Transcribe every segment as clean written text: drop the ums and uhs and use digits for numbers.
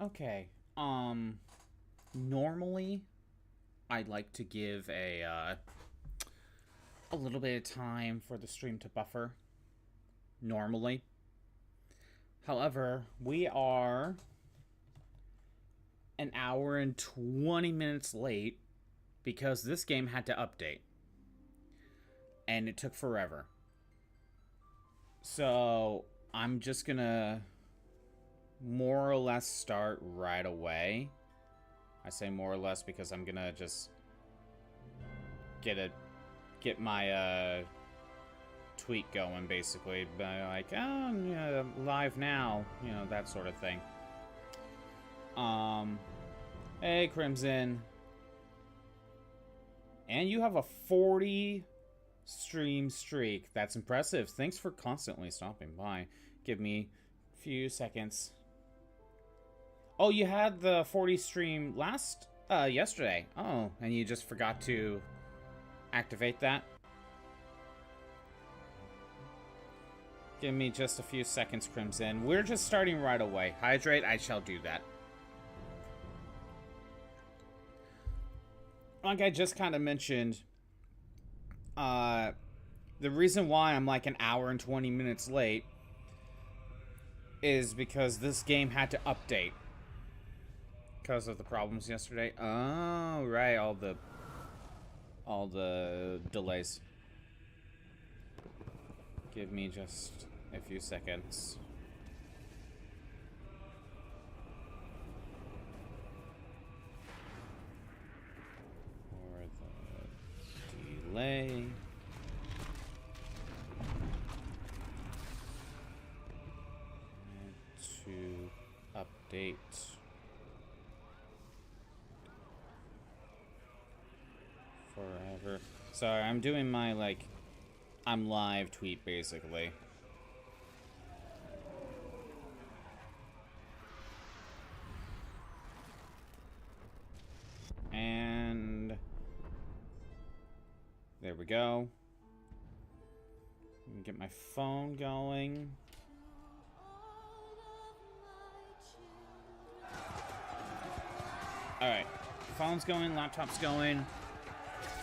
Okay. Normally I'd like to give a little bit of time for the stream to buffer. Normally. However, we are an hour and 20 minutes late because this game had to update. And it took forever. So, I'm just gonna more or less start right away. I say more or less because I'm gonna just get my tweet going, basically, like, oh, yeah, live now, you know, that sort of thing. Hey, Crimson. And you have a 40 stream streak. That's impressive. Thanks for constantly stopping by. Give me a few seconds. Oh, you had the 40 stream yesterday. Oh, and you just forgot to activate that? Give me just a few seconds, Crimson. We're just starting right away. Hydrate, I shall do that. Like I just kind of mentioned, the reason why I'm like an hour and 20 minutes late is because this game had to update. Because of the problems yesterday. Oh, right, all the delays. Give me just a few seconds. For the delay. And to update. Forever. Sorry, I'm doing my, like, I'm live tweet, basically. And there we go. Get my phone going. Alright. Phone's going, laptop's going.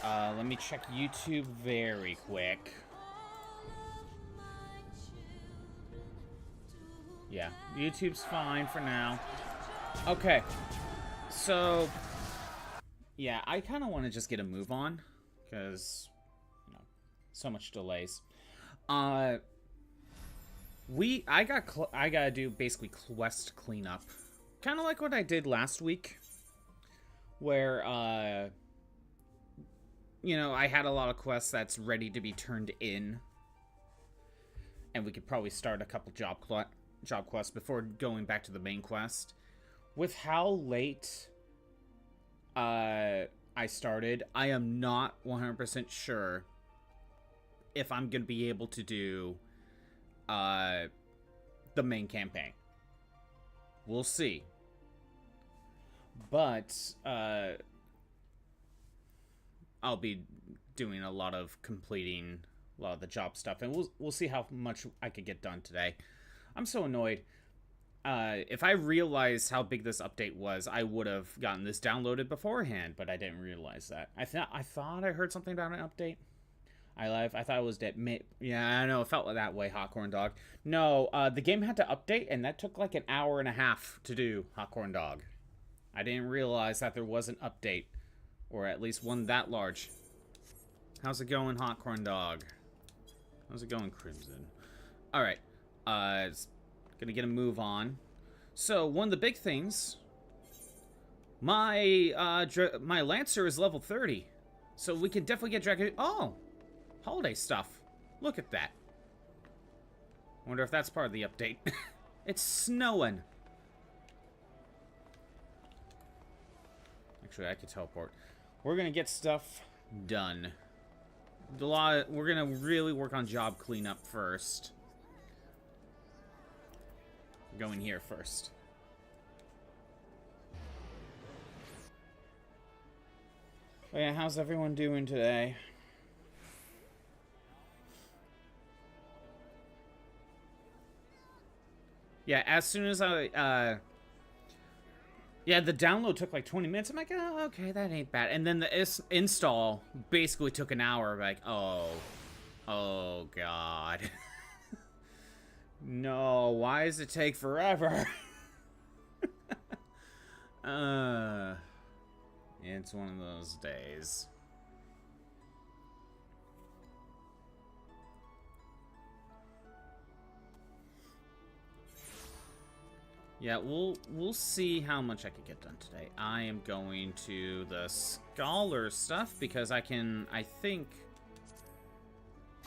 Let me check YouTube very quick. Yeah, YouTube's fine for now. Okay. So, yeah, I kind of want to just get a move on. Because, you know, so much delays. I gotta do basically quest cleanup. Kind of like what I did last week. Where, you know, I had a lot of quests that's ready to be turned in. And we could probably start a couple job quests before going back to the main quest. With how late I started, I am not 100% sure if I'm going to be able to do the main campaign. We'll see. But I'll be doing a lot of completing a lot of the job stuff, and we'll see how much I could get done today. I'm so annoyed. If I realized how big this update was, I would have gotten this downloaded beforehand, but I didn't realize that. I thought I heard something about an update. I thought it was dead. Yeah, I know, it felt that way, Hot Corn Dog. No, the game had to update, and that took like an hour and a half to do, Hot Corn Dog. I didn't realize that there was an update, or at least one that large. How's it going, Hot Corn Dog? How's it going, Crimson? Alright, gonna get a move on. So, one of the big things, my Lancer is level 30. So we can definitely get Dragon... Oh! Holiday stuff. Look at that. Wonder if that's part of the update. It's snowing. Actually, I could teleport. We're gonna get stuff done. We're gonna really work on job cleanup first. Going here first. Oh yeah, how's everyone doing today? Yeah, as soon as I Yeah, the download took like 20 minutes. I'm like, oh, okay, that ain't bad. And then the install basically took an hour. Like, oh God. No, why does it take forever? It's one of those days. Yeah, we'll see how much I can get done today. I am going to the scholar stuff because I can, I think,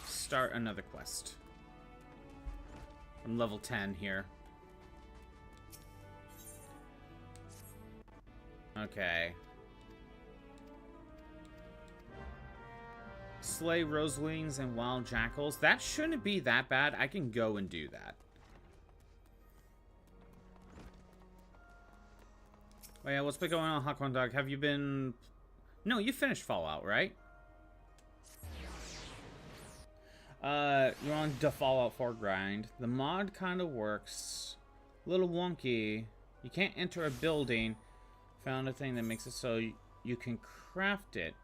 start another quest. I'm level 10 here. Okay. Slay roselings and wild jackals. That shouldn't be that bad. I can go and do that. Oh yeah, what's been going on, Hawkon Dog? Have you been... No, you finished Fallout, right? You're on the Fallout 4 grind. The mod kind of works. A little wonky. You can't enter a building. Found a thing that makes it so you can craft it.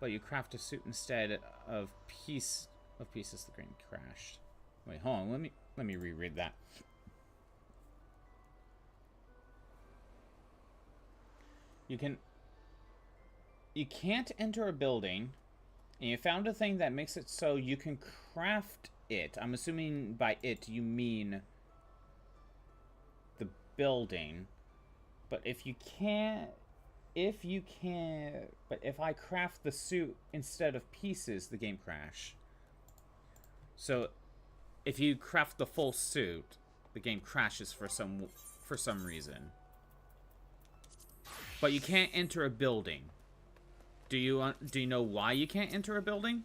But you craft a suit instead of pieces. The green crashed. Wait, hold on. Let me reread that. You can't enter a building, and you found a thing that makes it so you can craft it. I'm assuming by it you mean the building. But if I craft the suit instead of pieces, the game crash. So if you craft the full suit, the game crashes for some reason. But you can't enter a building. Do you know why you can't enter a building?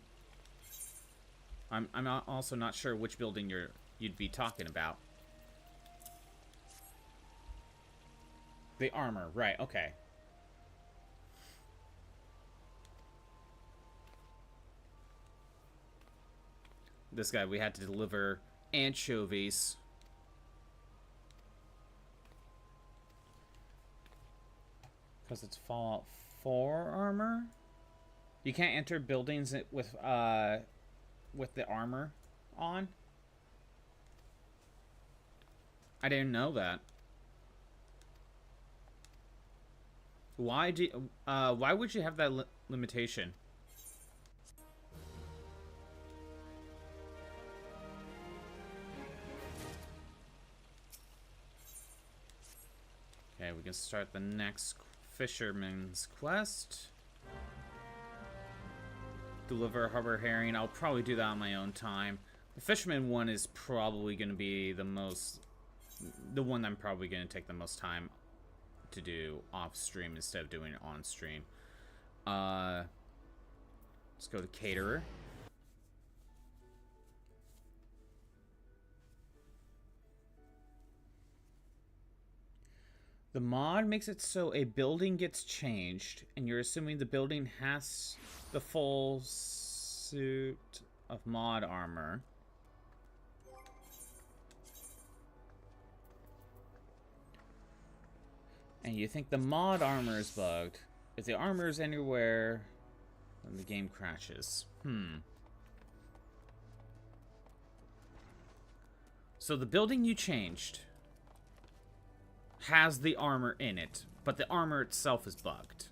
I'm also not sure which building you'd be talking about. The armor, right? Okay. This guy, we had to deliver anchovies. Because it's Fallout 4 armor? You can't enter buildings with the armor on? I didn't know that. Why would you have that limitation? Okay, we can start the next Fisherman's Quest. Deliver harbor herring. I'll probably do that on my own time. The fisherman one is probably going to be the one I'm probably going to take the most time to do off stream instead of doing it on stream. Let's go to caterer. The mod makes it so a building gets changed, and you're assuming the building has the full suit of mod armor. And you think the mod armor is bugged. If the armor is anywhere, then the game crashes. So the building you changed has the armor in it, but the armor itself is bugged.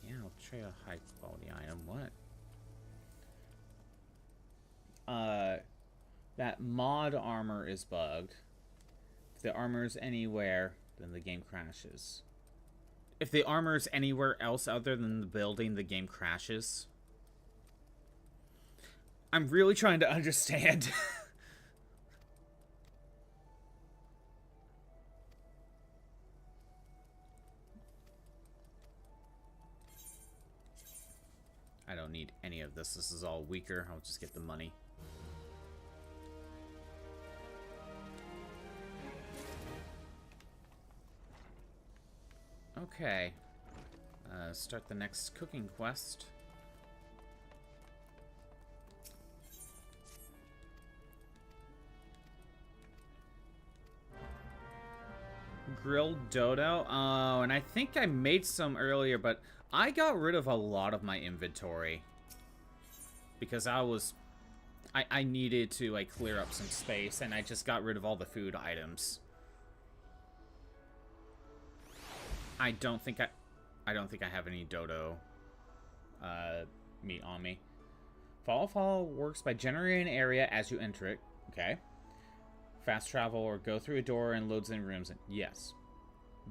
Yeah, I'll try a high quality item. What? That mod armor is bugged. If the armor is anywhere, then the game crashes. If the armor is anywhere else other than the building, the game crashes. I'm really trying to understand. I don't need any of this. This is all weaker. I'll just get the money. Okay. Start the next cooking quest. Grilled dodo? Oh, and I think I made some earlier, but I got rid of a lot of my inventory. Because I needed to, like, clear up some space, and I just got rid of all the food items. I don't think I have any dodo meat on me. Fall works by generating an area as you enter it. Okay. Fast travel or go through a door and loads in rooms. Yes.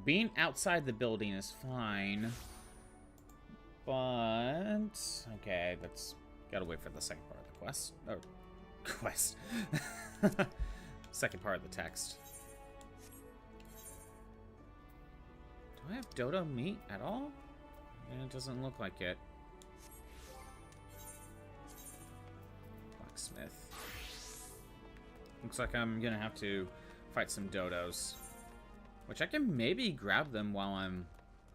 Being outside the building is fine. But... okay, that's... gotta wait for the second part of the quest. Or... quest. Second part of the text. Do I have dodo meat at all? It doesn't look like it. Blacksmith. Looks like I'm gonna have to fight some dodos. Which I can maybe grab them while I'm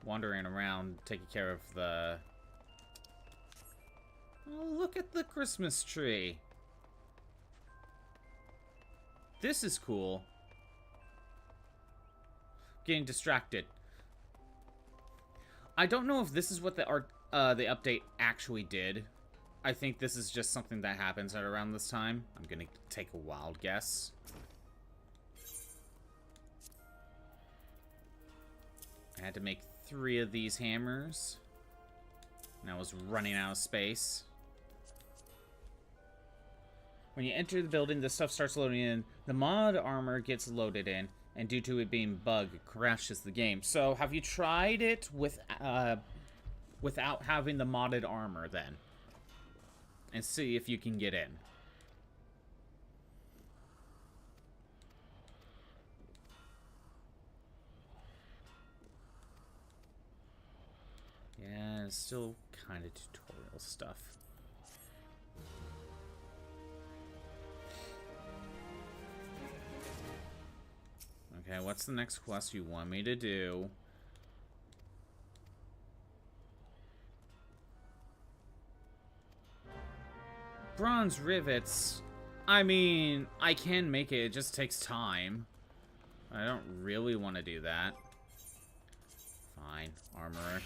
wandering around taking care of the... oh, look at the Christmas tree. This is cool. Getting distracted. I don't know if this is what the update actually did. I think this is just something that happens at around this time. I'm gonna take a wild guess. I had to make 3 of these hammers. And I was running out of space. When you enter the building, the stuff starts loading in. The mod armor gets loaded in. And due to it being bugged, it crashes the game. So, have you tried it without having the modded armor, then? And see if you can get in. Yeah, it's still kind of tutorial stuff. Okay, what's the next quest you want me to do? Bronze rivets. I mean, I can make it. It just takes time. I don't really want to do that. Fine. Armor.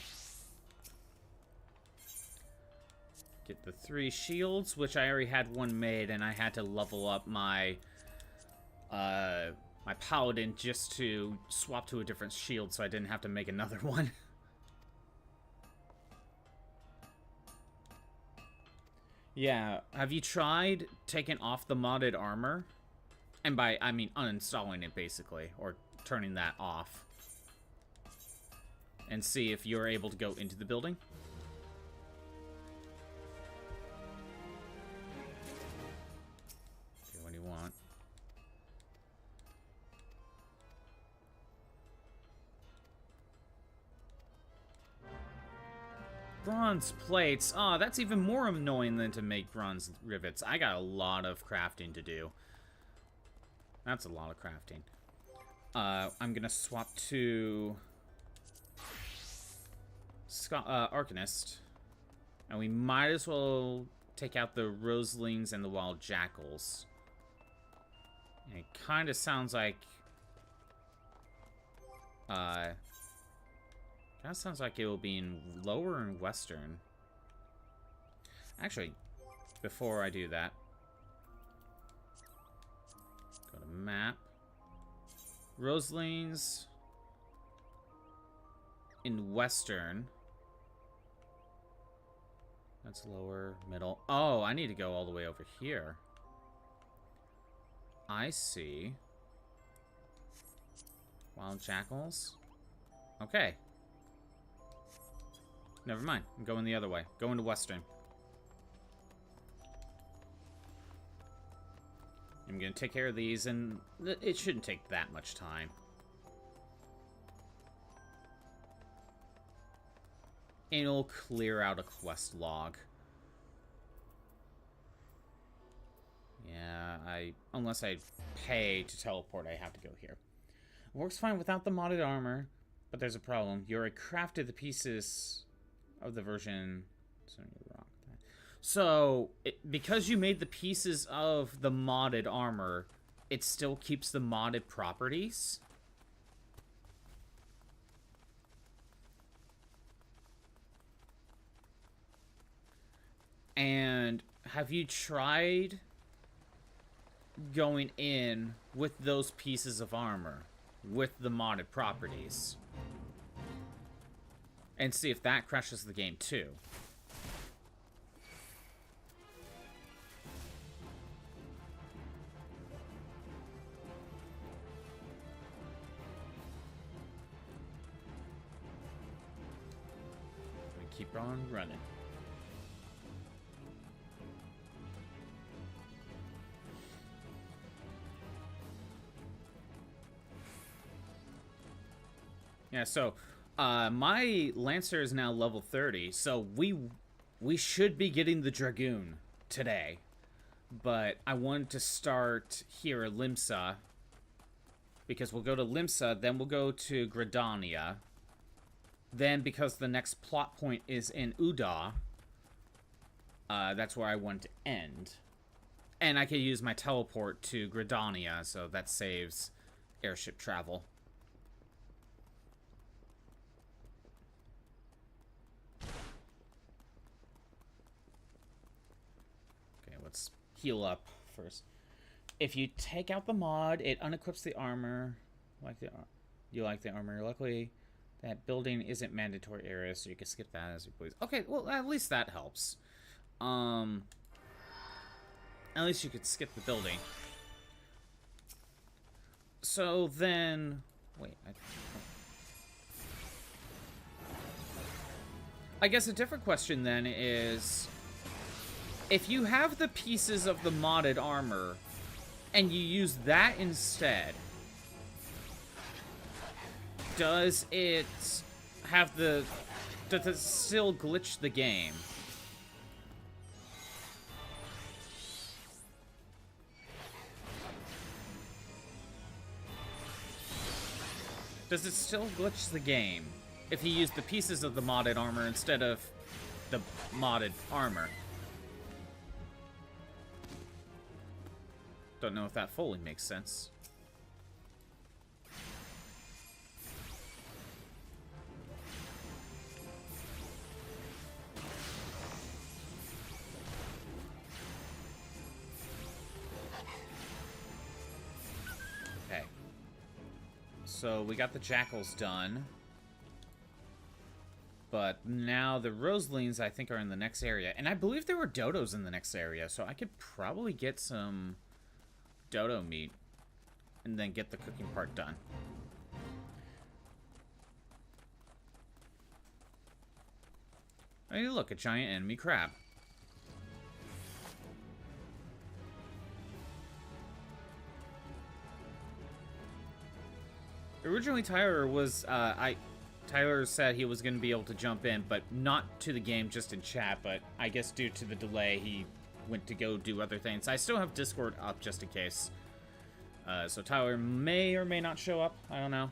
Get the 3 shields, which I already had 1 made, and I had to level up my my paladin just to swap to a different shield so I didn't have to make another one. Yeah, have you tried taking off the modded armor? And by, I mean uninstalling it, basically, or turning that off. And see if you're able to go into the building? Okay, what do you want? Bronze plates. Oh, that's even more annoying than to make bronze rivets. I got a lot of crafting to do. That's a lot of crafting. I'm gonna swap to Arcanist. And we might as well take out the Roselings and the Wild Jackals. And it kind of sounds like... That sounds like it will be in lower and western. Actually, before I do that, go to map. Roselings in western. That's lower, middle. Oh, I need to go all the way over here. I see. Wild Jackals. Okay. Never mind. I'm going the other way. Going to western. I'm going to take care of these, and it shouldn't take that much time. And it'll clear out a quest log. Yeah, unless I pay to teleport, I have to go here. It works fine without the modded armor, but there's a problem. You already crafted the pieces of the version. So, because you made the pieces of the modded armor, it still keeps the modded properties. And have you tried going in with those pieces of armor, with the modded properties, and see if that crashes the game too? We keep on running. Yeah, so my Lancer is now level 30, so we should be getting the Dragoon today. But I wanted to start here at Limsa, because we'll go to Limsa, then we'll go to Gridania. Then, because the next plot point is in Ul'dah, that's where I want to end. And I could use my teleport to Gridania, so that saves airship travel. Let's heal up first. If you take out the mod, it unequips the armor. You like the armor. Luckily, that building isn't mandatory area, so you can skip that as you please. Okay, well, at least that helps. At least you could skip the building. So then, wait. I guess a different question then is, if you have the pieces of the modded armor, and you use that instead, does it have the... does it still glitch the game? Does it still glitch the game if you use the pieces of the modded armor instead of the modded armor? Don't know if that fully makes sense. Okay. So we got the jackals done. But now the roselings, I think, are in the next area. And I believe there were dodos in the next area, so I could probably get some dodo meat and then get the cooking part done. Hey, look, a giant enemy crab. Originally, Tyler was, Tyler said he was going to be able to jump in, but not to the game, just in chat. But I guess due to the delay, he went to go do other things. I still have Discord up just in case. So Tyler may or may not show up. I don't know.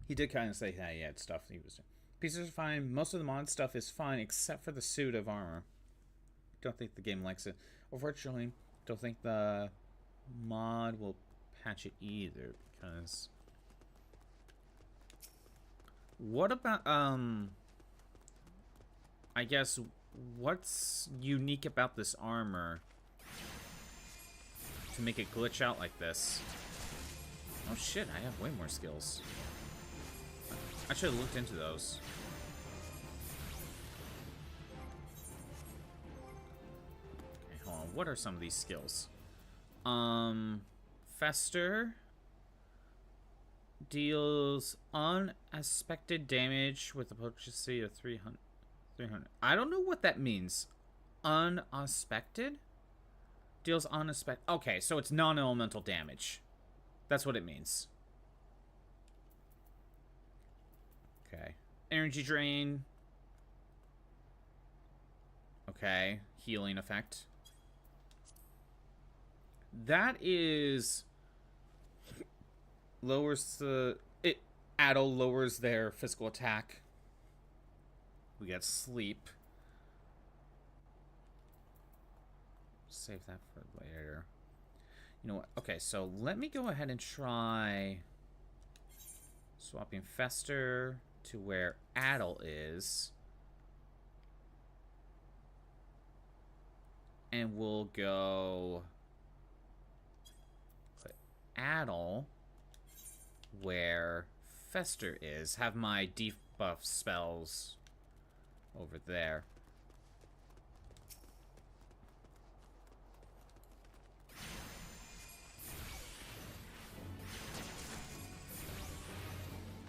He did kind of say that he had stuff he was doing. Pieces are fine. Most of the mod stuff is fine, except for the suit of armor. Don't think the game likes it. Unfortunately, don't think the mod will patch it either, because... What about, I guess, what's unique about this armor to make it glitch out like this? Oh shit, I have way more skills. I should have looked into those. Okay, hold on. What are some of these skills? Fester deals unexpected damage with a potency of 300. I don't know what that means. Unexpected? Deals unexpected. Okay, so it's non-elemental damage. That's what it means. Okay. Energy drain. Okay. Healing effect. That is... lowers the... Addo lowers their physical attack. We got sleep. Save that for later. You know what? Okay, so let me go ahead and try Swapping Fester to where Adel is. And we'll go put Adel where Fester is. Have my debuff spells over there.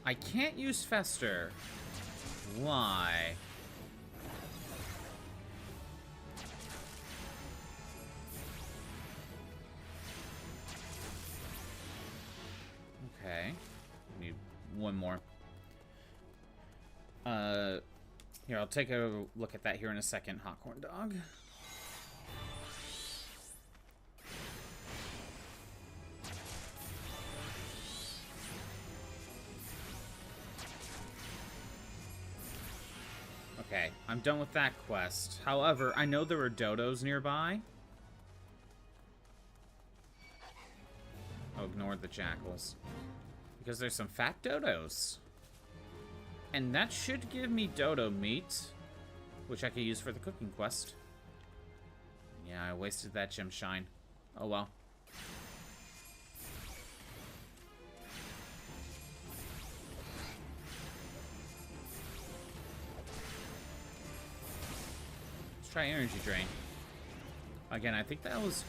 I can't use Fester. Why? Okay. Need one more. Here, I'll take a look at that here in a second, Hot Corn Dog. Okay, I'm done with that quest. However, I know there are dodos nearby. I'll ignore the jackals. Because there's some fat dodos. And that should give me dodo meat, which I could use for the cooking quest. Yeah, I wasted that gem shine. Oh well. Let's try energy drain. Again, I think that was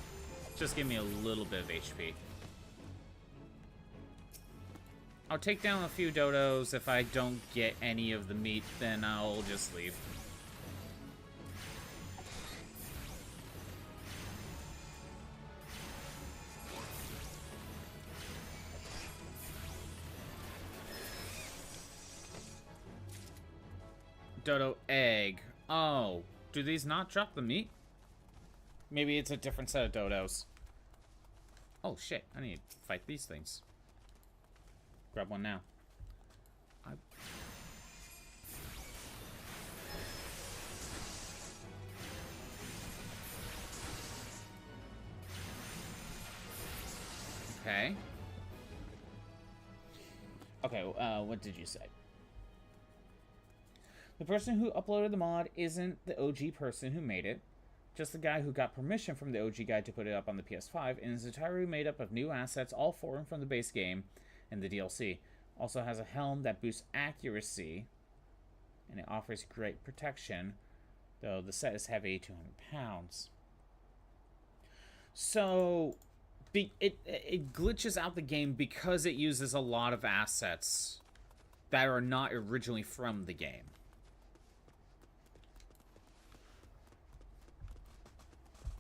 just give me a little bit of HP. I'll take down a few dodos. If I don't get any of the meat, then I'll just leave. Dodo egg. Oh, do these not drop the meat? Maybe it's a different set of dodos. Oh shit, I need to fight these things. Grab one now. Okay. Okay, what did you say? The person who uploaded the mod isn't the OG person who made it. Just the guy who got permission from the OG guy to put it up on the PS5, and is entirely made up of new assets, all foreign from the base game and the DLC. Also has a helm that boosts accuracy, and it offers great protection, though the set is heavy, 200 pounds. So, it glitches out the game because it uses a lot of assets that are not originally from the game.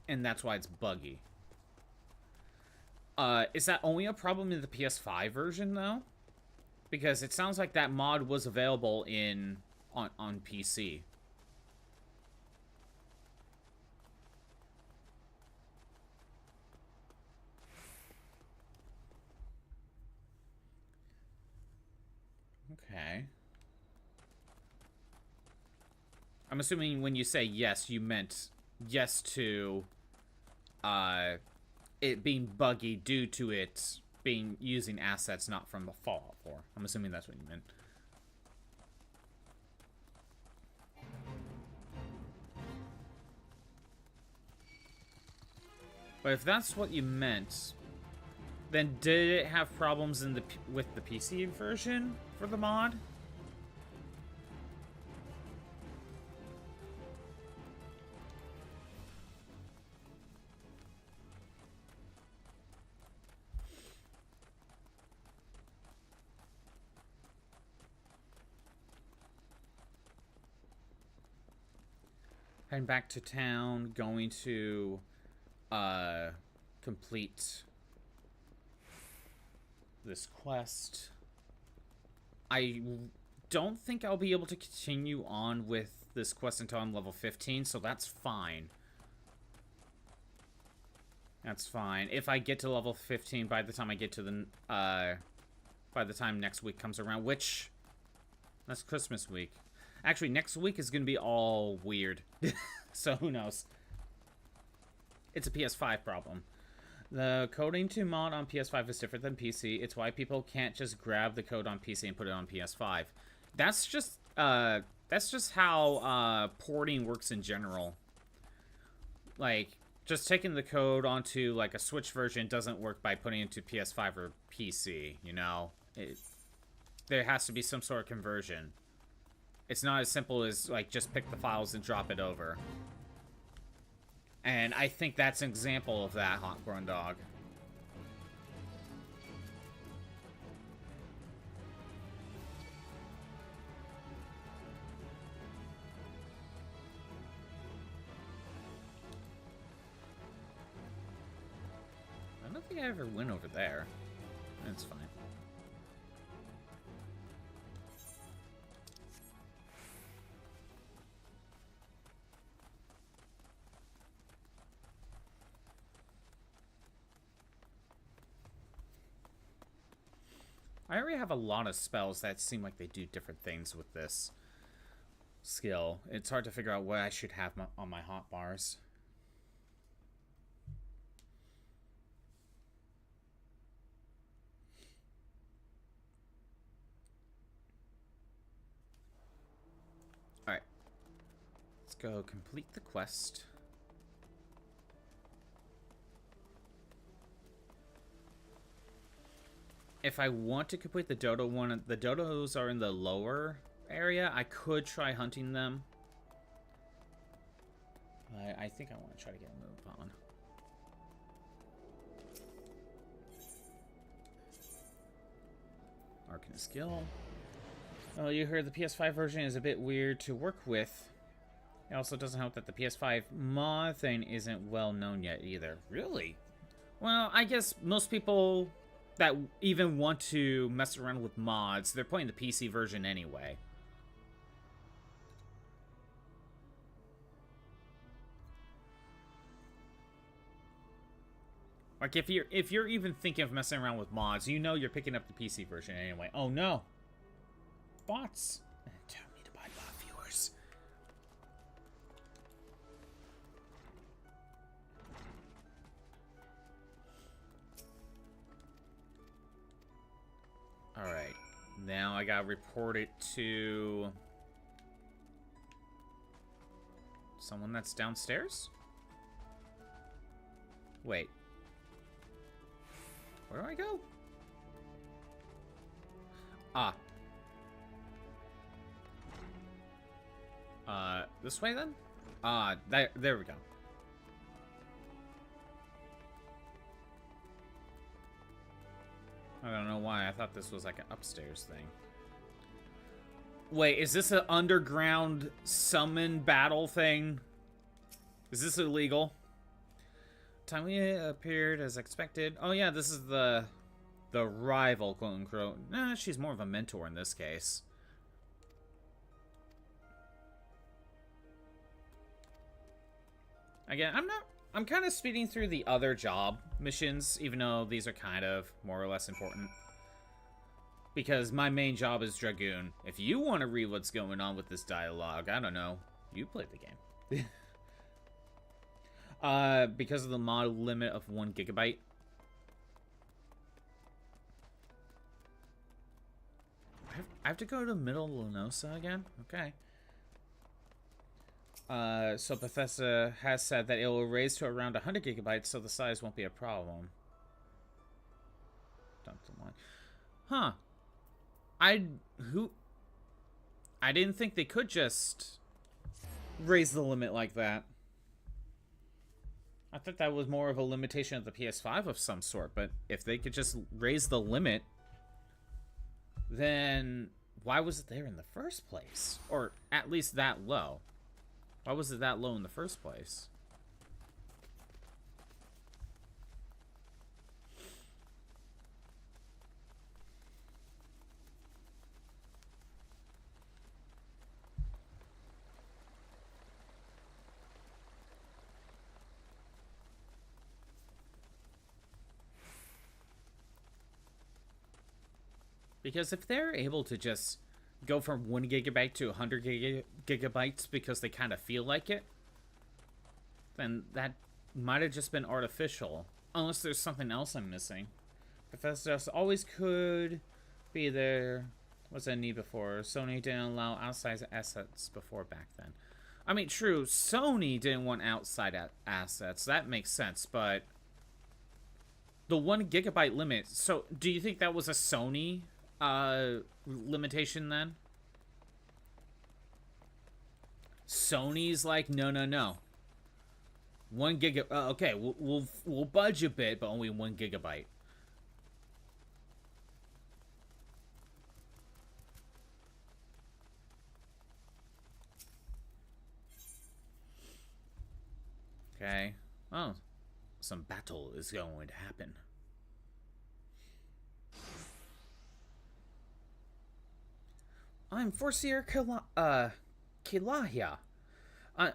And that's why it's buggy. Is that only a problem in the PS5 version, though? Because it sounds like that mod was available on PC. Okay. I'm assuming when you say yes, you meant yes to it being buggy due to it being using assets not from the Fallout 4. I'm assuming that's what you meant. But if that's what you meant, then did it have problems in with the PC version for the mod? Heading back to town, going to complete this quest. I don't think I'll be able to continue on with this quest until I'm level 15, so that's fine. That's fine. If I get to level 15 by the time I get to the by the time next week comes around, which that's Christmas week. Actually, next week is going to be all weird. So who knows? It's a PS5 problem. The coding to mod on PS5 is different than PC. It's why people can't just grab the code on PC and put it on PS5. That's just how porting works in general. Like, just taking the code onto like a Switch version doesn't work by putting it into PS5 or PC, you know? There has to be some sort of conversion. It's not as simple as like just pick the files and drop it over. And I think that's an example of that, Hot Grown Dog. I don't think I ever went over there. That's fine. I already have a lot of spells that seem like they do different things with this skill. It's hard to figure out what I should have on my hotbars. Alright. Let's go complete the quest. If I want to complete the dodo one, the dodos are in the lower area. I could try hunting them. I think I want to try to get a move on. Arcane skill. Oh, you heard the PS5 version is a bit weird to work with. It also doesn't help that the PS5 mod thing isn't well known yet either. Really? Well, I guess most people that even want to mess around with mods, they're playing the PC version anyway. Like if you're even thinking of messing around with mods, you know you're picking up the PC version anyway. Oh no. Bots. Tell me to buy bot viewers. Alright, now I gotta report it to someone that's downstairs? Wait. Where do I go? Ah. This way then? There we go. I don't know why. I thought this was like an upstairs thing. Wait, is this an underground summon battle thing? Is this illegal? Talia appeared as expected. Oh yeah, this is the rival, quote unquote. Nah, she's more of a mentor in this case. Again, I'm kind of speeding through the other job missions, even though these are kind of more or less important. Because my main job is Dragoon. If you want to read what's going on with this dialogue, I don't know. You played the game. Because of the mod limit of 1 GB. I have to go to Middle Lominsa again? Okay. So Bethesda has said that it will raise to around 100 GB, so the size won't be a problem. Huh. I didn't think they could just raise the limit like that. I thought that was more of a limitation of the PS5 of some sort, but if they could just raise the limit, then why was it there in the first place? Or at least that low. Why was it that low in the first place? Because if they're able to just go from 1 GB to 100 gigabytes because they kind of feel like it, then that might have just been artificial. Unless there's something else I'm missing. Bethesda always could be there. What's that need before? Sony didn't allow outside assets before back then. I mean, true, Sony didn't want outside assets. That makes sense, but the 1 gigabyte limit. So, do you think that was a Sony limitation then? Sony's like, no, no, no. 1 gigabyte. Okay, we'll budge a bit, but only 1 gigabyte. Okay. Oh, some battle is going to happen. I'm Forseer Kilahia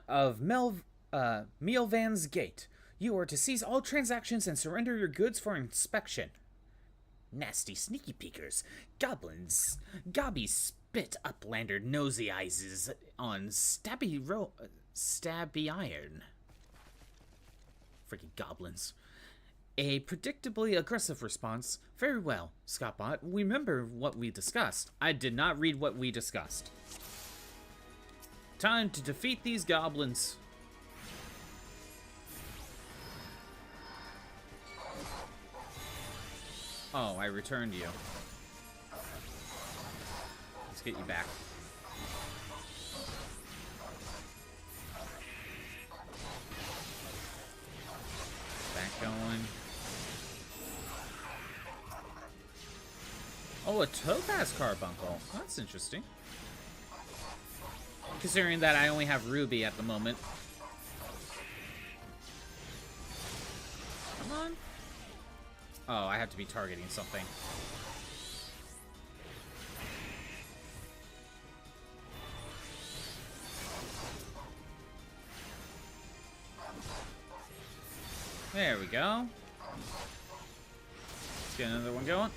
of Mielvan's Gate. You are to seize all transactions and surrender your goods for inspection. Nasty sneaky peekers. Goblins. Gobby spit uplander nosy eyes on stabby iron. Freaking goblins. A predictably aggressive response. Very well, Scottbot. Remember what we discussed. I did not read what we discussed. Time to defeat these goblins. Oh, I returned you. Let's get you back. Back going. Oh, a Topaz Carbuncle. That's interesting. Considering that I only have Ruby at the moment. Come on. Oh, I have to be targeting something. There we go. Let's get another one going.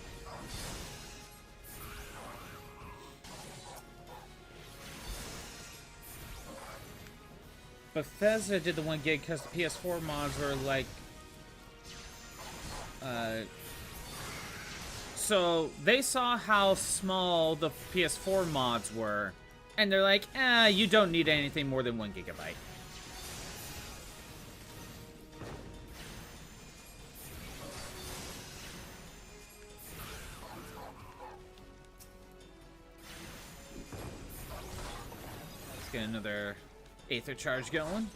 Bethesda did the 1 gig because the PS4 mods were like... So, they saw how small the PS4 mods were, and they're like, you don't need anything more than 1 gigabyte. Let's get another Aether Charge going.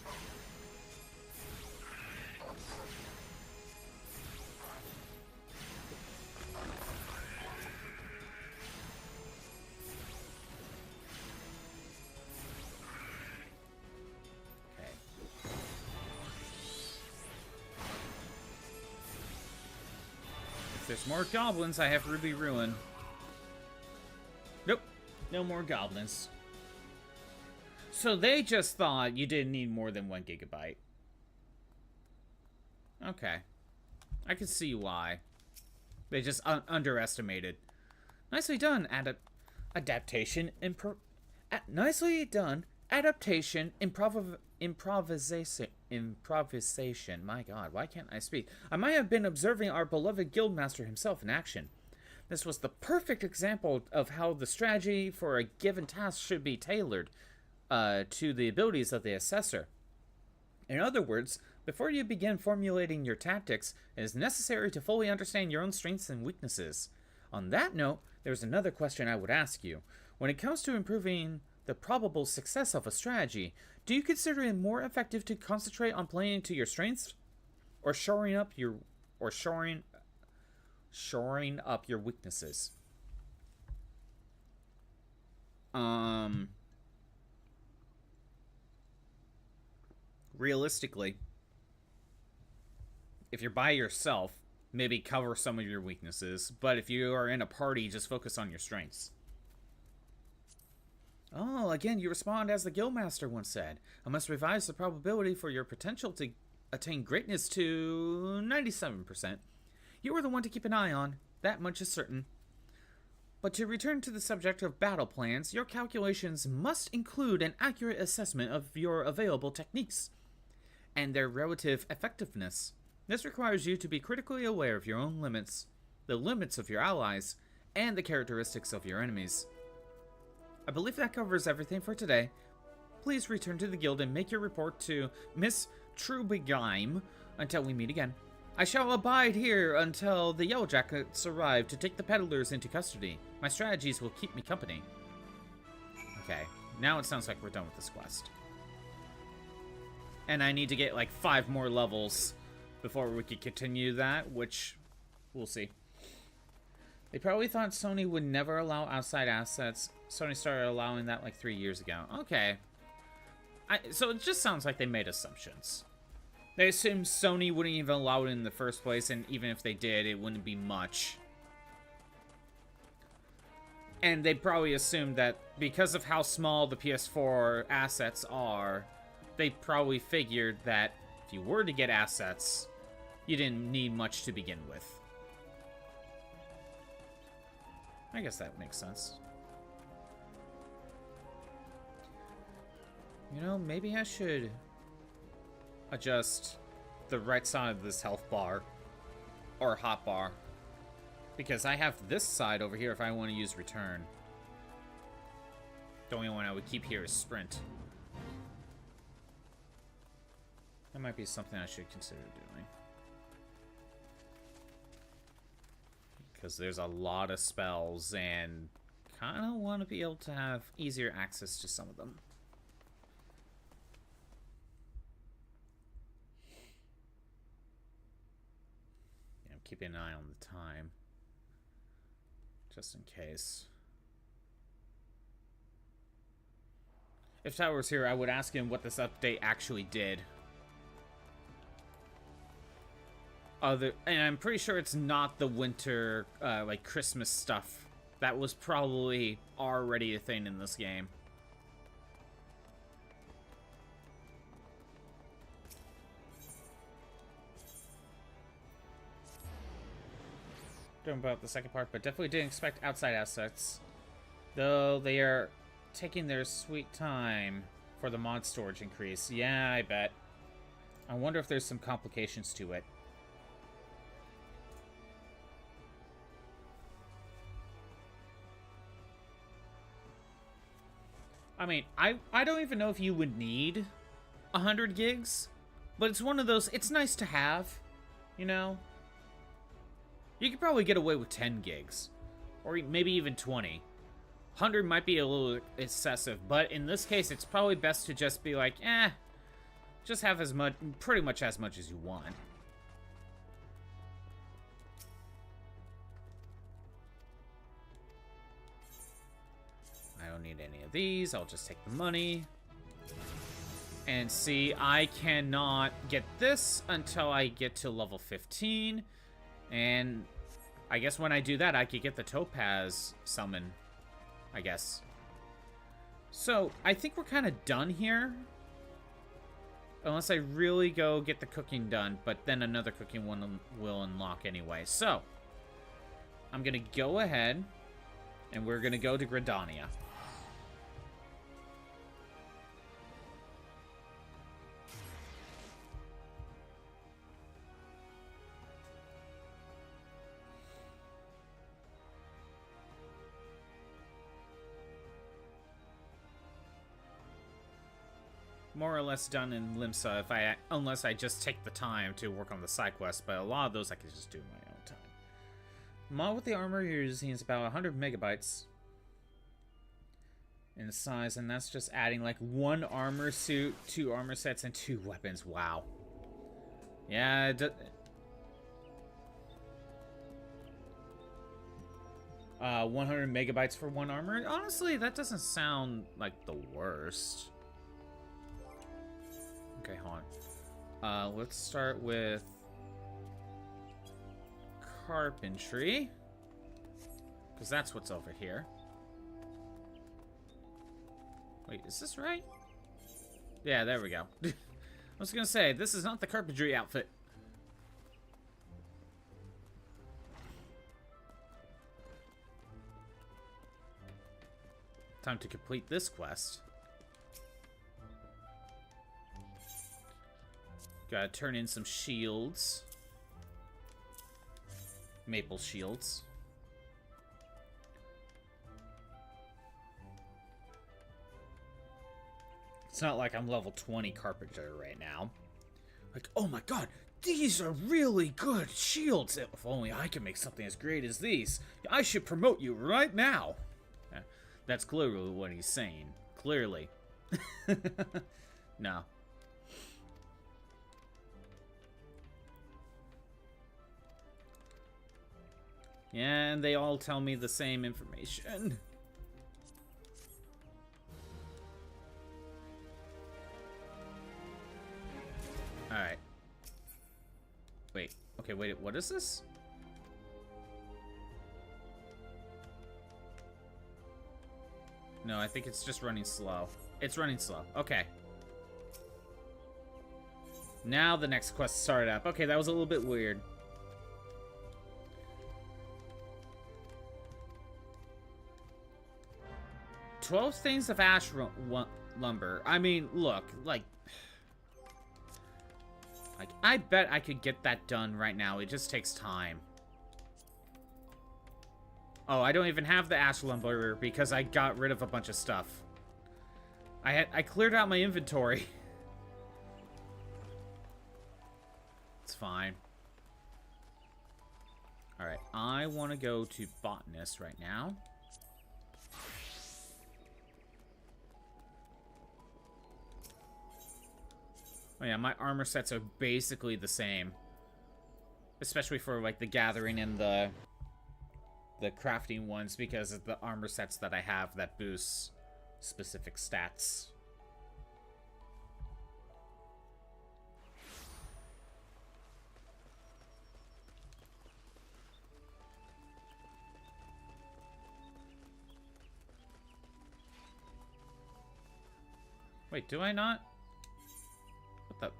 There's more goblins. I have Ruby Ruin. Nope. No more goblins. So they just thought you didn't need more than 1 gigabyte. Okay. I can see why. They just underestimated. Nicely done, adaptation. Nicely done. Adaptation. Improvisation. My god, why can't I speak? I might have been observing our beloved guildmaster himself in action. This was the perfect example of how the strategy for a given task should be tailored to the abilities of the assessor. In other words, before you begin formulating your tactics, it is necessary to fully understand your own strengths and weaknesses. On that note, there's another question I would ask you. When it comes to improving the probable success of a strategy, do you consider it more effective to concentrate on playing to your strengths, or shoring up your weaknesses? Realistically, if you're by yourself, maybe cover some of your weaknesses, but if you are in a party, just focus on your strengths. Oh, again, you respond as the Guildmaster once said. I must revise the probability for your potential to attain greatness to 97%. You are the one to keep an eye on. That much is certain. But to return to the subject of battle plans, your calculations must include an accurate assessment of your available techniques and their relative effectiveness. This requires you to be critically aware of your own limits, the limits of your allies, and the characteristics of your enemies. I believe that covers everything for today. Please return to the guild and make your report to Miss Trubegeim until we meet again. I shall abide here until the Yellow Jackets arrive to take the peddlers into custody. My strategies will keep me company. Okay, now it sounds like we're done with this quest. And I need to get like 5 more levels before we can continue that, which we'll see. They probably thought Sony would never allow outside assets. Sony started allowing that like 3 years ago. Okay. So it just sounds like they made assumptions. They assumed Sony wouldn't even allow it in the first place, and even if they did, it wouldn't be much. And they probably assumed that because of how small the PS4 assets are, they probably figured that if you were to get assets, you didn't need much to begin with. I guess that makes sense. You know, maybe I should adjust the right side of this health bar or hot bar, because I have this side over here if I want to use return. The only one I would keep here is sprint. That might be something I should consider doing, because there's a lot of spells and kind of want to be able to have easier access to some of them. Keeping an eye on the time, just in case. If Tyler was here, I would ask him what this update actually did. And I'm pretty sure it's not the winter, like Christmas stuff. That was probably already a thing in this game. Don't know about the second part, but definitely didn't expect outside assets. Though they are taking their sweet time for the mod storage increase. Yeah, I bet. I wonder if there's some complications to it. I mean, I don't even know if you would need 100 gigs, but it's one of those, it's nice to have, you know? You could probably get away with 10 gigs, or maybe even 20. 100 might be a little excessive, but in this case, it's probably best to just be like, just have as much, pretty much as much as you want. I don't need any of these. I'll just take the money. And see, I cannot get this until I get to level 15. And I guess when I do that, I could get the Topaz summon, I guess. So, I think we're kind of done here. Unless I really go get the cooking done, but then another cooking one will unlock anyway. So, I'm going to go ahead, and we're going to go to Gridania. More or less done in Limsa unless I just take the time to work on the side quests, but a lot of those I can just do in my own time. Mod with the armor you're using is about 100 megabytes in size, and that's just adding like 1 armor suit, 2 armor sets, and 2 weapons. Wow. Yeah, 100 megabytes for 1 armor. Honestly, that doesn't sound like the worst. Okay, hold on. Let's start with carpentry, because that's what's over here. Wait, is this right? Yeah, there we go. I was gonna say, this is not the carpentry outfit. Time to complete this quest. Gotta turn in some shields. maple shields. It's not like I'm level 20 carpenter right now. Like, oh my god, these are really good shields. If only I can make something as great as these. I should promote you right now. That's clearly what he's saying. Clearly. No. Yeah, and they all tell me the same information. Alright. Wait. Okay, wait. What is this? No, I think it's just running slow. It's running slow. Okay. Now the next quest started up. Okay, that was a little bit weird. "12 things of ash lumber." I mean, look, like, I bet I could get that done right now. It just takes time. Oh, I don't even have the ash lumber because I got rid of a bunch of stuff. I cleared out my inventory. It's fine. Alright, I want to go to Botanist right now. Oh yeah, my armor sets are basically the same. Especially for, like, the gathering and the crafting ones, because of the armor sets that I have that boosts specific stats. Wait, do I not? What the?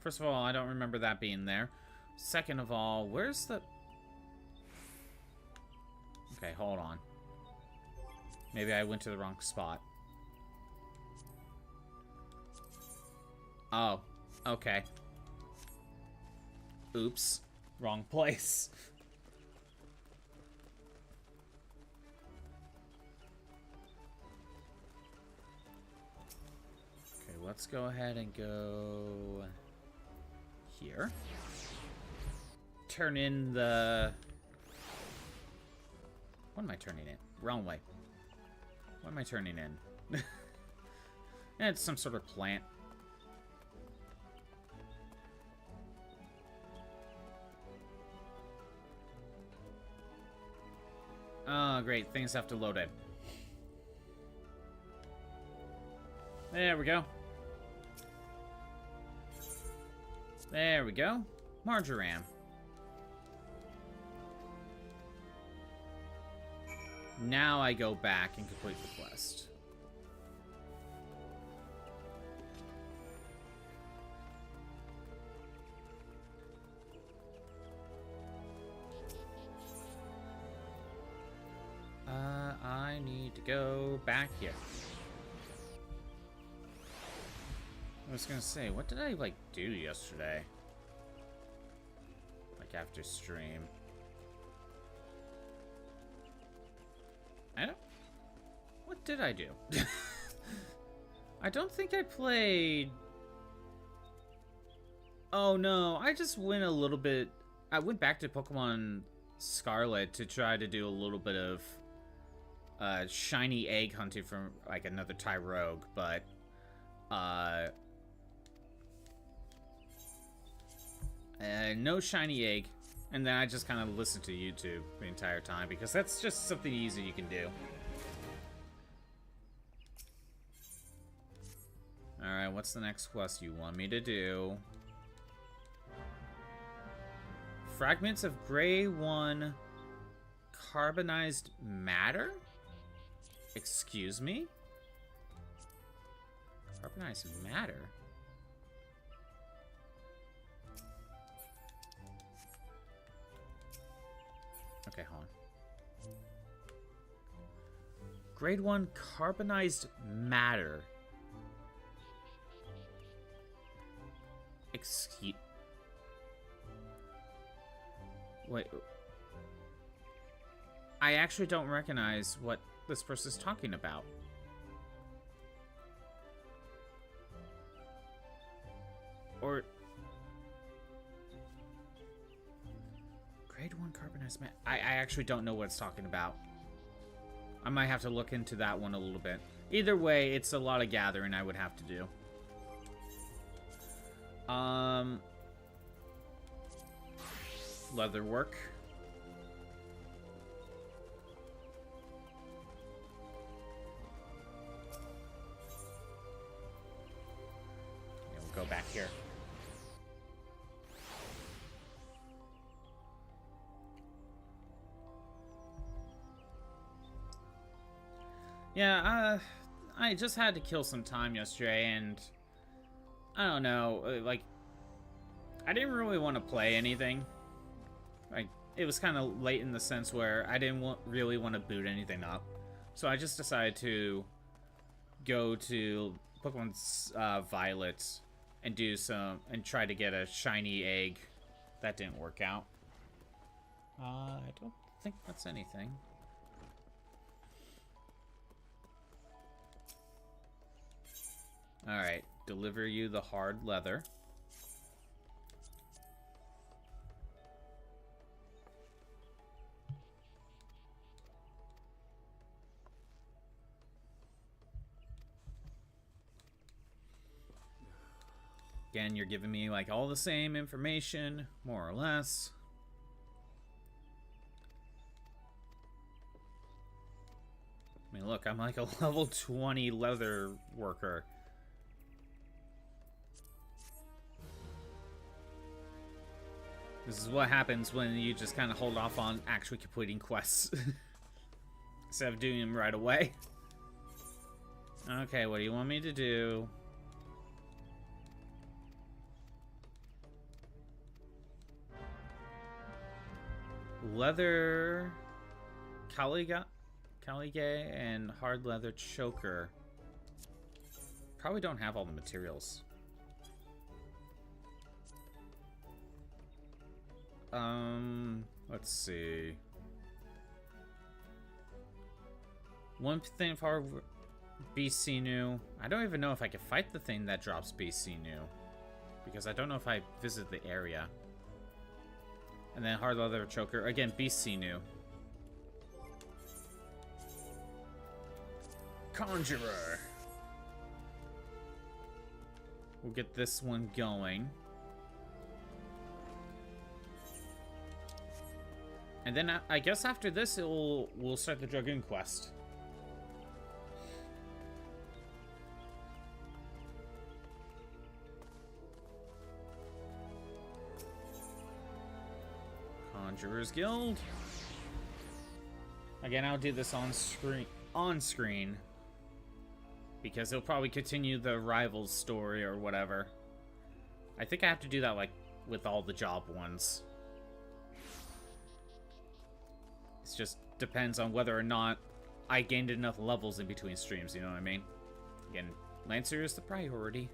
First of all, I don't remember that being there. Second of all, where's the... Okay, hold on. Maybe I went to the wrong spot. Oh, okay. Oops. Wrong place. Okay, let's go ahead and go... here. Turn in the... What am I turning in? Wrong way. What am I turning in? It's some sort of plant. Oh, great. Things have to load in. There we go. There we go. Marjoram. Now I go back and complete the quest. I need to go back here. I was gonna say, what did I, like, do yesterday? Like, after stream. I don't... What did I do? I don't think I played... Oh, no. I just went a little bit... I went back to Pokemon Scarlet to try to do a little bit of shiny egg hunting from, like, another Tyrogue, but... no shiny egg. And then I just kind of listened to YouTube the entire time, because that's just something easy you can do. Alright, what's the next quest you want me to do? Fragments of Gray 1 carbonized matter? Excuse me? Carbonized matter? Okay, hold on. Grade 1 carbonized matter. Excuse... Wait. I actually don't recognize what this person's talking about. Or... Grade 1 carbonized man. I actually don't know what it's talking about. I might have to look into that one a little bit. Either way, it's a lot of gathering I would have to do. Leather work. Yeah, we'll go back here. Yeah, I just had to kill some time yesterday, and I don't know, like, I didn't really want to play anything. Like, it was kind of late in the sense where I didn't really want to boot anything up. So I just decided to go to Pokemon's Violet and and try to get a shiny egg. That didn't work out. I don't think that's anything. Alright, deliver you the hard leather. Again, you're giving me like all the same information, more or less. I mean, look, I'm like a level 20 leather worker. This is what happens when you just kind of hold off on actually completing quests. Instead of doing them right away. Okay, what do you want me to do? Leather... Calige and hard leather choker. Probably don't have all the materials. Let's see. One thing for BC new. I don't even know if I can fight the thing that drops BC new. Because I don't know if I visit the area. And then hard leather choker. Again, BC new. Conjurer. We'll get this one going. And then I guess after this, we'll start the Dragoon quest. Conjurer's Guild. Again, I'll do this on screen. Because it'll probably continue the Rivals story or whatever. I think I have to do that like with all the job ones. It just depends on whether or not I gained enough levels in between streams, you know what I mean? Again, Lancer is the priority.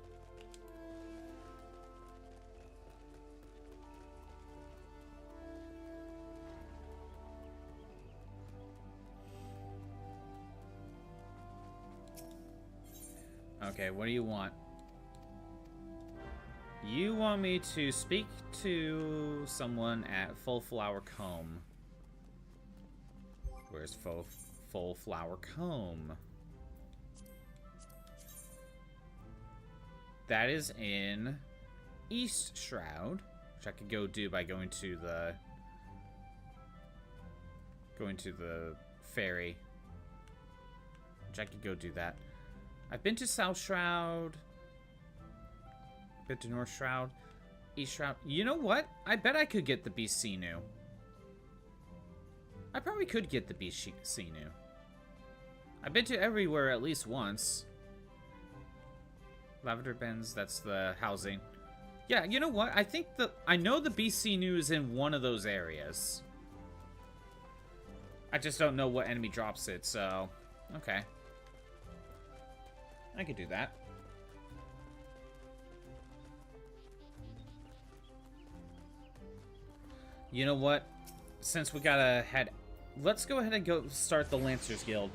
Okay, what do you want? You want me to speak to someone at Full Flower Comb. Where's Full Flower Comb? That is in East Shroud, which I could go do by going to the ferry. Which I could go do that. I've been to South Shroud. Been to North Shroud. East Shroud. You know what? I bet I could get the BC new. I probably could get the BC new. I've been to everywhere at least once. Lavender Bends, that's the housing. Yeah, you know what? I know the BC new is in one of those areas. I just don't know what enemy drops it, so... Okay. I could do that. You know what? Since we gotta head... Let's go ahead and go start the Lancers Guild.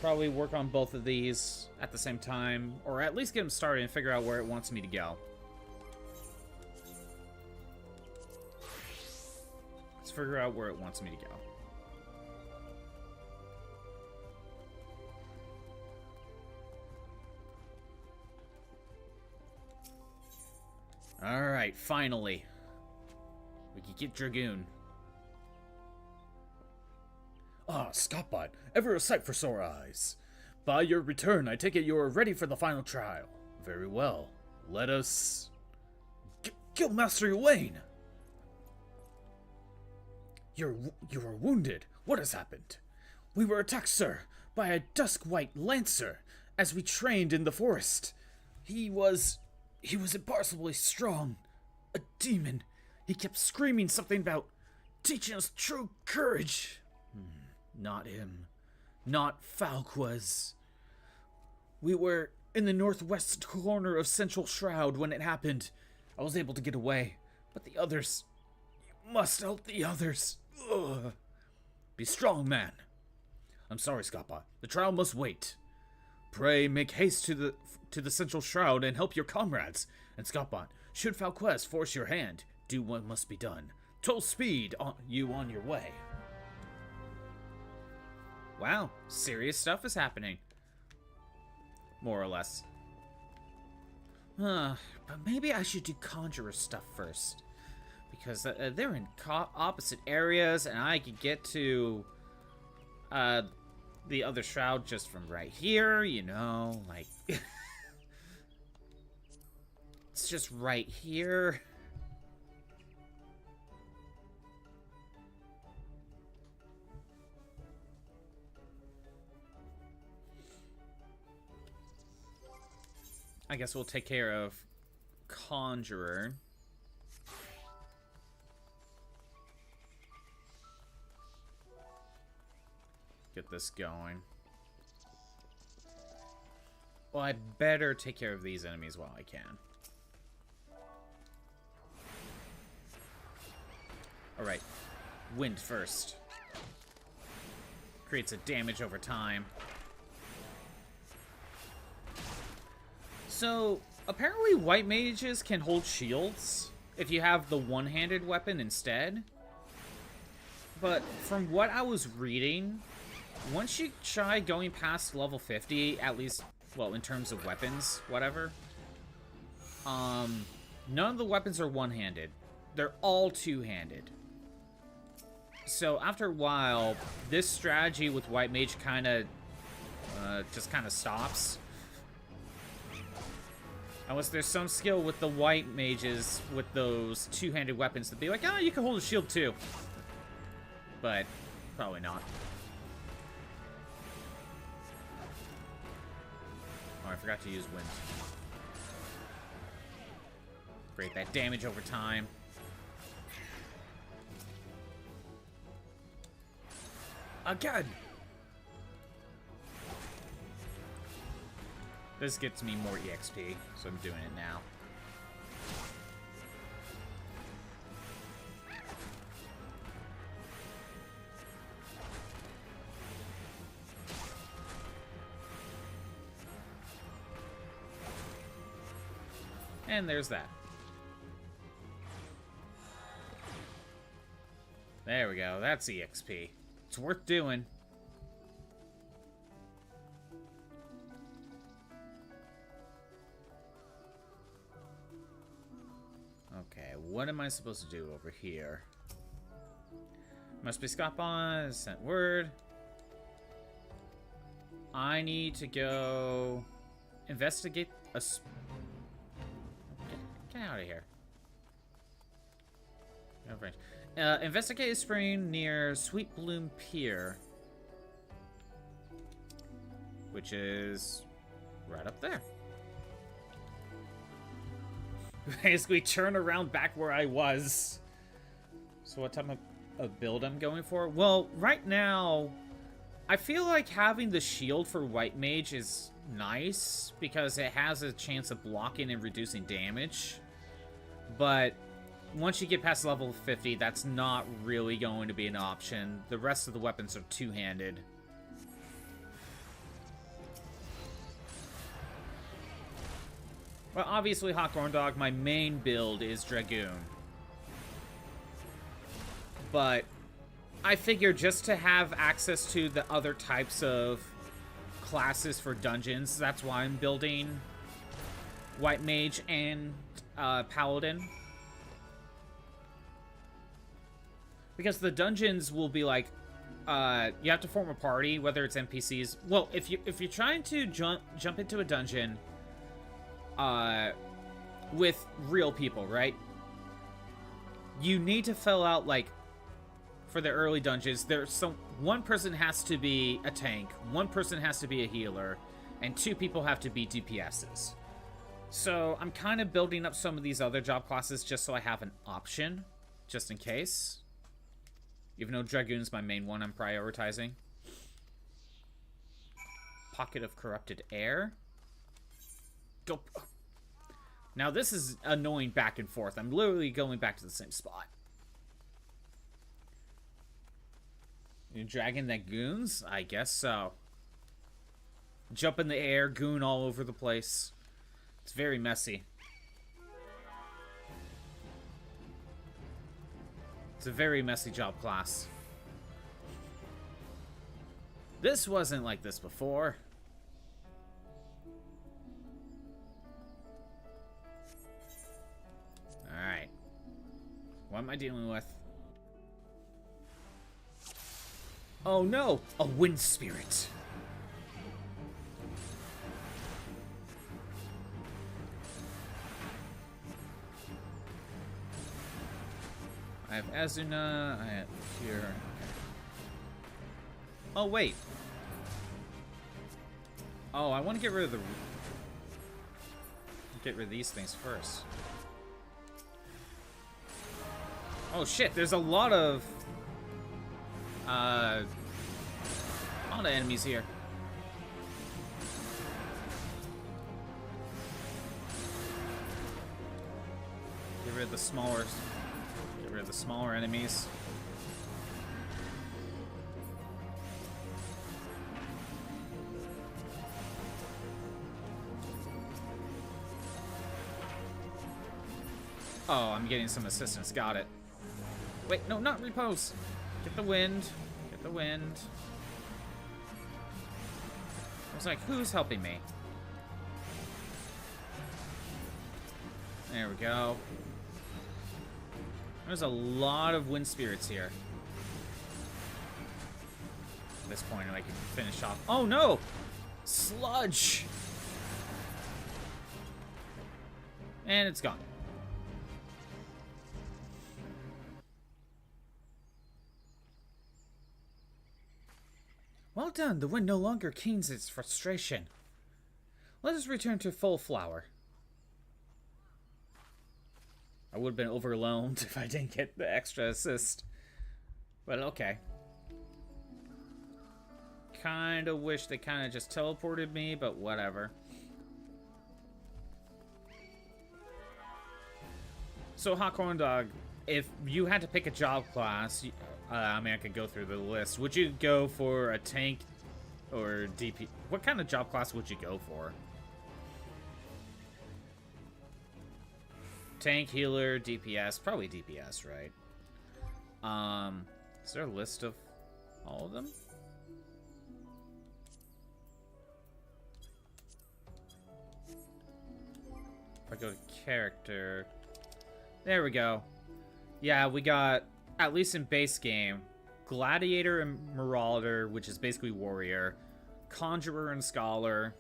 Probably work on both of these at the same time. Or at least get them started and figure out where it wants me to go. Let's figure out where it wants me to go. Alright, finally. We can get Dragoon. Ah, Scotbot, ever a sight for sore eyes. By your return, I take it you are ready for the final trial. Very well. Let us... Guildmaster Elaine! You were wounded. What has happened? We were attacked, sir, by a dusk-white lancer as we trained in the forest. He was impossibly strong. A demon. He kept screaming something about teaching us true courage. Not him. Not Falquez. We were in the northwest corner of Central Shroud when it happened. I was able to get away, but the others... You must help the others. Ugh. Be strong, man. I'm sorry, Scotbot. The trial must wait. Pray make haste to the Central Shroud and help your comrades. And Scotbot, should Falquez force your hand, do what must be done. Toll speed on your way. Wow, serious stuff is happening. More or less. But maybe I should do Conjurer stuff first. Because they're in opposite areas, and I could get to the other shroud just from right here, you know, like... It's just right here. I guess we'll take care of Conjurer. Get this going. Well, I better take care of these enemies while I can. Alright. Wind first. Creates a damage over time. So, apparently white mages can hold shields if you have the one-handed weapon instead. But from what I was reading, once you try going past level 50, at least, well, in terms of weapons, whatever, none of the weapons are one-handed. They're all two-handed. So after a while, this strategy with white mage just kind of stops. Unless there's some skill with the white mages with those two-handed weapons to be like, oh, you can hold a shield too. But probably not. Oh, I forgot to use wind. Create that damage over time. Again! This gets me more EXP, so I'm doing it now. And there's that. There we go, that's EXP. It's worth doing. Okay, what am I supposed to do over here? Must be Scotbot, sent word. I need to go investigate a... Get out of here. No French. Investigate a spring near Sweet Bloom Pier. Which is right up there. Basically turn around back where I was. So what type of build I'm going for? Well, right now, I feel like having the shield for White Mage is nice because it has a chance of blocking and reducing damage. But once you get past level 50, that's not really going to be an option. The rest of the weapons are two-handed. Well, obviously, Hawthorne Dog, my main build is Dragoon. But I figure just to have access to the other types of classes for dungeons, that's why I'm building White Mage and Paladin. Because the dungeons will be like, you have to form a party, whether it's NPCs. Well, if you're trying to jump into a dungeon with real people, right? You need to fill out, like, for the early dungeons, one person has to be a tank, one person has to be a healer, and 2 people have to be DPSs. So I'm kind of building up some of these other job classes just so I have an option, just in case. Even though Dragoon's my main one I'm prioritizing. Pocket of Corrupted Air. Go. Now this is annoying back and forth. I'm literally going back to the same spot. You dragging that goons? I guess so. Jump in the air, goon all over the place. It's very messy. It's a very messy job class. This wasn't like this before. Alright. What am I dealing with? Oh no! A wind spirit! I have Azuna, I have here. Oh, wait. Oh, I want to get rid of these things first. Oh shit, there's a lot of enemies here. Get rid of the smaller enemies. Oh, I'm getting some assistance. Got it. Wait, no, not repose. Get the wind. Get the wind. I was like, who's helping me? There we go. There's a lot of wind spirits here. At this point, I can finish off. Oh no! Sludge! And it's gone. Well done, the wind no longer keens its frustration. Let us return to full flower. I would have been overwhelmed if I didn't get the extra assist. But okay. Kinda wish they kinda just teleported me, but whatever. So, Hawthorne Dog, if you had to pick a job class, I mean, I could go through the list. Would you go for a tank or DP? What kind of job class would you go for? Tank, healer, DPS. Probably DPS, right? Is there a list of all of them? If I go to character... There we go. Yeah, we got, at least in base game, Gladiator and Marauder, which is basically Warrior, Conjurer and Scholar,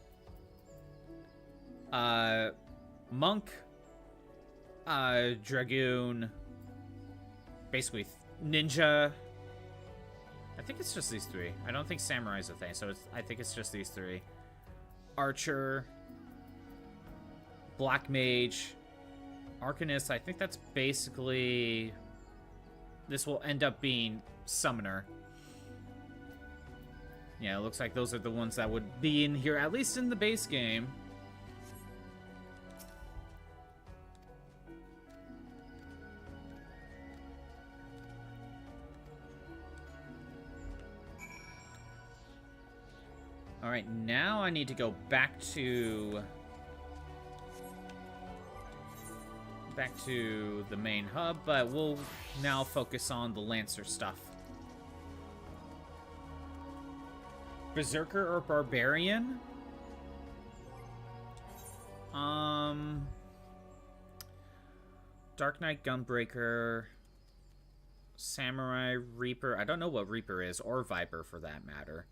Monk, Dragoon, basically Ninja. I think it's just these 3. I don't think Samurai's a thing, so I think it's just these 3. Archer, Black Mage, Arcanist. I think that's basically... This will end up being Summoner. Yeah, it looks like those are the ones that would be in here, at least in the base game. Alright, now I need to go back to the main hub, but we'll now focus on the Lancer stuff. Berserker or Barbarian? Dark Knight, Gunbreaker, Samurai, Reaper. I don't know what Reaper is, or Viper for that matter.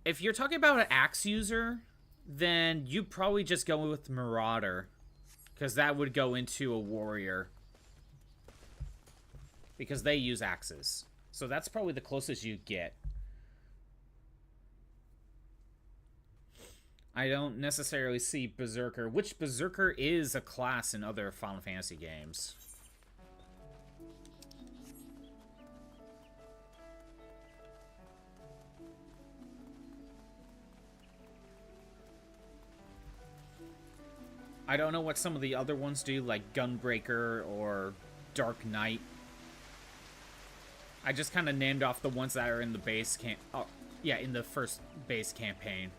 If you're talking about an axe user, then you'd probably just go with Marauder, because that would go into a warrior, because they use axes. So that's probably the closest you get. I don't necessarily see Berserker, which Berserker is a class in other Final Fantasy games. I don't know what some of the other ones do, like Gunbreaker or Dark Knight. I just kind of named off the ones that are in the base camp. Oh, yeah, in the first base campaign.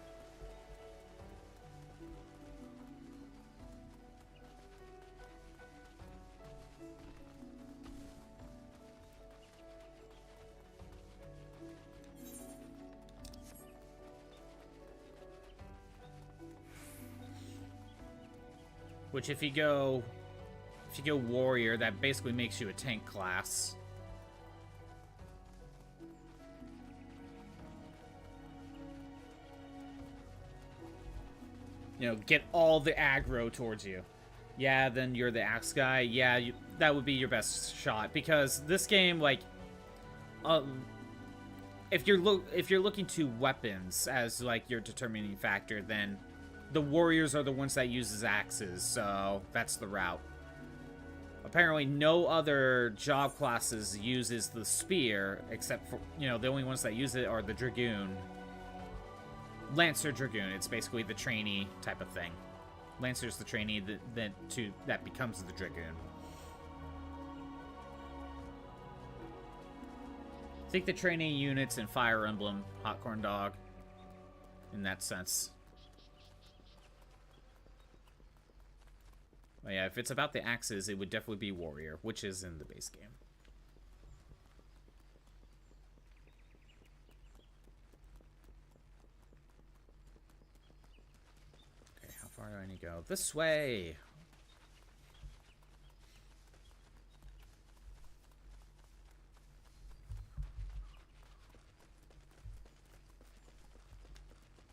Which if you go warrior, that basically makes you a tank class. You know, get all the aggro towards you. Yeah, then you're the axe guy. Yeah, that would be your best shot, because this game, like, if you're looking to weapons as like your determining factor, then the warriors are the ones that uses axes, so that's the route. Apparently, no other job classes uses the spear, except for, you know, the only ones that use it are the Dragoon. Lancer Dragoon, it's basically the trainee type of thing. Lancer's the trainee that becomes the Dragoon. Think the trainee units in Fire Emblem, Hot Corn Dog, in that sense. But yeah, if it's about the axes, it would definitely be warrior, which is in the base game. Okay, how far do I need to go? This way!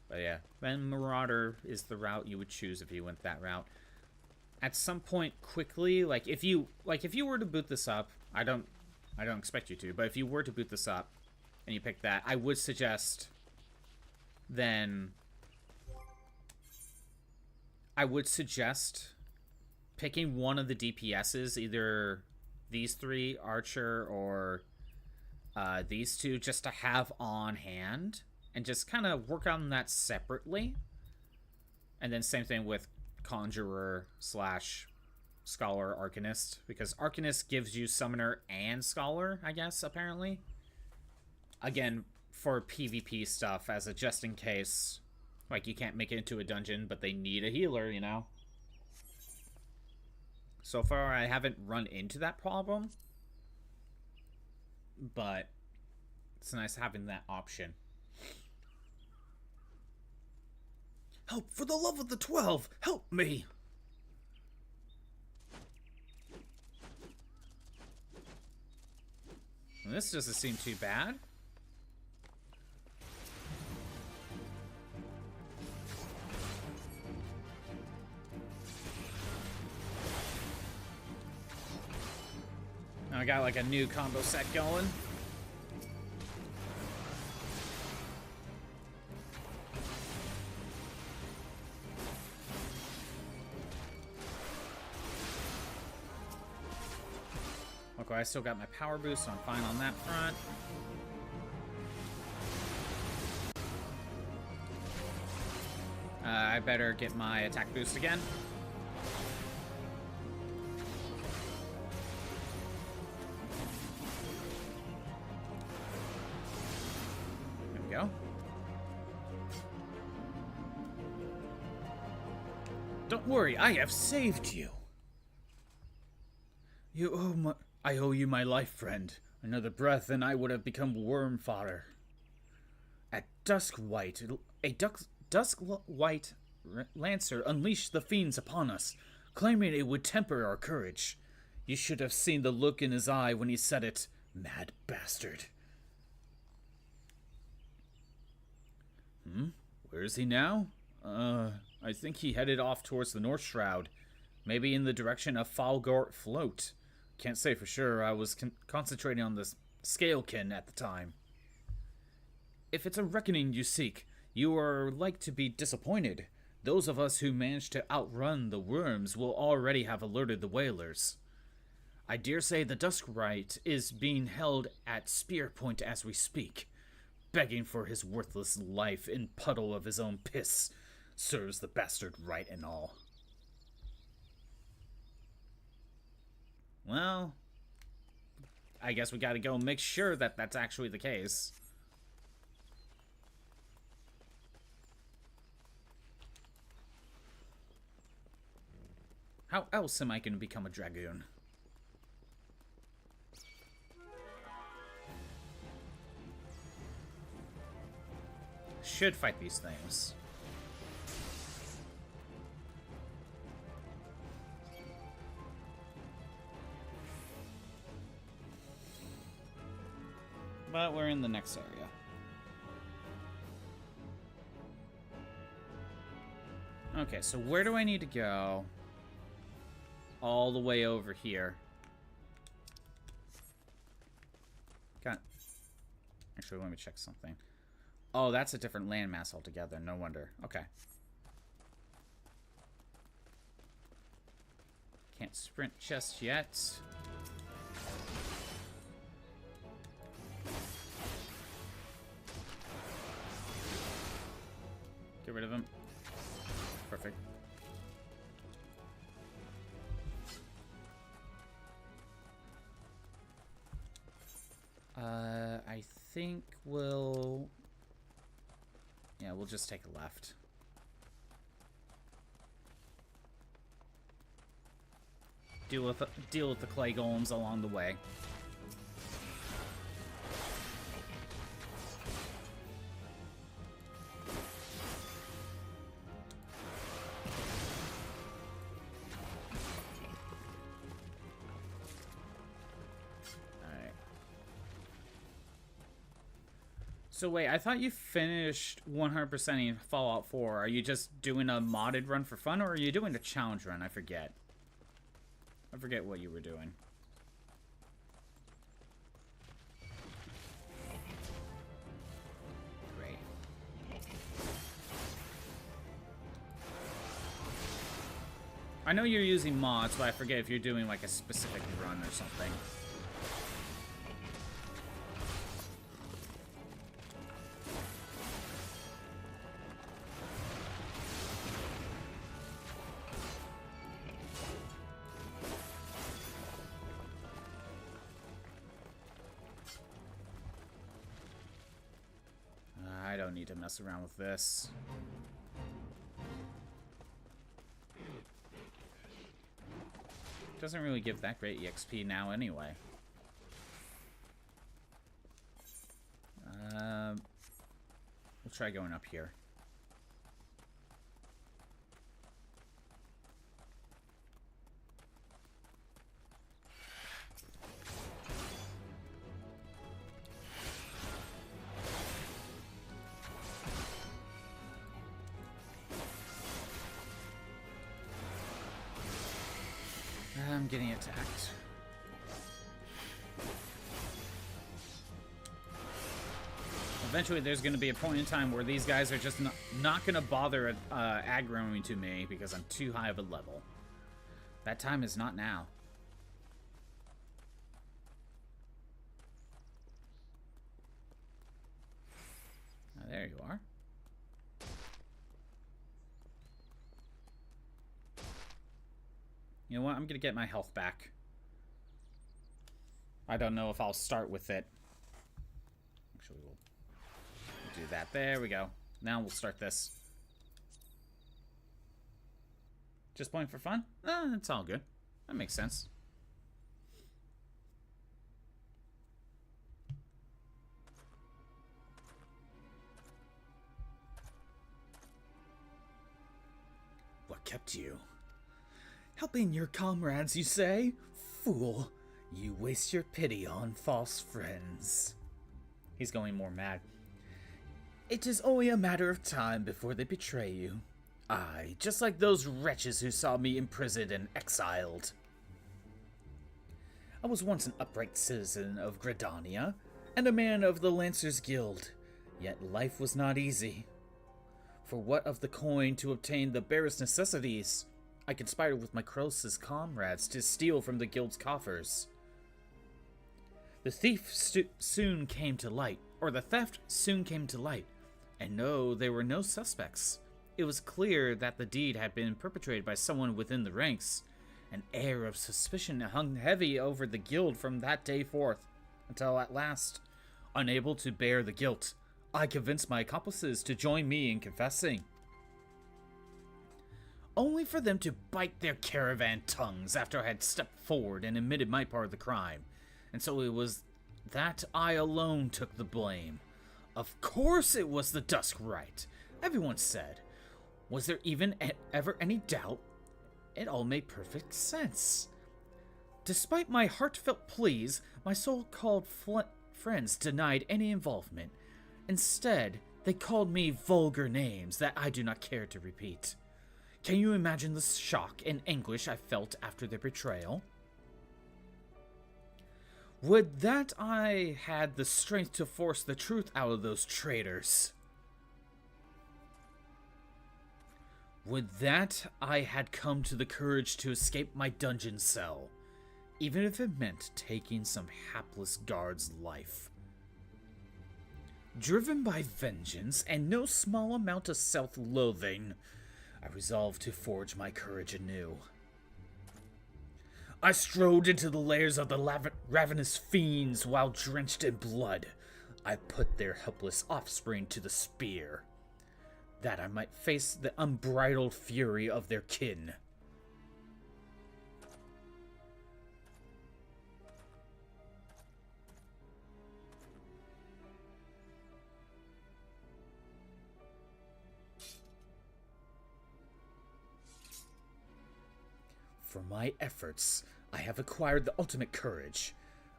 But yeah, then Marauder is the route you would choose if you went that route. At some point quickly, like if you were to boot this up, I don't expect you to, but if you were to boot this up and you pick that, I would suggest picking one of the DPSs, either these three, Archer, or these two, just to have on hand, and just kind of work on that separately. And then same thing with Conjurer / Scholar Arcanist, because Arcanist gives you Summoner and Scholar, I guess, apparently. Again, for PvP stuff, as a just in case, like, you can't make it into a dungeon, but they need a healer, you know? So far, I haven't run into that problem, but it's nice having that option. Help, for the love of the 12! Help me! Well, this doesn't seem too bad. Now I got like a new combo set going. Okay, I still got my power boost, so I'm fine on that front. I better get my attack boost again. There we go. Don't worry, I have saved you. I owe you my life, friend. Another breath and I would have become worm fodder. At Duskwhite, a Duskwhite Lancer unleashed the fiends upon us, claiming it would temper our courage. You should have seen the look in his eye when he said it. Mad bastard. Where is he now? I think he headed off towards the North Shroud. Maybe in the direction of Falgort Float. Can't say for sure. I was concentrating on the Scalekin at the time. If it's a reckoning you seek, you are like to be disappointed. Those of us who managed to outrun the worms will already have alerted the whalers. I dare say the Duskwhite is being held at spear point as we speak, begging for his worthless life in puddle of his own piss. Serves the bastard right and all. Well, I guess we gotta go make sure that that's actually the case. How else am I gonna become a dragoon? Should fight these things. But we're in the next area. Okay, so where do I need to go? All the way over here. Actually, let me check something. Oh, that's a different landmass altogether. No wonder. Okay. Can't sprint just yet. Get rid of him. Perfect. I think we'll... Yeah, we'll just take a left. Deal with the clay golems along the way. So wait, I thought you finished 100%ing Fallout 4. Are you just doing a modded run for fun, or are you doing a challenge run? I forget. I forget what you were doing. Great. I know you're using mods, but I forget if you're doing like a specific run or something. I don't need to mess around with this. Doesn't really give that great EXP now anyway. We'll try going up here. I'm getting attacked. Eventually there's going to be a point in time where these guys are just not going to bother aggroing to me because I'm too high of a level. That time is not now. There you are. You know what? I'm gonna get my health back. I don't know if I'll start with it. Actually, we'll do that. There we go. Now we'll start this. Just playing for fun? It's all good. That makes sense. What kept you? Helping your comrades, you say? Fool, you waste your pity on false friends. He's going more mad. It is only a matter of time before they betray you. Aye, just like those wretches who saw me imprisoned and exiled. I was once an upright citizen of Gridania, and a man of the Lancers Guild, yet life was not easy. For what of the coin to obtain the barest necessities, I conspired with my closest comrades to steal from the guild's coffers. The theft soon came to light, and no, there were no suspects. It was clear that the deed had been perpetrated by someone within the ranks. An air of suspicion hung heavy over the guild from that day forth, until at last, unable to bear the guilt, I convinced my accomplices to join me in confessing. Only for them to bite their caravan tongues after I had stepped forward and admitted my part of the crime. And so it was that I alone took the blame. Of course it was the Dusk Rite, everyone said. Was there even ever any doubt? It all made perfect sense. Despite my heartfelt pleas, my so-called friends denied any involvement. Instead, they called me vulgar names that I do not care to repeat. Can you imagine the shock and anguish I felt after their betrayal? Would that I had the strength to force the truth out of those traitors. Would that I had come to the courage to escape my dungeon cell, even if it meant taking some hapless guard's life. Driven by vengeance and no small amount of self-loathing, I resolved to forge my courage anew. I strode into the lairs of the ravenous fiends while drenched in blood. I put their helpless offspring to the spear, that I might face the unbridled fury of their kin. For my efforts, I have acquired the ultimate courage.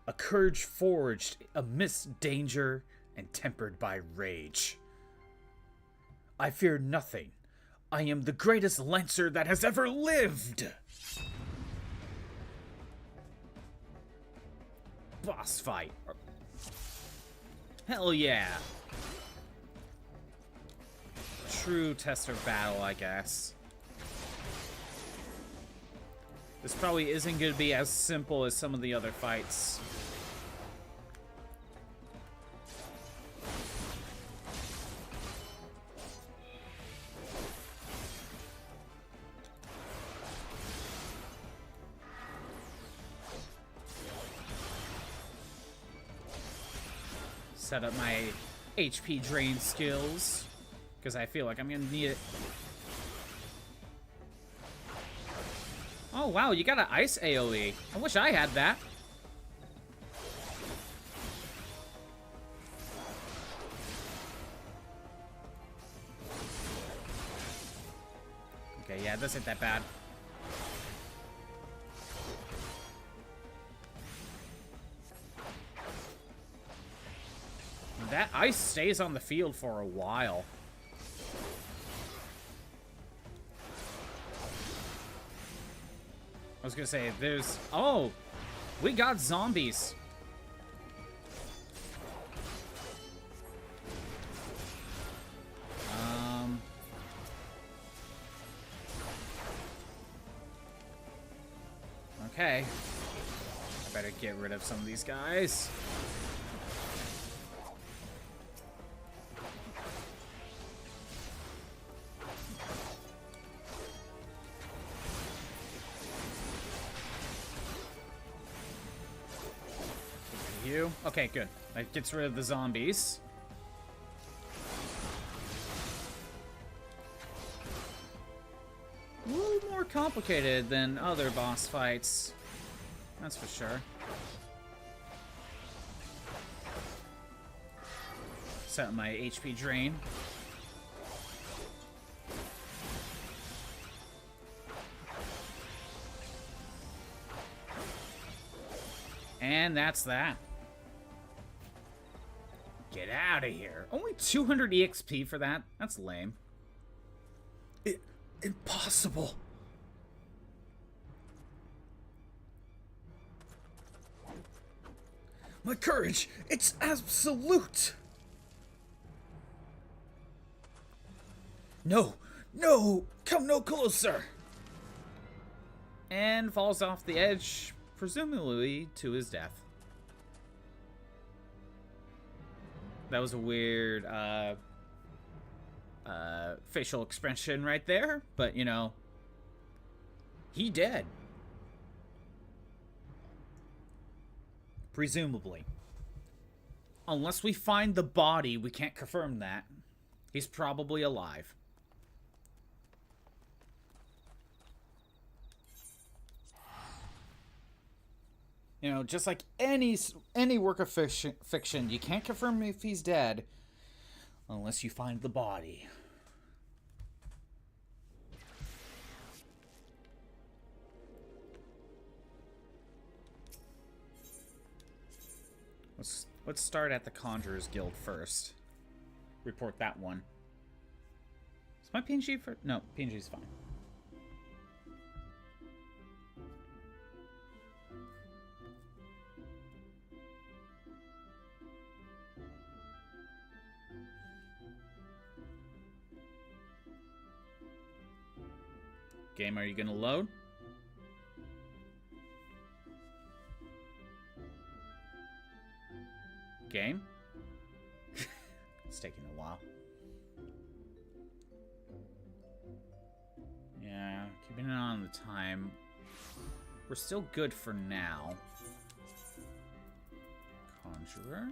A courage forged amidst danger and tempered by rage. I fear nothing. I am the greatest Lancer that has ever lived! Boss fight. Hell yeah. True test of battle, I guess. This probably isn't going to be as simple as some of the other fights. Set up my HP drain skills, because I feel like I'm going to need it. Oh wow, you got an ice AoE. I wish I had that. Okay, yeah, this ain't that bad. That ice stays on the field for a while. I was gonna say, there's... Oh! We got zombies! Okay. I better get rid of some of these guys. Okay, good. That gets rid of the zombies. A little more complicated than other boss fights. That's for sure. Set up my HP drain. And that's that. Get out of here. Only 200 EXP for that? That's lame. Impossible. My courage, it's absolute. No, come no closer. And falls off the edge, presumably to his death. That was a weird facial expression right there, but you know, he dead. Presumably. Unless we find the body, we can't confirm that. He's probably alive. You know, just like any work of fiction, you can't confirm if he's dead unless you find the body. Let's start at the Conjurer's Guild first. Report that one. Is my PNG for... No, PNG's fine. Game, are you gonna load? Game? It's taking a while. Yeah, keeping an eye on the time. We're still good for now. Conjurer.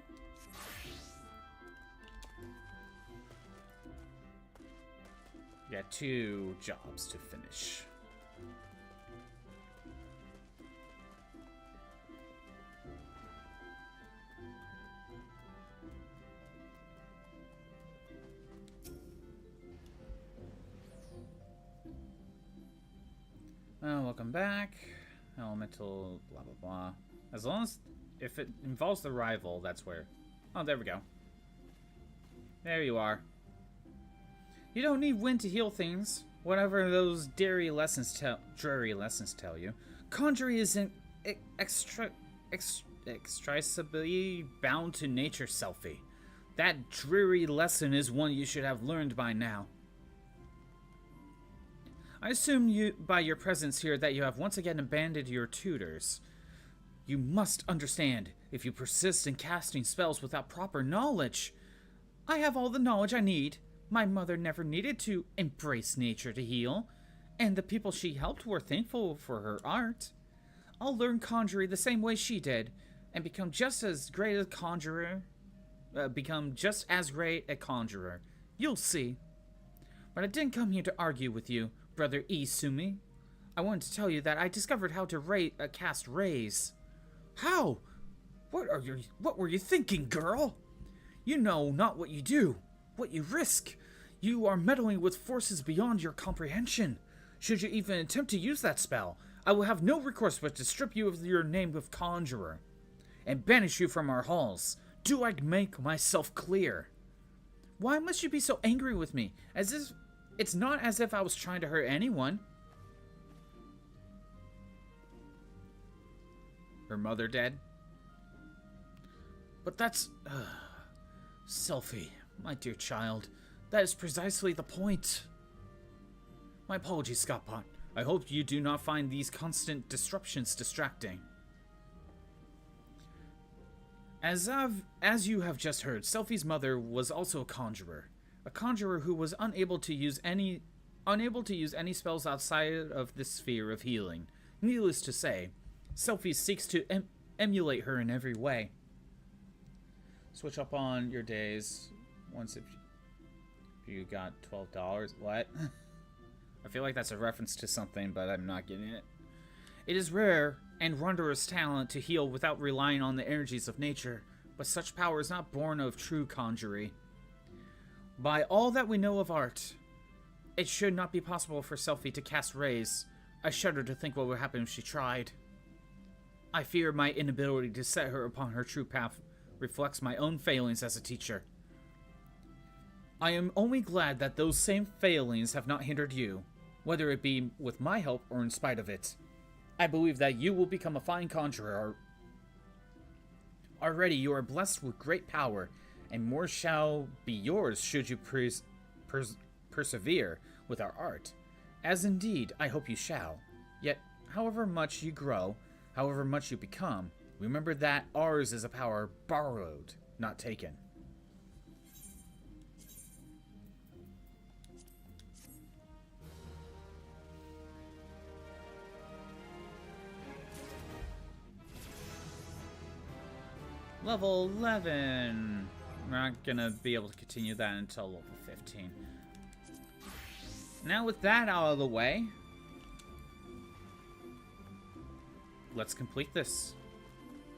Yeah, 2 jobs to finish. Welcome back. Elemental, blah, blah, blah. As long as, if it involves the rival, that's where... Oh, there we go. There you are. You don't need wind to heal things. Whatever those dreary lessons tell you. Conjuring isn't extricably bound to nature, Selfie. That dreary lesson is one you should have learned by now. I assume by your presence here that you have once again abandoned your tutors. You must understand, if you persist in casting spells without proper knowledge. I have all the knowledge I need. My mother never needed to embrace nature to heal, and the people she helped were thankful for her art. I'll learn conjuring the same way she did, and become just as great a conjurer. You'll see. But I didn't come here to argue with you, Brother Isumi. I wanted to tell you that I discovered how to cast rays. How? What were you thinking, girl? You know not what you do, what you risk. You are meddling with forces beyond your comprehension. Should you even attempt to use that spell, I will have no recourse but to strip you of your name of conjurer and banish you from our halls. Do I make myself clear? Why must you be so angry with me? It's not as if I was trying to hurt anyone. Her mother dead? But that's... Selfie, my dear child. That is precisely the point. My apologies, Scottpot. I hope you do not find these constant disruptions distracting. As you have just heard, Selfie's mother was also a conjurer who was unable to use any spells outside of this sphere of healing. Needless to say, Selfie seeks to emulate her in every way. Switch up on your days once if you got $12. What? I feel like that's a reference to something, but I'm not getting it. It is rare and wondrous talent to heal without relying on the energies of nature, but such power is not born of true conjury. By all that we know of art, it should not be possible for Selphie to cast rays. I shudder to think what would happen if she tried. I fear my inability to set her upon her true path reflects my own failings as a teacher. I am only glad that those same failings have not hindered you, whether it be with my help or in spite of it. I believe that you will become a fine conjurer. Already you are blessed with great power, and more shall be yours should you persevere with our art, as indeed I hope you shall. Yet, however much you grow, however much you become, remember that ours is a power borrowed, not taken. Level 11. We're not gonna be able to continue that until level 15. Now with that out of the way, let's complete this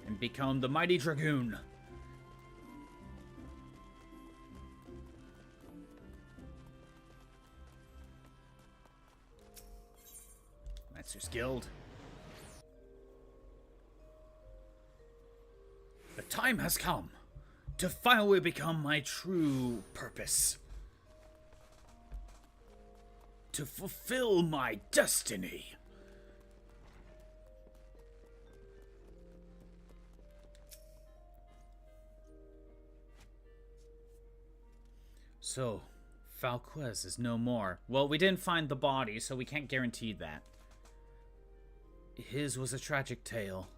and become the Mighty Dragoon. Master's Guild. The time has come to finally become my true purpose. To fulfill my destiny. So, Falquez is no more. Well, we didn't find the body, so we can't guarantee that. His was a tragic tale,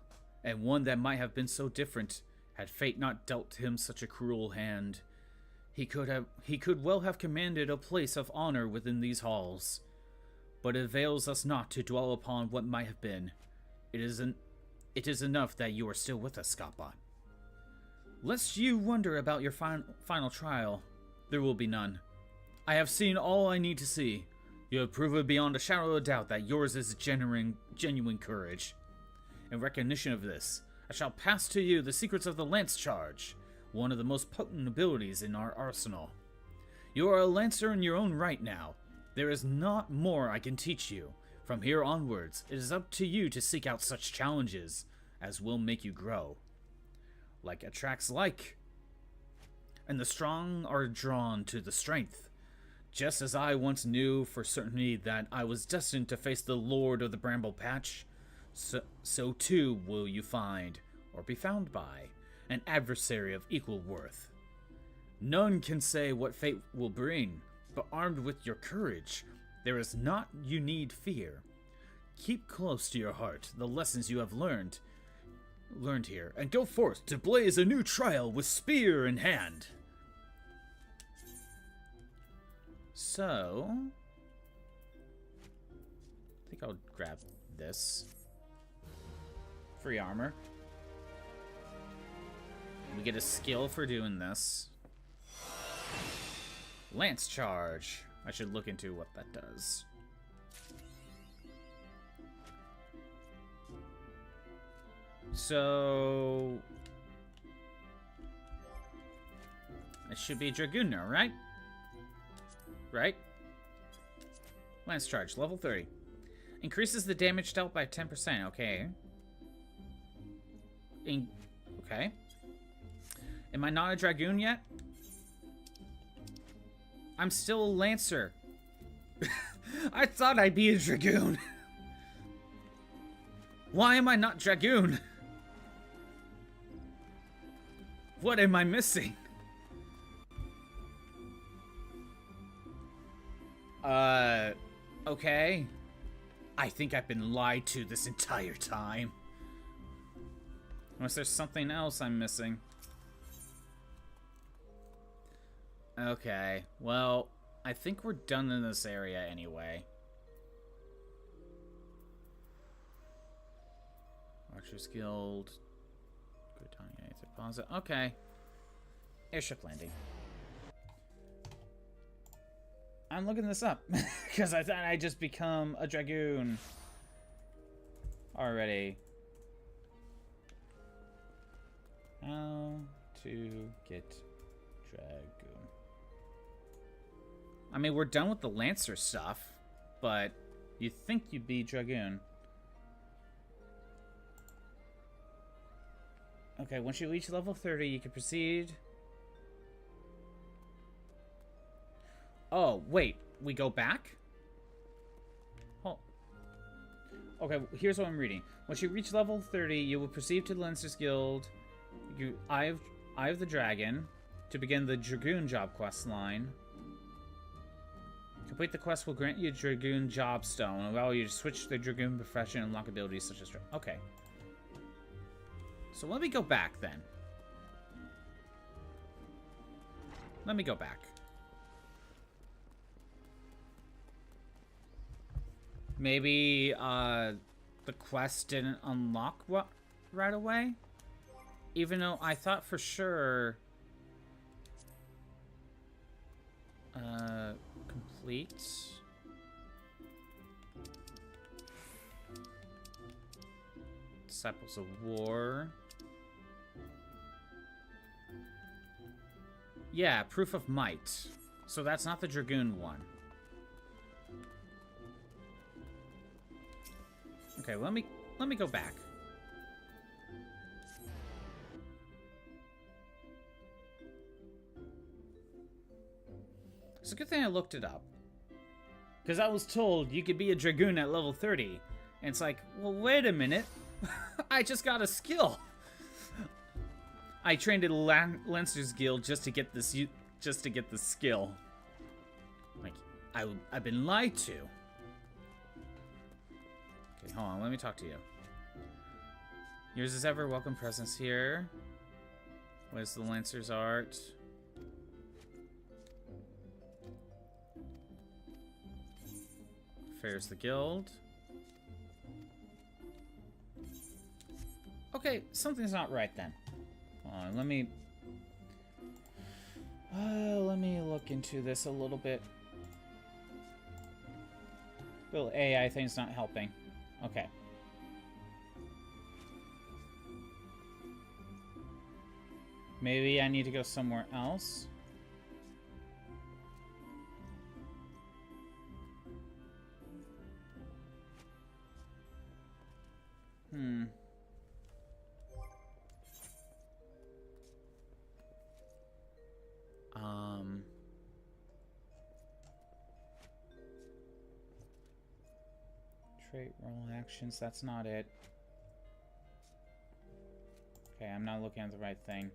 and one that might have been so different had fate not dealt him such a cruel hand. He could well have commanded a place of honor within these halls, but it avails us not to dwell upon what might have been. It is enough that you are still with us, Scapa. Lest you wonder about your final trial, there will be none. I have seen all I need to see. You have proven beyond a shadow of doubt that yours is genuine courage. In recognition of this, I shall pass to you the secrets of the Lance Charge, one of the most potent abilities in our arsenal. You are a Lancer in your own right now. There is not more I can teach you. From here onwards, it is up to you to seek out such challenges as will make you grow. Like attracts like, and the strong are drawn to the strength. Just as I once knew for certainty that I was destined to face the Lord of the Bramble Patch, so too will you find, or be found by, an adversary of equal worth. None can say what fate will bring, but armed with your courage, there is naught you need fear. Keep close to your heart the lessons you have learned here, and go forth to blaze a new trail with spear in hand. So, I think I'll grab this. Free armor. We get a skill for doing this. Lance Charge. I should look into what that does. So, it should be Dragoon now, right? Right? Lance Charge, level 30. Increases the damage dealt by 10%, okay. Okay. Am I not a Dragoon yet? I'm still a Lancer. I thought I'd be a Dragoon. Why am I not Dragoon? What am I missing? Okay. I think I've been lied to this entire time. Unless there's something else I'm missing. Okay, well, I think we're done in this area anyway. Archer's Guild. Gridania deposit. Okay. Airship landing. I'm looking this up because I thought I'd just become a dragoon already. How to get dragoon. I mean, we're done with the Lancer stuff, but you think you'd be dragoon. Okay, once you reach level 30, you can proceed. Oh, wait. We go back? Oh. Okay, here's what I'm reading. Once you reach level 30, you will proceed to the Lancer's Guild. Eye of the Dragon to begin the Dragoon job quest line. Complete the quest will grant you Dragoon Job Stone and allow you to switch the Dragoon profession and unlock abilities such as... Okay. So let me go back then. Let me go back. Maybe the quest didn't unlock right away? Even though I thought for sure... complete... Disciples of War... Yeah, Proof of Might. So that's not the Dragoon one. Okay, let me go back. It's a good thing I looked it up. Because I was told you could be a Dragoon at level 30. And it's like, well, wait a minute. I just got a skill. I trained at Lancer's Guild just to get this skill. Like, I've been lied to. Okay, hold on, let me talk to you. Yours as ever, welcome presence here. What is the Lancer's art? Affairs the Guild. Okay, something's not right then. Let me look into this a little bit. Little AI thing's not helping. Okay. Maybe I need to go somewhere else. Trait, roll actions, that's not it. Okay, I'm not looking at the right thing.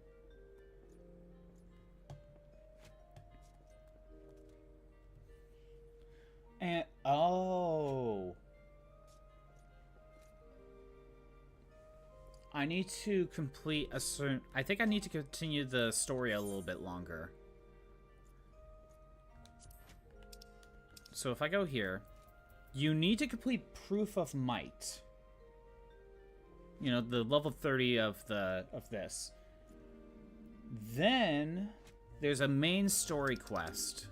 And, oh. I need to complete a certain... I think I need to continue the story a little bit longer. So if I go here, you need to complete Proof of Might. You know, the level 30 of this. Then there's a main story quest.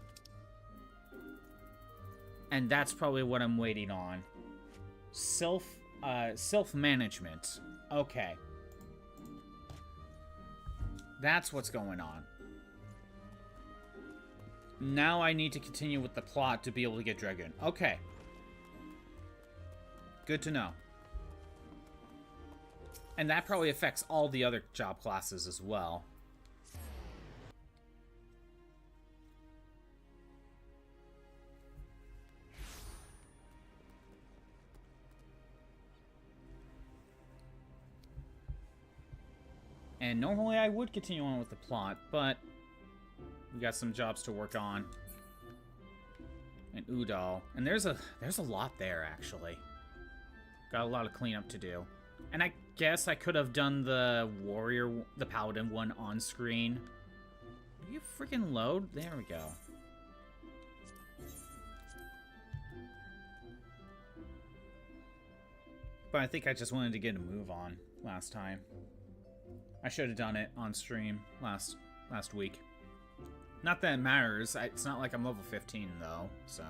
And that's probably what I'm waiting on. Self-management. Okay. That's what's going on. Now I need to continue with the plot to be able to get Dragoon. Okay. Good to know. And that probably affects all the other job classes as well. And normally I would continue on with the plot, but we got some jobs to work on. And Ul'dah. And there's a lot there, actually. Got a lot of cleanup to do. And I guess I could have done the paladin one on screen. Will you freaking load? There we go. But I think I just wanted to get a move on last time. I should have done it on stream last week. Not that it matters. It's not like I'm level 15, though, so...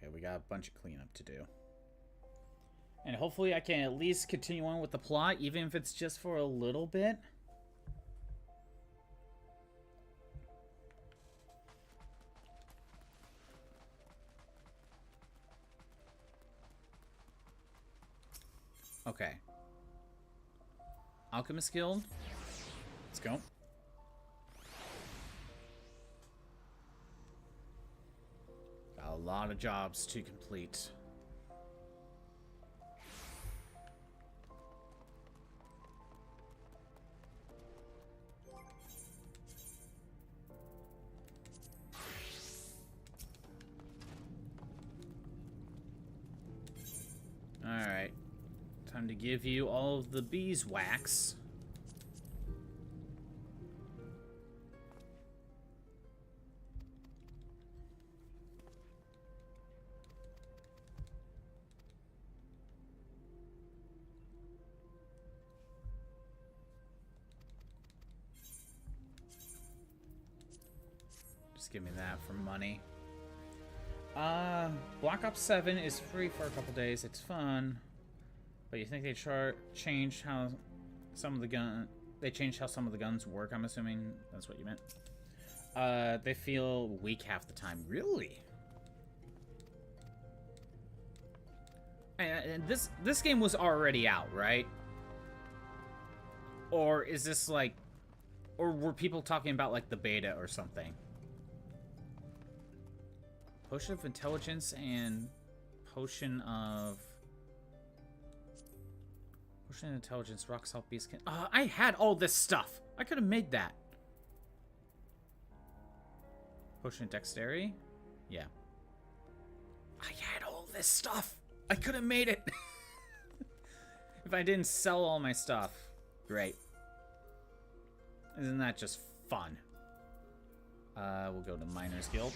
Okay, we got a bunch of cleanup to do. And hopefully I can at least continue on with the plot, even if it's just for a little bit. Okay. Alchemist Guild. Let's go. Got a lot of jobs to complete. Alright. Time to give you all of the beeswax. Just give me that for money. Black Ops 7 is free for a couple days. It's fun. But you think they changed how some of the guns work, I'm assuming that's what you meant. They feel weak half the time. Really? And this game was already out, right? Or is this like, or were people talking about like the beta or something? Potion of Intelligence and Potion of Intelligence, Rock Salt Beast. I had all this stuff. I could have made that. Potion of Dexterity? Yeah. I had all this stuff. I could have made it. If I didn't sell all my stuff. Great. Isn't that just fun? We'll go to Miners Guild.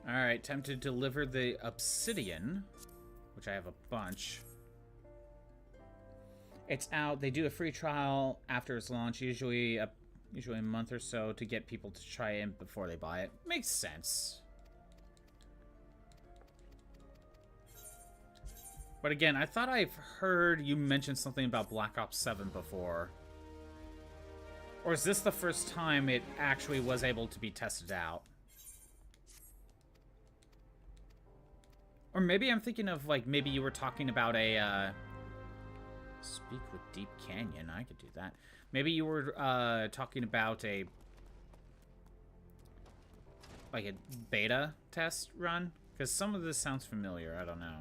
Alright, time to deliver the obsidian, which I have a bunch. It's out. They do a free trial after its launch, usually a month or so, to get people to try it before they buy it. Makes sense. But again, I thought I've heard you mention something about Black Ops 7 before. Or is this the first time it actually was able to be tested out? Or maybe I'm thinking of, like, maybe you were talking about a, Speak with Deep Canyon. I could do that. Maybe you were, talking about a, like, a beta test run? Because some of this sounds familiar. I don't know.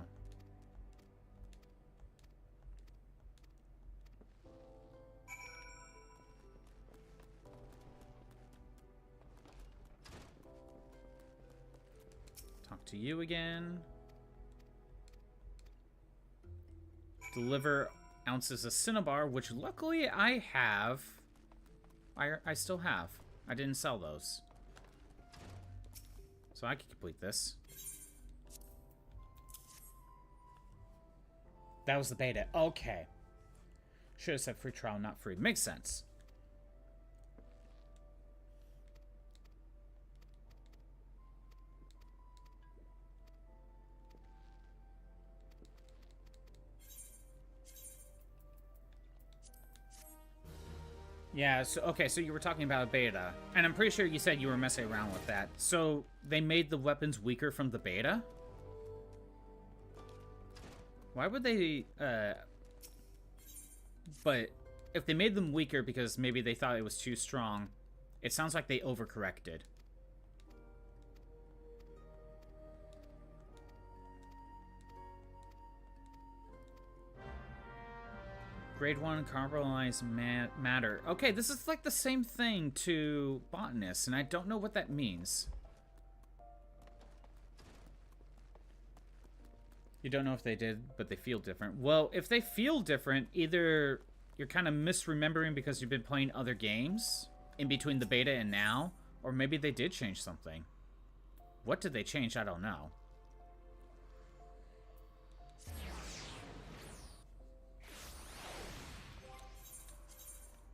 Talk to you again. Deliver ounces of cinnabar, which luckily I have. I still have. I didn't sell those. So I can complete this. That was the beta. Okay. Should have said free trial, not free. Makes sense. Yeah, so, okay, so you were talking about a beta, and I'm pretty sure you said you were messing around with that. So, they made the weapons weaker from the beta? Why would they, But, if they made them weaker because maybe they thought it was too strong, it sounds like they overcorrected. Grade 1 carbonized matter. Okay, this is like the same thing to botanists, and I don't know what that means. You don't know if they did, but they feel different. Well, if they feel different, either you're kind of misremembering because you've been playing other games in between the beta and now, or maybe they did change something. What did they change? I don't know.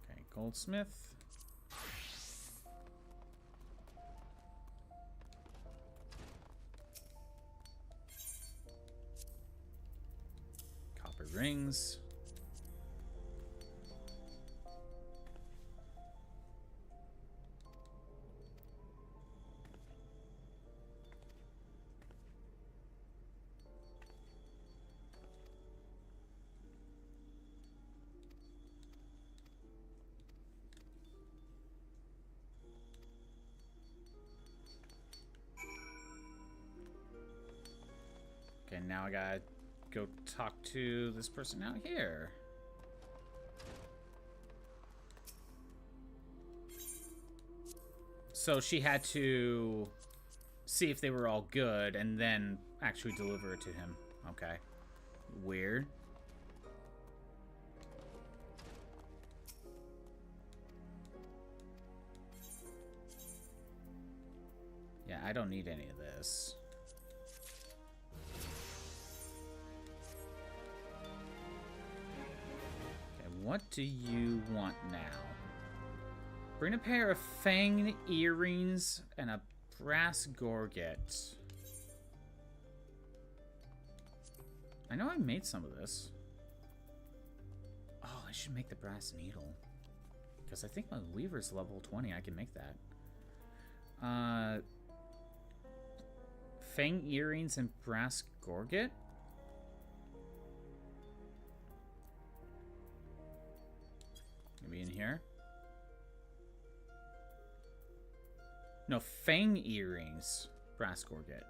Okay, goldsmith. Copper rings. Okay, now I gotta go talk to this person out here. So she had to see if they were all good and then actually deliver it to him. Okay. Weird. Yeah, I don't need any of this. What do you want now? Bring a pair of fang earrings and a brass gorget. I know I made some of this. Oh, I should make the brass needle. Because I think my weaver's level 20. I can make that. Fang earrings and brass gorget? Maybe in here? No, fang earrings. Brass gorget.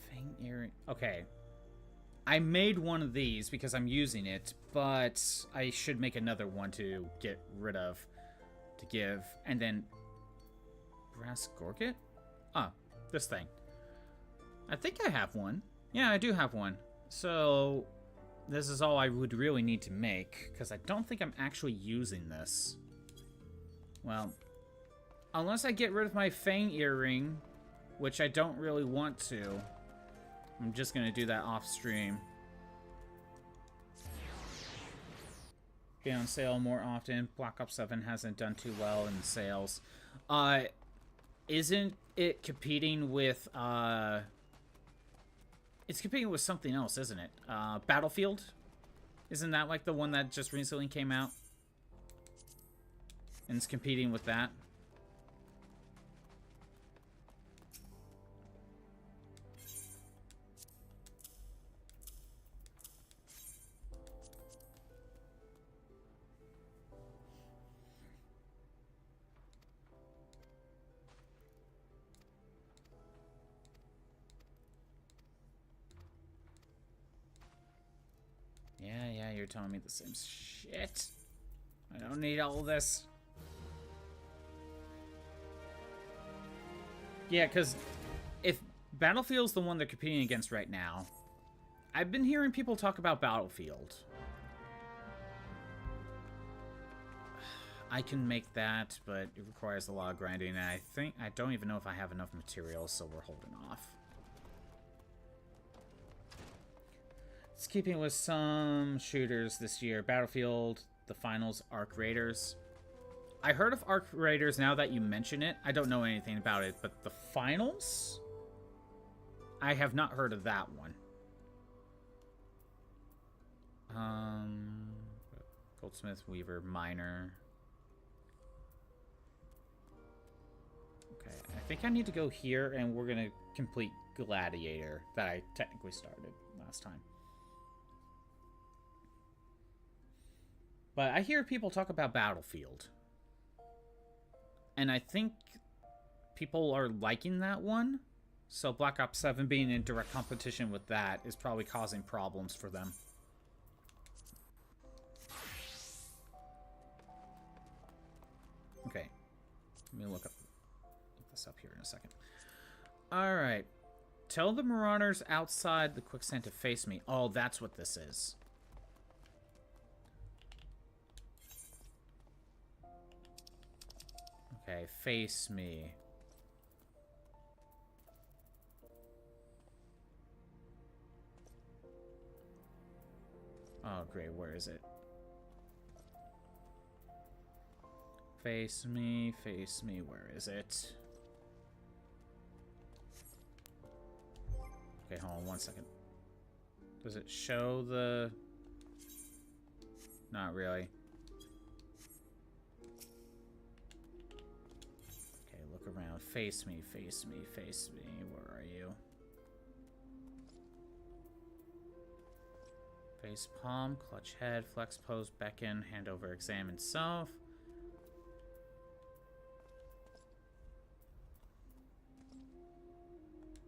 Fang earring. Okay. I made one of these because I'm using it, but I should make another one to get rid of. To give, and then brass gorget? Ah, this thing. I think I have one. Yeah, I do have one. So this is all I would really need to make, because I don't think I'm actually using this. Well, unless I get rid of my fang earring, which I don't really want to, I'm just gonna do that off stream. Be on sale more often. Black Ops 7 hasn't done too well in sales. Isn't it competing with, it's competing with something else, isn't it? Battlefield? Isn't that like the one that just recently came out? And it's competing with that? Yeah, you're telling me the same shit. I don't need all of this. Yeah, because if Battlefield's the one they're competing against right now, I've been hearing people talk about Battlefield. I can make that, but it requires a lot of grinding, and I don't even know if I have enough materials, so we're holding off. It's keeping with some shooters this year. Battlefield, the finals, Arc Raiders. I heard of Arc Raiders now that you mention it. I don't know anything about it, but the finals? I have not heard of that one. Goldsmith, Weaver, Miner. Okay, I think I need to go here, and we're gonna complete Gladiator that I technically started last time. But I hear people talk about Battlefield. And I think people are liking that one. So Black Ops 7 being in direct competition with that is probably causing problems for them. Okay. Let me look this up here in a second. Alright. Tell the marauders outside the quicksand to face me. Oh, that's what this is. Okay, face me. Oh, great. Where is it? Face me, face me. Where is it? Okay, hold on 1 second. Does it show the... Not really. Okay, look around. Face me, face me, face me. Where are you? Face palm, clutch head, flex pose, beckon, hand over, examine self.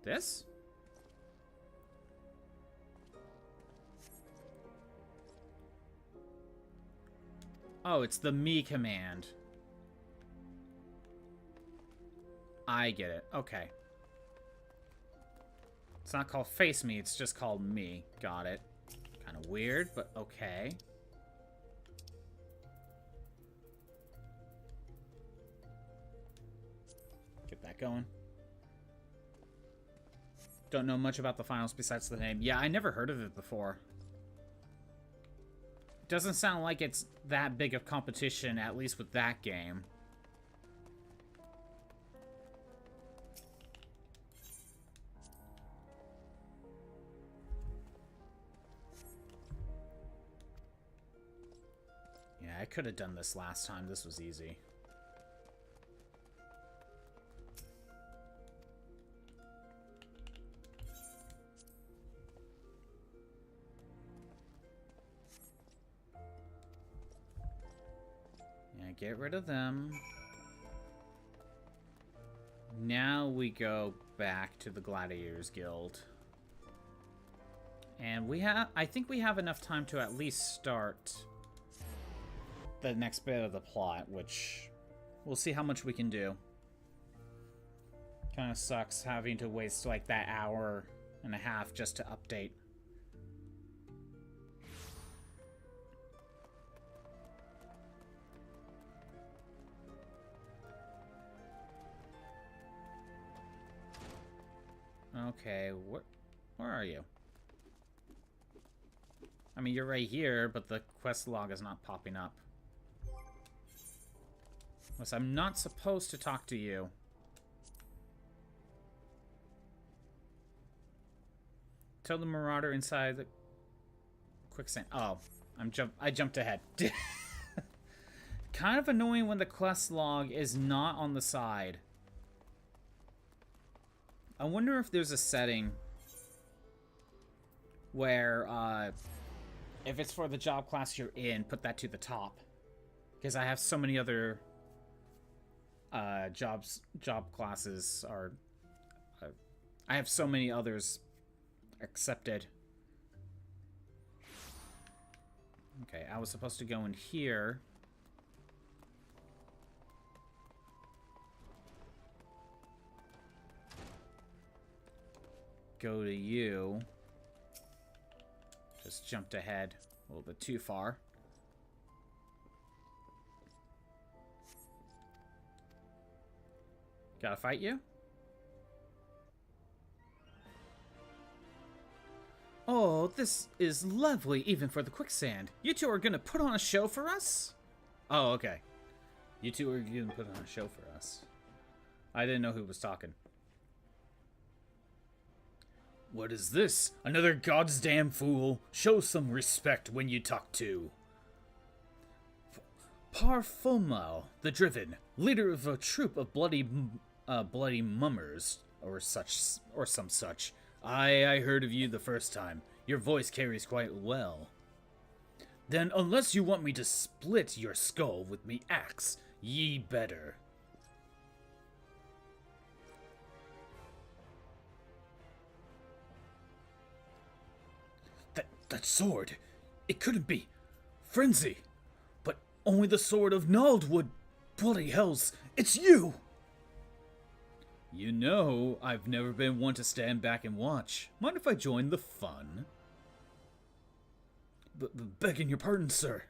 This? Oh, it's the me command. I get it. Okay. It's not called face me, it's just called me. Got it. Kind of weird, but okay. Get that going. Don't know much about the finals besides the name. Yeah, I never heard of it before. Doesn't sound like it's that big of competition, at least with that game. Yeah, I could have done this last time. This was easy. Get rid of them. Now we go back to the Gladiators Guild. And I think we have enough time to at least start the next bit of the plot, which we'll see how much we can do. Kind of sucks having to waste like that hour and a half just to update. Okay, where are you? I mean, you're right here, but the quest log is not popping up. Unless I'm not supposed to talk to you. Tell the marauder inside the quicksand. Oh, I jumped ahead. Kind of annoying when the quest log is not on the side. I wonder if there's a setting where, if it's for the job class you're in, put that to the top. Because I have so many other job classes are... I have so many others accepted. Okay, I was supposed to go in here. Go to you. Just jumped ahead a little bit too far. Gotta fight you? Oh, this is lovely even for the quicksand. You two are gonna put on a show for us? Oh, okay. You two are gonna put on a show for us. I didn't know who was talking. What is this? Another goddamn fool. Show some respect when you talk to. Parfumo, the Driven, leader of a troop of bloody mummers, or some such. I heard of you the first time. Your voice carries quite well. Then, unless you want me to split your skull with me axe, ye better. That sword. It couldn't be. Frenzy. But only the sword of Nald would... Bloody hells. It's you! You know, I've never been one to stand back and watch. Mind if I join the fun? Begging your pardon, sir.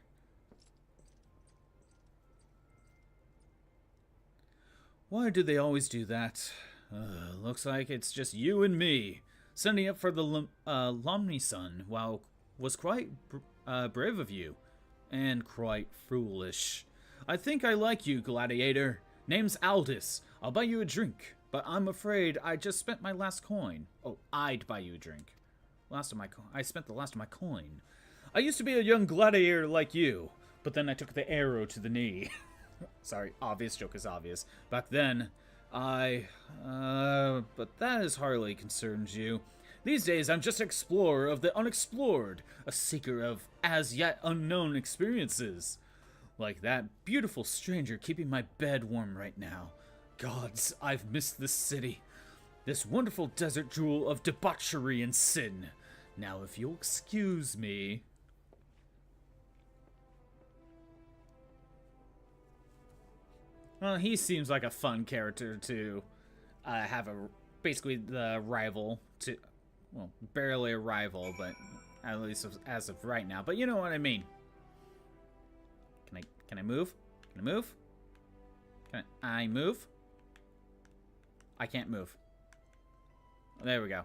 Why do they always do that? Looks like it's just you and me. Sending up for the Lominsa, wow, was quite brave of you. And quite foolish. I think I like you, gladiator. Name's Aldous. I'll buy you a drink. But I'm afraid I just spent my last coin. Oh, I'd buy you a drink. I spent the last of my coin. I used to be a young gladiator like you, but then I took the arrow to the knee. Sorry, obvious joke is obvious. Back then, but that has hardly concerns you. These days, I'm just an explorer of the unexplored, a seeker of as yet unknown experiences. Like that beautiful stranger keeping my bed warm right now. Gods, I've missed this city. This wonderful desert jewel of debauchery and sin. Now, if you'll excuse me... Well, he seems like a fun character to have basically the rival to... Well, barely a rival, but at least as of right now. But you know what I mean. Can I move? Can I move? Can I move? I can't move. There we go.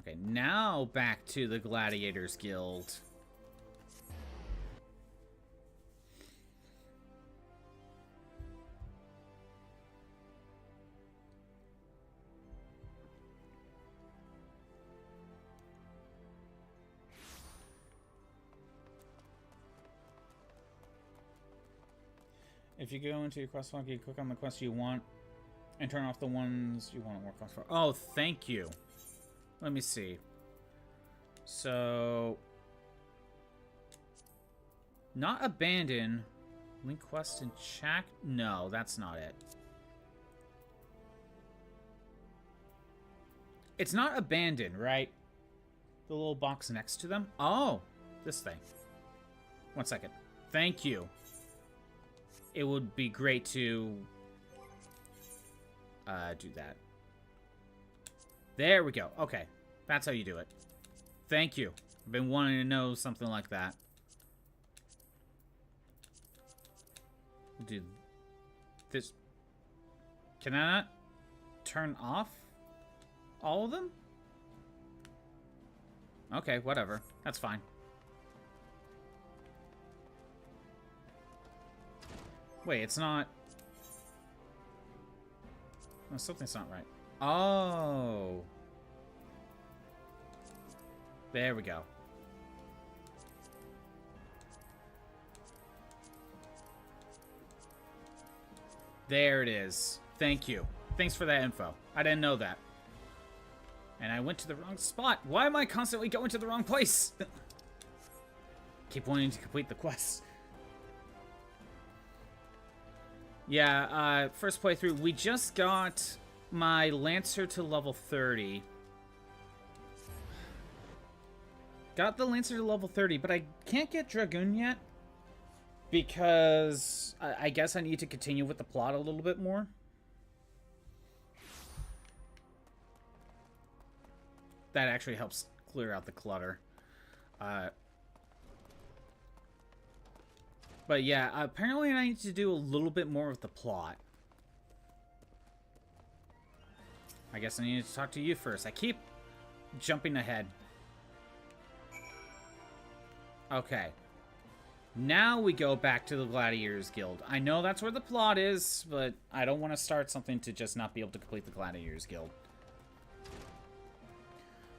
Okay, now back to the Gladiators Guild. If you go into your quest log, you click on the quest you want and turn off the ones you want to work on for. Oh, thank you. Let me see. So, not abandon. Link quest and check. No, that's not it. It's not abandon, right? The little box next to them. Oh, this thing. 1 second. Thank you. It would be great to do that. There we go. Okay. That's how you do it. Thank you. I've been wanting to know something like that. Do this. Can I not turn off all of them? Okay, whatever. That's fine. Wait, it's not... Oh, something's not right. Oh. There we go. There it is. Thank you. Thanks for that info. I didn't know that. And I went to the wrong spot. Why am I constantly going to the wrong place? Keep wanting to complete the quest. Yeah, first playthrough, we just got my Lancer to level 30. Got the Lancer to level 30, but I can't get Dragoon yet. Because I guess I need to continue with the plot a little bit more. That actually helps clear out the clutter. But yeah, apparently I need to do a little bit more of the plot. I guess I need to talk to you first. I keep jumping ahead. Okay. Now we go back to the Gladiators Guild. I know that's where the plot is, but I don't want to start something to just not be able to complete the Gladiators Guild.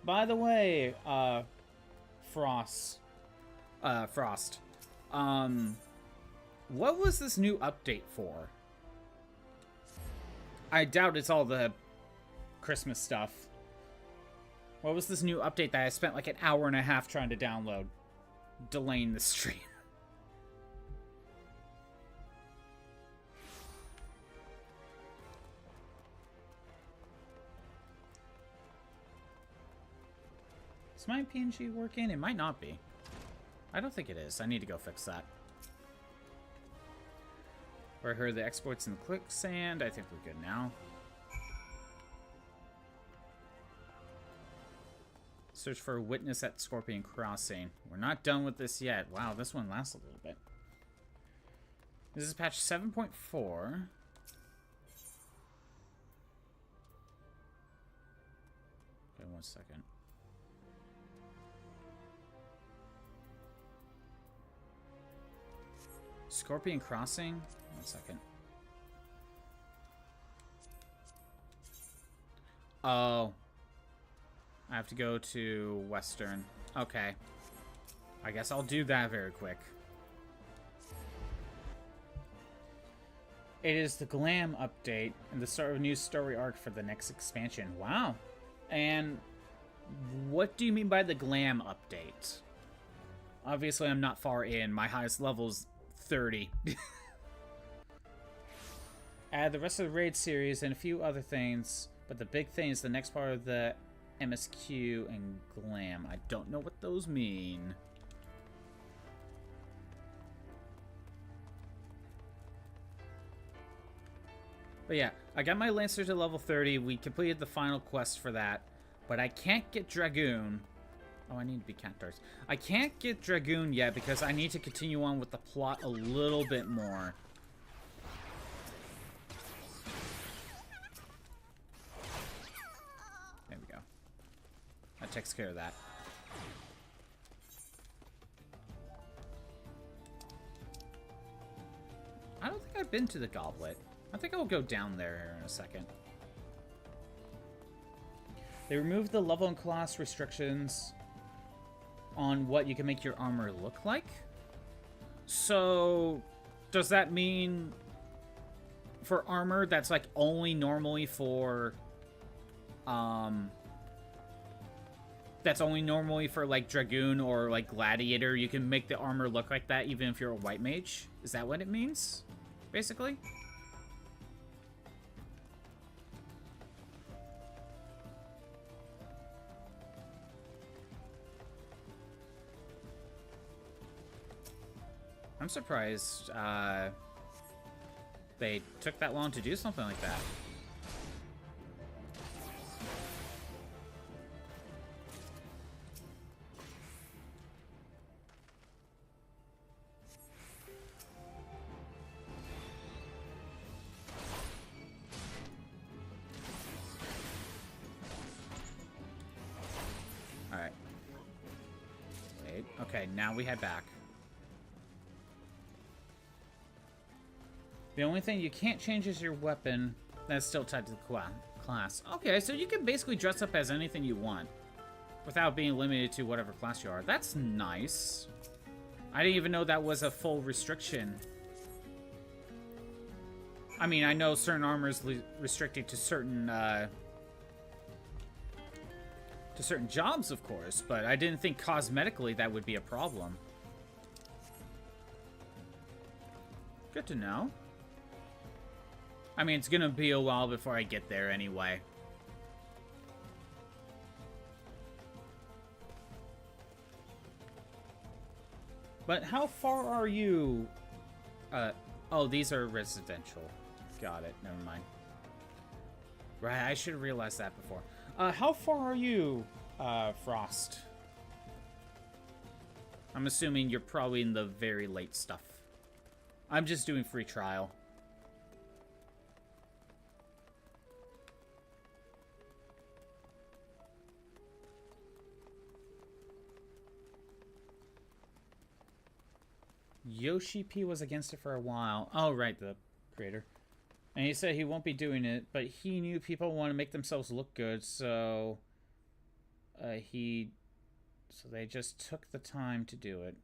By the way, Frost. What was this new update for? I doubt it's all the Christmas stuff. What was this new update that I spent like an hour and a half trying to download? Delaying the stream. Is my PNG working? It might not be. I don't think it is. I need to go fix that. Or I heard the exports in the quicksand. I think we're good now. Search for a witness at Scorpion Crossing. We're not done with this yet. Wow, this one lasts a little bit. This is patch 7.4. Okay, 1 second. Scorpion Crossing? 1 second. Oh. I have to go to Western. Okay. I guess I'll do that very quick. It is the Glam update and the start of a new story arc for the next expansion. Wow. And what do you mean by the Glam update? Obviously, I'm not far in. My highest level's 30. Add the rest of the raid series and a few other things, but the big thing is the next part of the MSQ and Glam. I don't know what those mean. But yeah, I got my Lancer to level 30. We completed the final quest for that. But I can't get Dragoon. Oh, I need to be Cactars. I can't get Dragoon yet because I need to continue on with the plot a little bit more. There we go. That takes care of that. I don't think I've been to the Goblet. I think I'll go down there in a second. They removed the level and class restrictions on what you can make your armor look like. So, does that mean for armor that's like only normally for that's only normally for like Dragoon or like Gladiator, you can make the armor look like that even if you're a white mage? Is that what it means, basically? I'm surprised they took that long to do something like that. Alright. Wait. Okay, now we head back. The only thing you can't change is your weapon. That's still tied to the class. Okay, so you can basically dress up as anything you want without being limited to whatever class you are. That's nice. I didn't even know that was a full restriction. I mean, I know certain armor is restricted to certain jobs, of course, but I didn't think cosmetically that would be a problem. Good to know. I mean, it's gonna be a while before I get there anyway. But how far are you? Oh, these are residential. Got it, never mind. Right, I should have realized that before. How far are you, Frost? I'm assuming you're probably in the very late stuff. I'm just doing free trial. Yoshi P was against it for a while. Oh, right, the creator. And he said he won't be doing it, but he knew people want to make themselves look good, so so they just took the time to do it.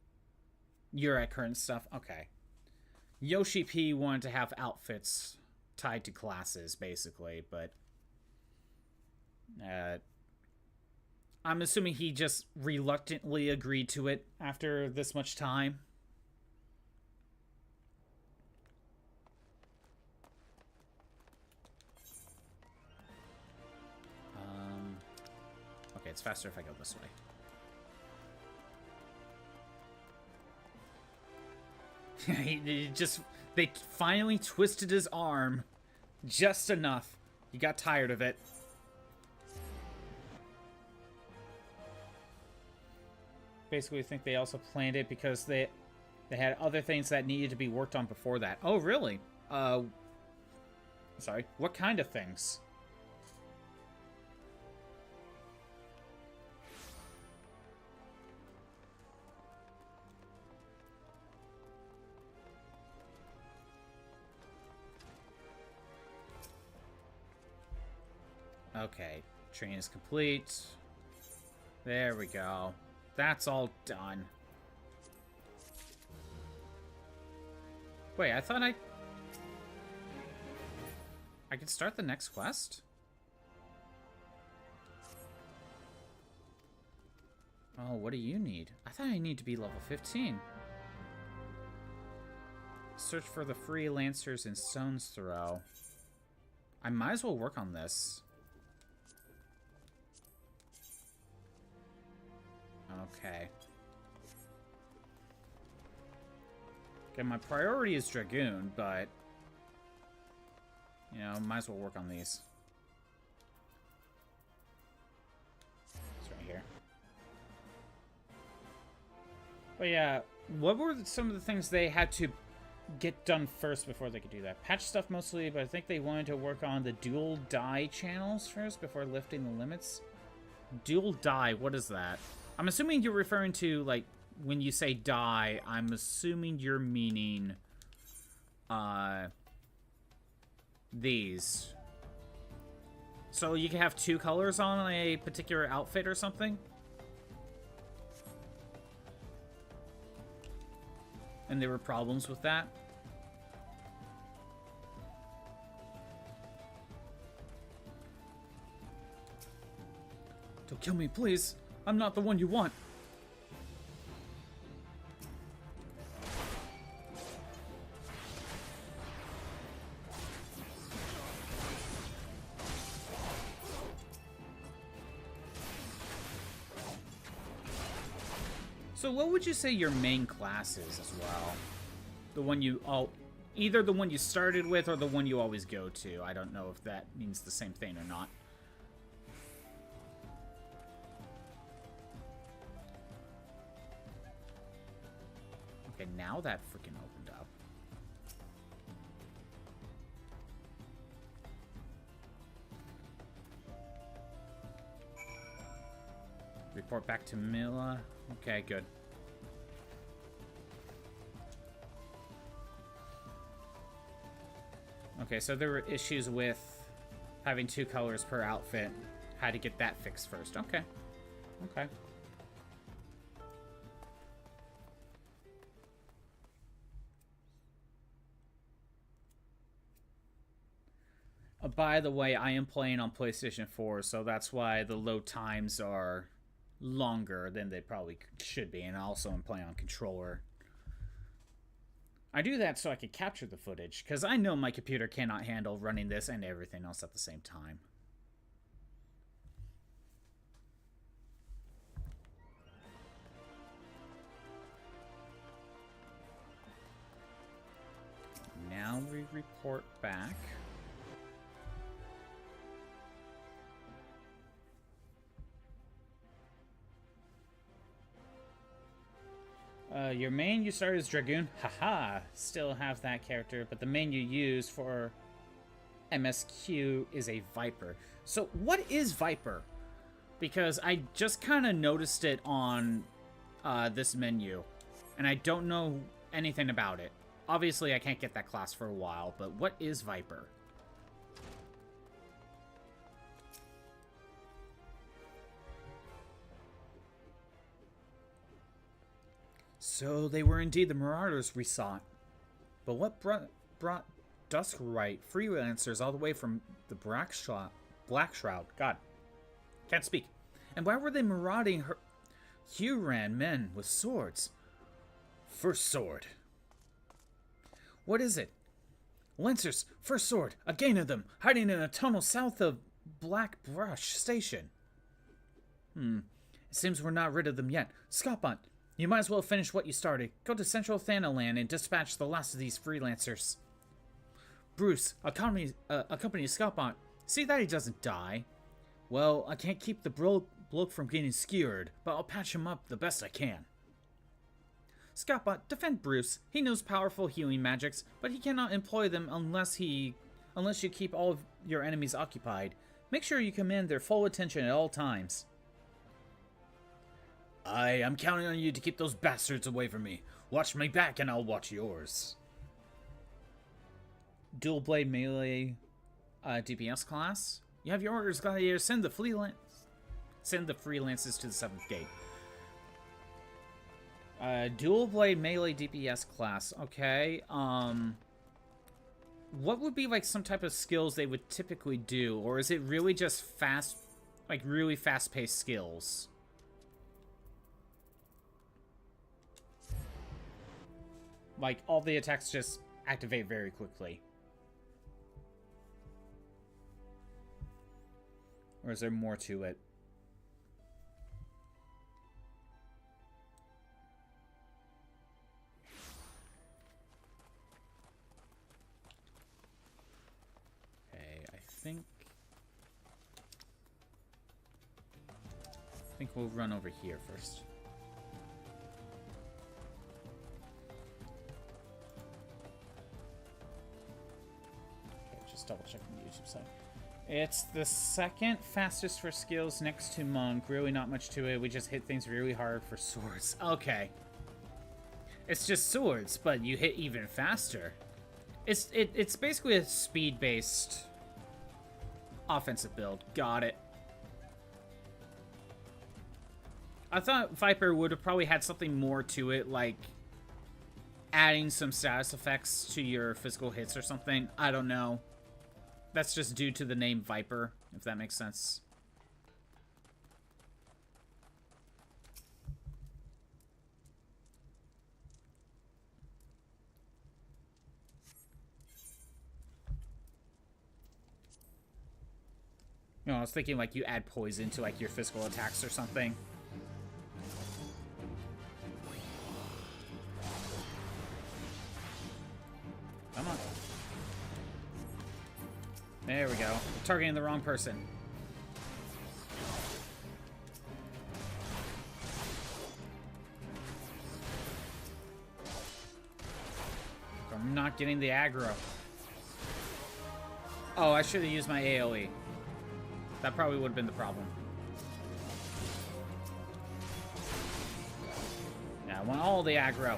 You're at current stuff? Okay. Yoshi P wanted to have outfits tied to classes, basically, but I'm assuming he just reluctantly agreed to it after this much time. Okay, it's faster if I go this way. They finally twisted his arm just enough. He got tired of it. Basically, I think they also planned it because they had other things that needed to be worked on before that. Oh, really? Sorry. What kind of things? Okay, train is complete. There we go. That's all done. Wait, I thought I could start the next quest? Oh, what do you need? I thought I need to be level 15. Search for the freelancers in Stone's Throw. I might as well work on this. Okay. Okay, my priority is Dragoon, but... you know, might as well work on these. It's right here. But yeah, what were some of the things they had to get done first before they could do that? Patch stuff mostly, but I think they wanted to work on the dual die channels first before lifting the limits. Dual die, what is that? I'm assuming you're referring to, like, when you say die, I'm assuming you're meaning, these. So you can have two colors on a particular outfit or something? And there were problems with that? Don't kill me, please. I'm not the one you want. So what would you say your main class is as well? The one you either the one you started with or the one you always go to. I don't know if that means the same thing or not. Okay, now that freaking opened up. Report back to Mila. Okay, good. Okay, so there were issues with having two colors per outfit. Had to get that fixed first. Okay. Okay. By the way, I am playing on PlayStation 4, so that's why the load times are longer than they probably should be, and also I'm playing on controller. I do that so I can capture the footage, because I know my computer cannot handle running this and everything else at the same time. Now we report back. Your main you start as Dragoon. Haha, still have that character, but the main you use for MSQ is a Viper. So what is Viper? Because I just kind of noticed it on this menu, and I don't know anything about it. Obviously, I can't get that class for a while, but what is Viper? So they were indeed the Marauders we sought. But what brought Duskrite freelancers all the way from the Black Shroud? God, can't speak. And why were they marauding Huron men with swords? First sword. What is it? Lancers, first sword, again of them, hiding in a tunnel south of Black Brush Station. It seems we're not rid of them yet. Scotbot, You might as well finish what you started. Go to Central Thanaland and dispatch the last of these freelancers. Bruce, accompany Scoutbot. See that he doesn't die. Well, I can't keep the bloke from getting skewered, but I'll patch him up the best I can. Scoutbot, defend Bruce. He knows powerful healing magics, but he cannot employ them unless you keep all of your enemies occupied. Make sure you command their full attention at all times. I'm counting on you to keep those bastards away from me. Watch my back and I'll watch yours. Dual blade melee DPS class. You have your orders, Gladiator. Send the freelances to the 7th gate. Dual blade melee DPS class. Okay. What would be like some type of skills they would typically do, or is it really just fast, like really fast-paced skills? Like all the attacks just activate very quickly. Or is there more to it? Okay, I think we'll run over here first. Okay, just double checking the YouTube site. It's the second fastest for skills next to Monk. Really not much to it. We just hit things really hard for swords. Okay. It's just swords, but you hit even faster. It's basically a speed-based offensive build. Got it. I thought Viper would have probably had something more to it, like adding some status effects to your physical hits or something. I don't know. That's just due to the name Viper, if that makes sense. You know, I was thinking like you add poison to like your physical attacks or something. Come on. There we go. Targeting the wrong person. I'm not getting the aggro. Oh, I should have used my AoE. That probably would have been the problem. Yeah, I want all the aggro.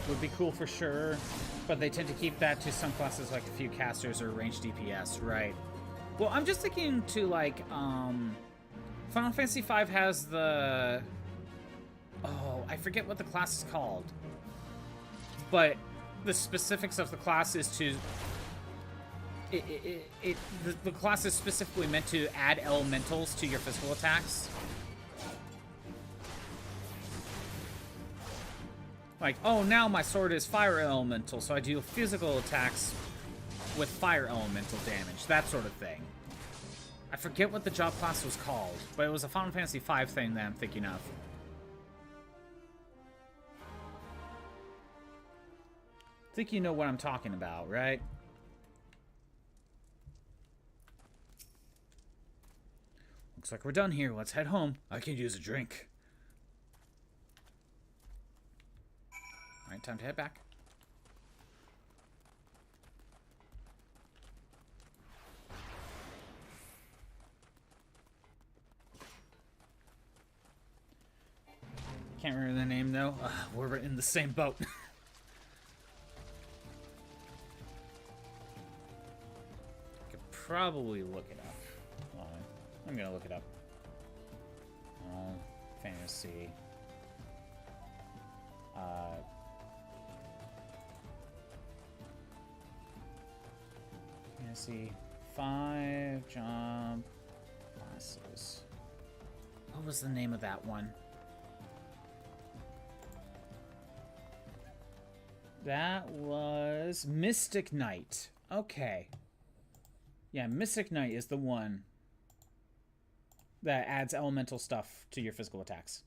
Would be cool for sure, but they tend to keep that to some classes like a few casters or ranged DPS, right? Well, I'm just thinking to like, Final Fantasy V has the, oh, I forget what the class is called, but the specifics of the class is to, the class is specifically meant to add elementals to your physical attacks. Like, oh, now my sword is fire elemental, so I do physical attacks with fire elemental damage, that sort of thing. I forget what the job class was called, but it was a Final Fantasy V thing that I'm thinking of. I think you know what I'm talking about, right? Looks like we're done here. Let's head home. I could use a drink. Alright, time to head back. Can't remember the name, though. We're in the same boat. Could probably look it up. Hold on. I'm gonna look it up. Fantasy. Fantasy 5 job classes. What was the name of that one? That was Mystic Knight. Okay. Yeah, Mystic Knight is the one that adds elemental stuff to your physical attacks.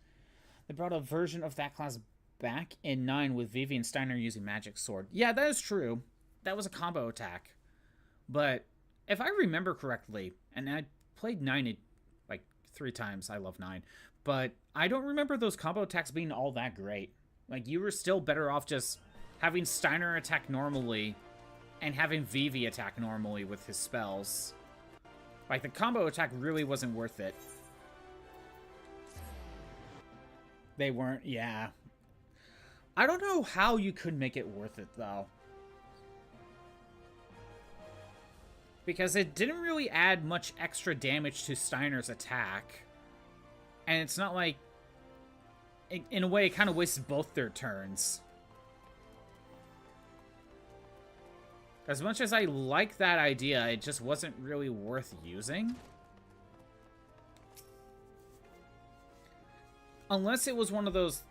They brought a version of that class back in 9 with Vivi and Steiner using Magic Sword. Yeah, that is true. That was a combo attack. But if I remember correctly, and I played 9 like 3 times, I love 9, but I don't remember those combo attacks being all that great. Like, you were still better off just having Steiner attack normally and having Vivi attack normally with his spells. Like, the combo attack really wasn't worth it. They weren't, yeah. I don't know how you could make it worth it, though. Because it didn't really add much extra damage to Steiner's attack. And it's not like... In a way, it kind of wasted both their turns. As much as I like that idea, it just wasn't really worth using. Unless it was one of those...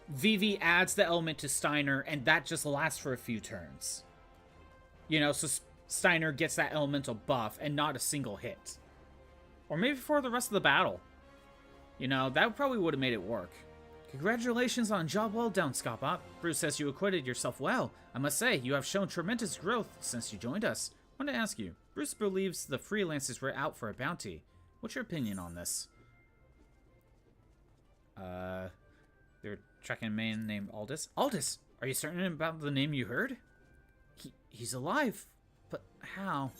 Vivi adds the element to Steiner, and that just lasts for a few turns. You know, so Steiner gets that elemental buff, and not a single hit. Or maybe for the rest of the battle. You know, that probably would have made it work. Congratulations on a job well done, Scopop. Bruce says you acquitted yourself well. I must say, you have shown tremendous growth since you joined us. I want to ask you, Bruce believes the freelancers were out for a bounty. What's your opinion on this? They're tracking a man named Aldous. Aldous! Are you certain about the name you heard? He's alive. But how?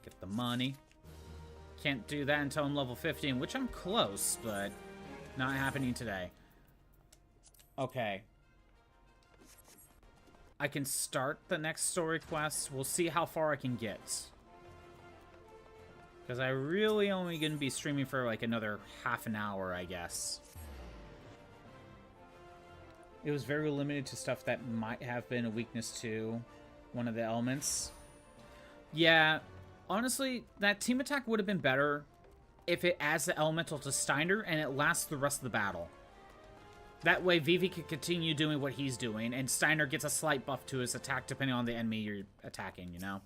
Get the money. Can't do that until I'm level 15, which I'm close, but not happening today. Okay. I can start the next story quest. We'll see how far I can get. Because I really only going to be streaming for like another half an hour, I guess. It was very limited to stuff that might have been a weakness to one of the elements. Yeah, honestly, that team attack would have been better if it adds the elemental to Steiner and it lasts the rest of the battle. That way, Vivi can continue doing what he's doing, and Steiner gets a slight buff to his attack depending on the enemy you're attacking, you know?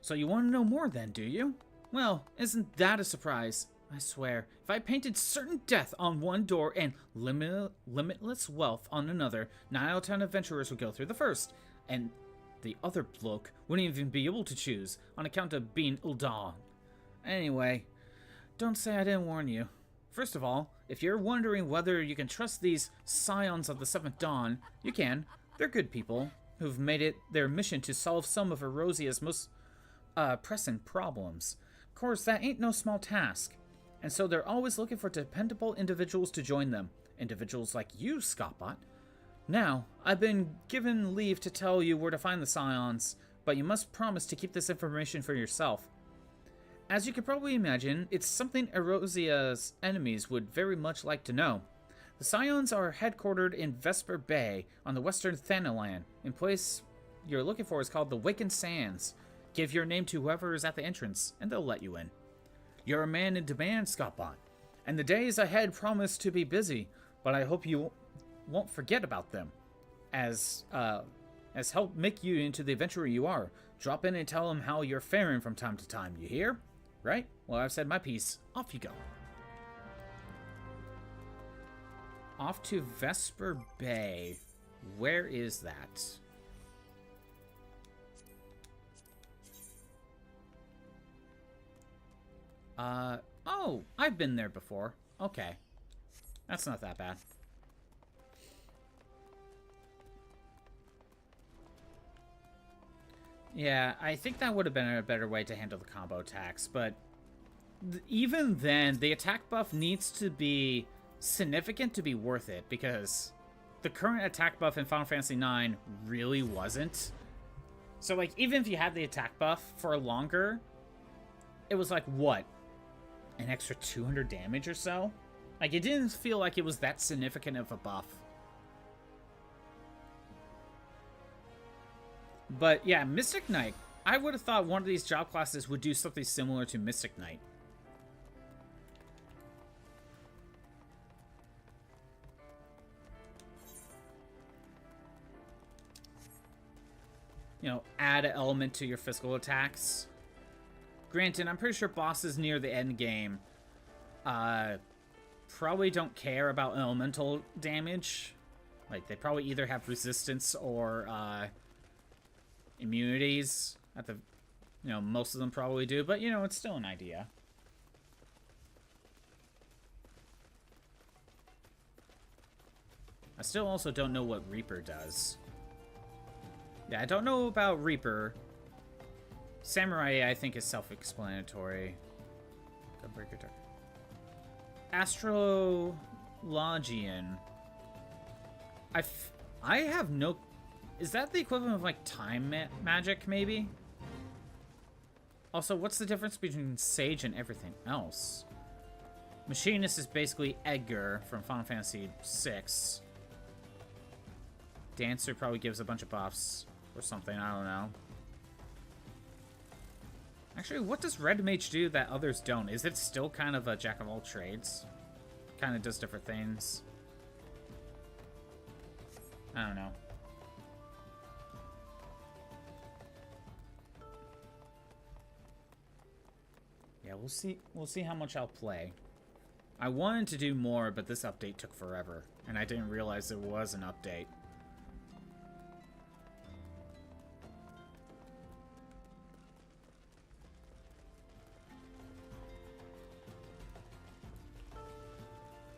So you want to know more then, do you? Well, isn't that a surprise? I swear, if I painted certain death on one door and limitless wealth on another, 9 out of 10 adventurers would go through the first, and the other bloke wouldn't even be able to choose on account of being Ul'dah. Anyway, don't say I didn't warn you. First of all, if you're wondering whether you can trust these Scions of the Seventh Dawn, you can. They're good people who've made it their mission to solve some of Eorzea's most pressing problems. Of course, that ain't no small task. And so they're always looking for dependable individuals to join them. Individuals like you, Scottbot. Now, I've been given leave to tell you where to find the Scions, but you must promise to keep this information for yourself. As you can probably imagine, it's something Eorzea's enemies would very much like to know. The Scions are headquartered in Vesper Bay on the western Thanalan. In place you're looking for is called the Wakened Sands. Give your name to whoever is at the entrance, and they'll let you in. You're a man in demand, Scottbot, and the days ahead promise to be busy, but I hope you won't forget about them. As help make you into the adventurer you are. Drop in and tell them how you're faring from time to time, you hear? Right? Well, I've said my piece. Off you go. Off to Vesper Bay. Where is that? Oh, I've been there before. Okay. That's not that bad. Yeah, I think that would have been a better way to handle the combo attacks, but even then, the attack buff needs to be significant to be worth it, because the current attack buff in Final Fantasy IX really wasn't. So, like, even if you had the attack buff for longer, it was like, what? An extra 200 damage or so? Like, it didn't feel like it was that significant of a buff. But yeah, Mystic Knight. I would have thought one of these job classes would do something similar to Mystic Knight. you know, add an element to your physical attacks. Granted, I'm pretty sure bosses near the end game probably don't care about elemental damage. Like, they probably either have resistance or immunities. At the, you know, most of them probably do, but, you know, it's still an idea. I still also don't know what Reaper does. Yeah, I don't know about Reaper. Samurai, I think, is self-explanatory. Astrologian. I have no... Is that the equivalent of, like, time magic, maybe? Also, what's the difference between Sage and everything else? Machinist is basically Edgar from Final Fantasy VI. Dancer probably gives a bunch of buffs or something, I don't know. Actually, what does Red Mage do that others don't? Is it still kind of a jack of all trades? Kind of does different things. I don't know. Yeah, we'll see. We'll see how much I'll play. I wanted to do more, but this update took forever, and I didn't realize there was an update.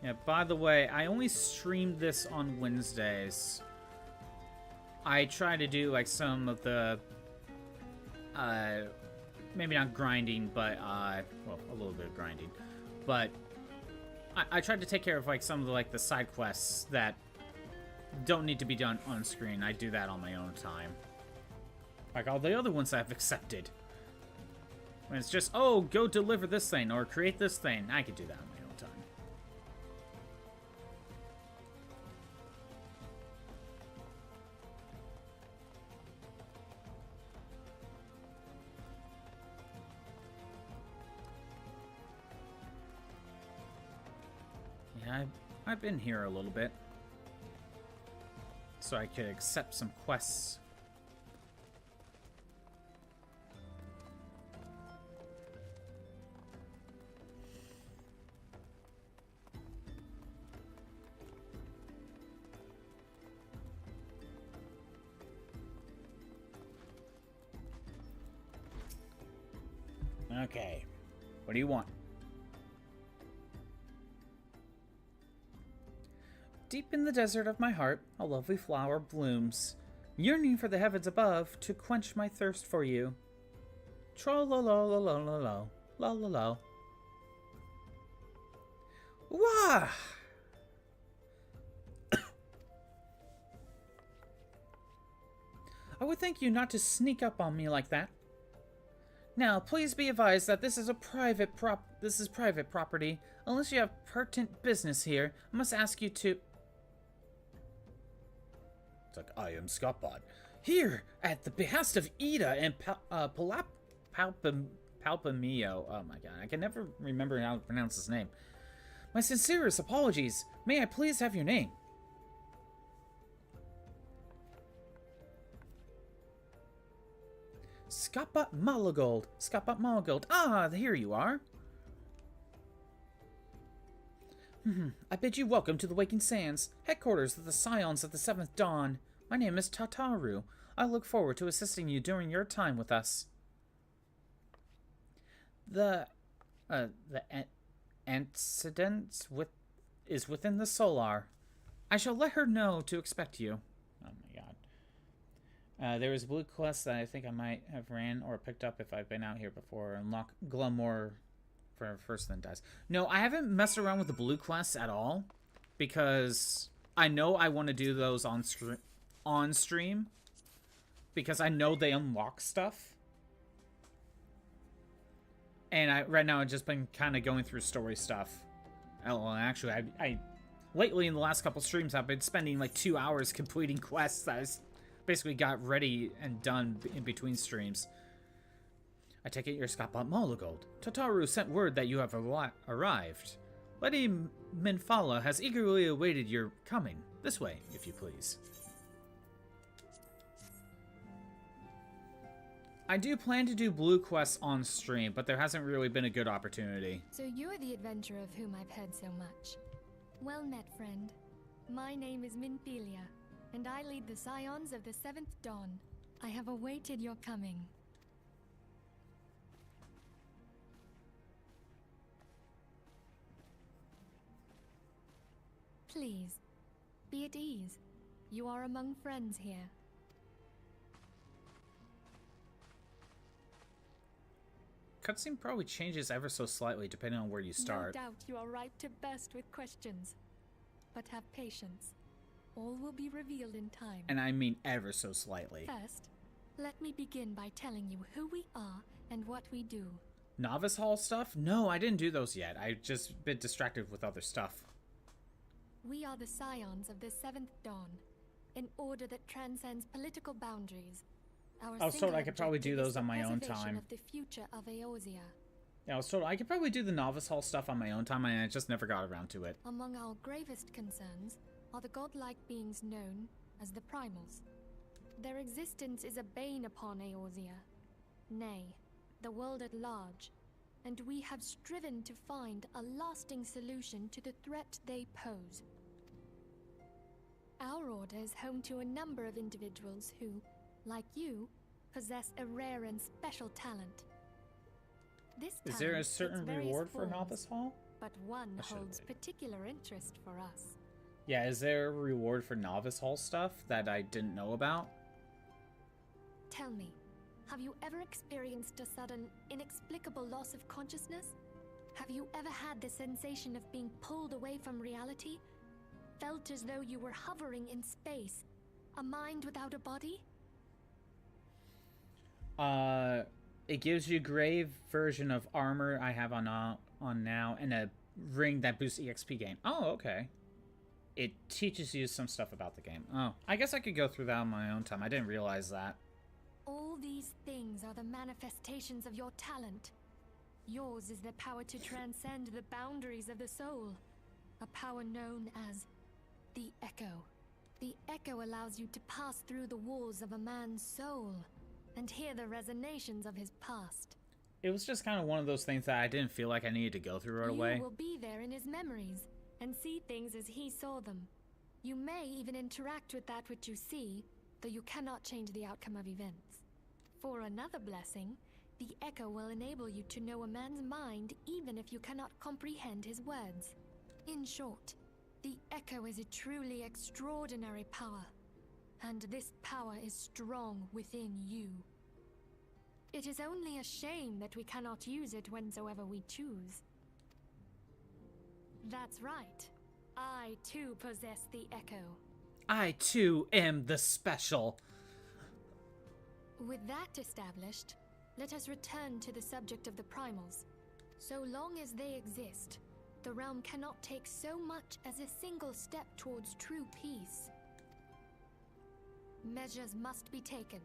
Yeah, by the way, I only streamed this on Wednesdays. I try to do, like, some of the, maybe not grinding, but, well, a little bit of grinding. But I tried to take care of, like, some of the, like, the side quests that don't need to be done on screen. I do that on my own time. Like all the other ones I've accepted. When it's just, oh, go deliver this thing, or create this thing, I could do that on my own time. Yeah, I've been here a little bit. So I could accept some quests. Okay. What do you want? Deep in the desert of my heart, a lovely flower blooms, yearning for the heavens above to quench my thirst for you. Tra-la-la-la-la-la-la, la-la-la. Wah! I would thank you not to sneak up on me like that. Now, please be advised that this is private property. Unless you have pertinent business here, I must ask you to... It's like, I am Scottbot. Here, at the behest of Ida and Palpamio. Oh my god, I can never remember how to pronounce his name. My sincerest apologies. May I please have your name? Scottbot Malagold. Scottbot Malagold. Ah, here you are. I bid you welcome to the Waking Sands, headquarters of the Scions of the Seventh Dawn. My name is Tataru. I look forward to assisting you during your time with us. The incident is within the Solar. I shall let her know to expect you. Oh my god. There was a blue quest that I think I might have ran or picked up if I've been out here before. Unlock Glamour for First Then Dies. No, I haven't messed around with the blue quests at all because I know I want to do those on stream because I know they unlock stuff. And right now I've just been kind of going through story stuff. Oh, actually, I lately in the last couple streams I've been spending like 2 hours completing quests that I basically got ready and done in between streams. I take it you're Scottbot Malagold. Tataru sent word that you have arrived. Lady Minfala has eagerly awaited your coming. This way, if you please. I do plan to do blue quests on stream, but there hasn't really been a good opportunity. So you're the adventurer of whom I've heard so much. Well met, friend. My name is Minfilia, and I lead the Scions of the Seventh Dawn. I have awaited your coming. Please, be at ease. You are among friends here. Cutscene probably changes ever so slightly depending on where you start. No doubt you are ripe to burst with questions. But have patience. All will be revealed in time. And I mean ever so slightly. First, let me begin by telling you who we are and what we do. Novice Hall stuff? No, I didn't do those yet. I've just been distracted with other stuff. We are the Scions of the Seventh Dawn, an order that transcends political boundaries. I was told I could probably do those on my own time. Of the future of Eorzea. Yeah, I was told I could probably do the Novice Hall stuff on my own time, and I just never got around to it. Among our gravest concerns are the godlike beings known as the Primals. Their existence is a bane upon Eorzea, nay, the world at large, and we have striven to find a lasting solution to the threat they pose. Our order is home to a number of individuals who, like you, possess a rare and special talent. Is there a certain reward for Novice Hall? But one holds particular interest for us. Yeah, is there a reward for Novice Hall stuff that I didn't know about? Tell me, have you ever experienced a sudden, inexplicable loss of consciousness? Have you ever had the sensation of being pulled away from reality? Felt as though you were hovering in space? A mind without a body? It gives you grave version of armor I have on now, and a ring that boosts EXP gain. Oh, okay. It teaches you some stuff about the game. Oh, I guess I could go through that on my own time. I didn't realize that. All these things are the manifestations of your talent. Yours is the power to transcend the boundaries of the soul. A power known as the Echo. The Echo allows you to pass through the walls of a man's soul and hear the resonations of his past. It was just kind of one of those things that I didn't feel like I needed to go through right away. You will be there in his memories and see things as he saw them. You may even interact with that which you see, though you cannot change the outcome of events. For another blessing, the Echo will enable you to know a man's mind even if you cannot comprehend his words. In short, the Echo is a truly extraordinary power, and this power is strong within you. It is only a shame that we cannot use it whensoever we choose. That's right. I too possess the Echo. I too am the special. With that established, let us return to the subject of the Primals. So long as they exist, the realm cannot take so much as a single step towards true peace. Measures must be taken.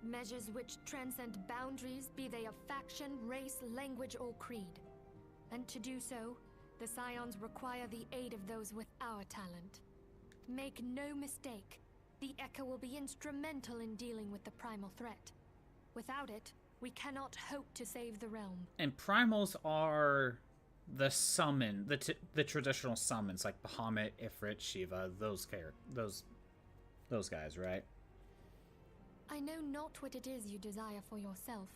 Measures which transcend boundaries, be they of faction, race, language, or creed. And to do so, the Scions require the aid of those with our talent. Make no mistake, the Echo will be instrumental in dealing with the primal threat. Without it, we cannot hope to save the realm. And primals are the summon, the traditional summons like Bahamut, Ifrit, Shiva, those guys, right? I know not what it is you desire for yourself,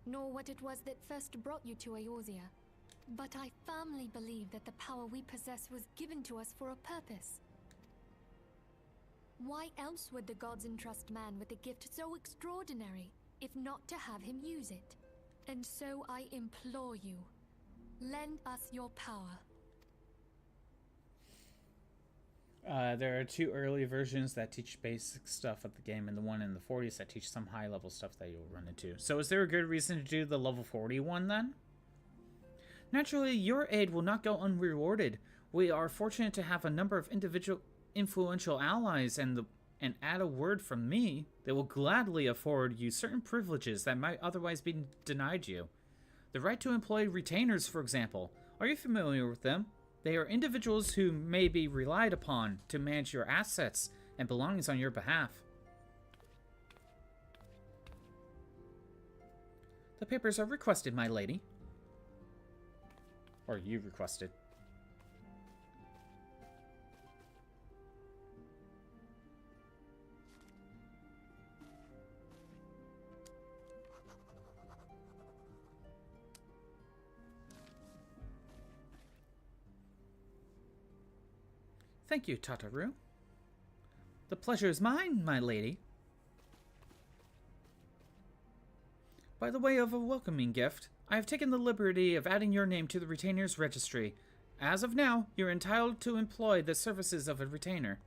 nor what it was that first brought you to Eorzea, but I firmly believe that the power we possess was given to us for a purpose. Why else would the gods entrust man with a gift so extraordinary, if not to have him use it? And so I implore you, lend us your power. There are two early versions that teach basic stuff of the game, and the one in the 40s that teach some high-level stuff that you'll run into. So is there a good reason to do the level 40 one, then? Naturally, your aid will not go unrewarded. We are fortunate to have a number of influential allies, and add a word from me, they will gladly afford you certain privileges that might otherwise be denied you. The right to employ retainers, for example. Are you familiar with them? They are individuals who may be relied upon to manage your assets and belongings on your behalf. papers are requested, my lady. Or you requested. Thank you, Tataru. The pleasure is mine, my lady. By the way of a welcoming gift, I have taken the liberty of adding your name to the retainer's registry. As of now, you're entitled to employ the services of a retainer.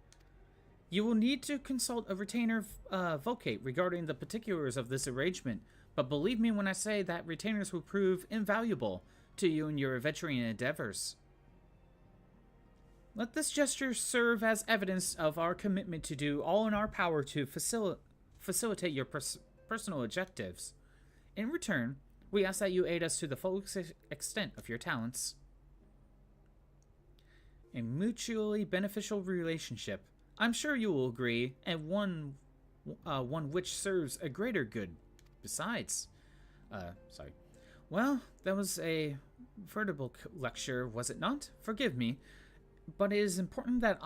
You will need to consult a retainer vocate regarding the particulars of this arrangement, but believe me when I say that retainers will prove invaluable to you in your adventuring endeavors. Let this gesture serve as evidence of our commitment to do all in our power to facilitate your personal objectives. In return, we ask that you aid us to the full extent of your talents. A mutually beneficial relationship. I'm sure you will agree, and one which serves a greater good besides. Sorry. Well, that was a veritable lecture, was it not? Forgive me. But it is important that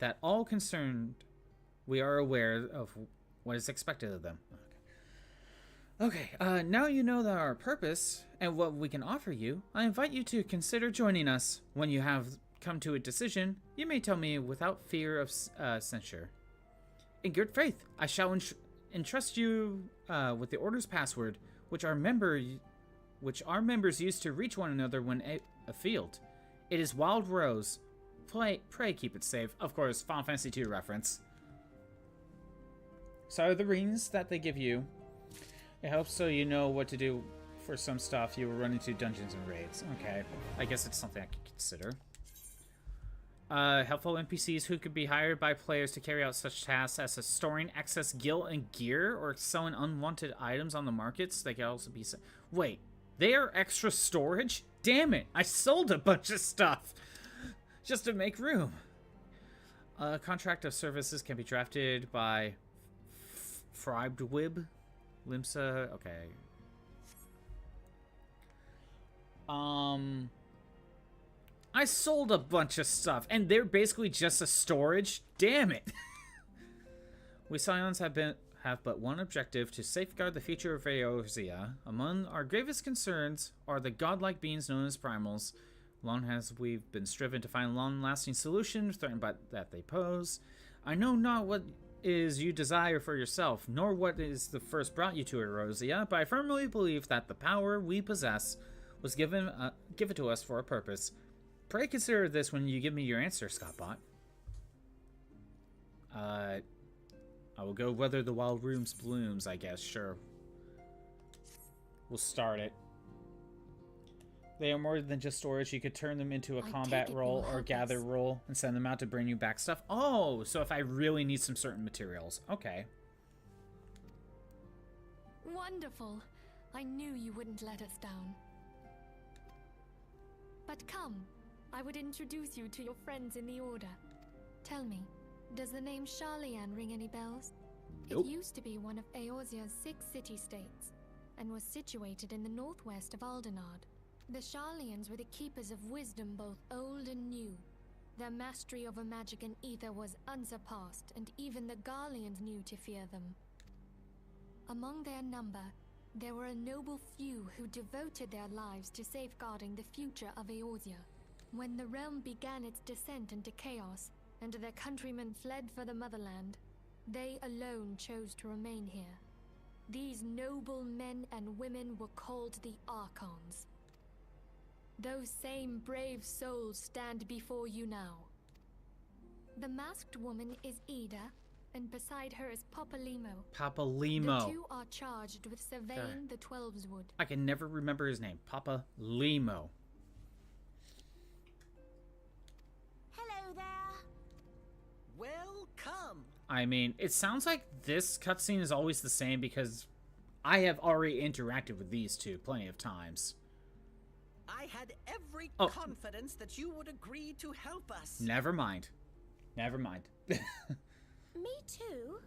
that all concerned, we are aware of what is expected of them. Okay, now you know that our purpose and what we can offer you, I invite you to consider joining us. When you have come to a decision, you may tell me without fear of censure. In good faith, I shall entrust you with the Order's password, which our members use to reach one another when afield. It is Wild Rose. Pray keep it safe. Of course, Final Fantasy II reference. So the rings that they give you, it helps so you know what to do for some stuff you will run into dungeons and raids. Okay, I guess it's something I could consider. Helpful NPCs who could be hired by players to carry out such tasks as storing excess gil and gear or selling unwanted items on the markets. They can also be... Wait, they are extra storage? Damn it, I sold a bunch of stuff just to make room. A contract of services can be drafted by Fribdwib. Limsa, okay. I sold a bunch of stuff, and they're basically just a storage. Damn it! We Scions have but one objective: to safeguard the future of Eorzea. Among our gravest concerns are the godlike beings known as primals. Long has we've been striven to find long-lasting solutions threatened by that they pose. I know not what is you desire for yourself, nor what is the first brought you to Eorzea, but I firmly believe that the power we possess was given to us for a purpose. Pray consider this when you give me your answer, Scottbot. I will go weather the wild rooms blooms, I guess, sure. We'll start it. They are more than just storage. You could turn them into a combat role or gather role and send them out to bring you back stuff. Oh, so if I really need some certain materials. Okay. Wonderful. I knew you wouldn't let us down. But come, I would introduce you to your friends in the Order. Tell me, does the name Sharlayan ring any bells? Nope. It used to be one of Eorzea's 6 city-states, and was situated in the northwest of Aldenard. The Sharlayans were the keepers of wisdom both old and new. Their mastery over magic and ether was unsurpassed, and even the Garleans knew to fear them. Among their number, there were a noble few who devoted their lives to safeguarding the future of Eorzea. When the realm began its descent into chaos, and their countrymen fled for the motherland, they alone chose to remain here. These noble men and women were called the Archons. Those same brave souls stand before you now. The masked woman is Ida, and beside her is Papa Limo. Papa Limo. The two are charged with surveying the Twelveswood. I can never remember his name. Papa Limo. Hello there. Welcome. I mean, it sounds like this cutscene is always the same because I have already interacted with these two plenty of times. I had every confidence that you would agree to help us. Never mind. Never mind. Me too.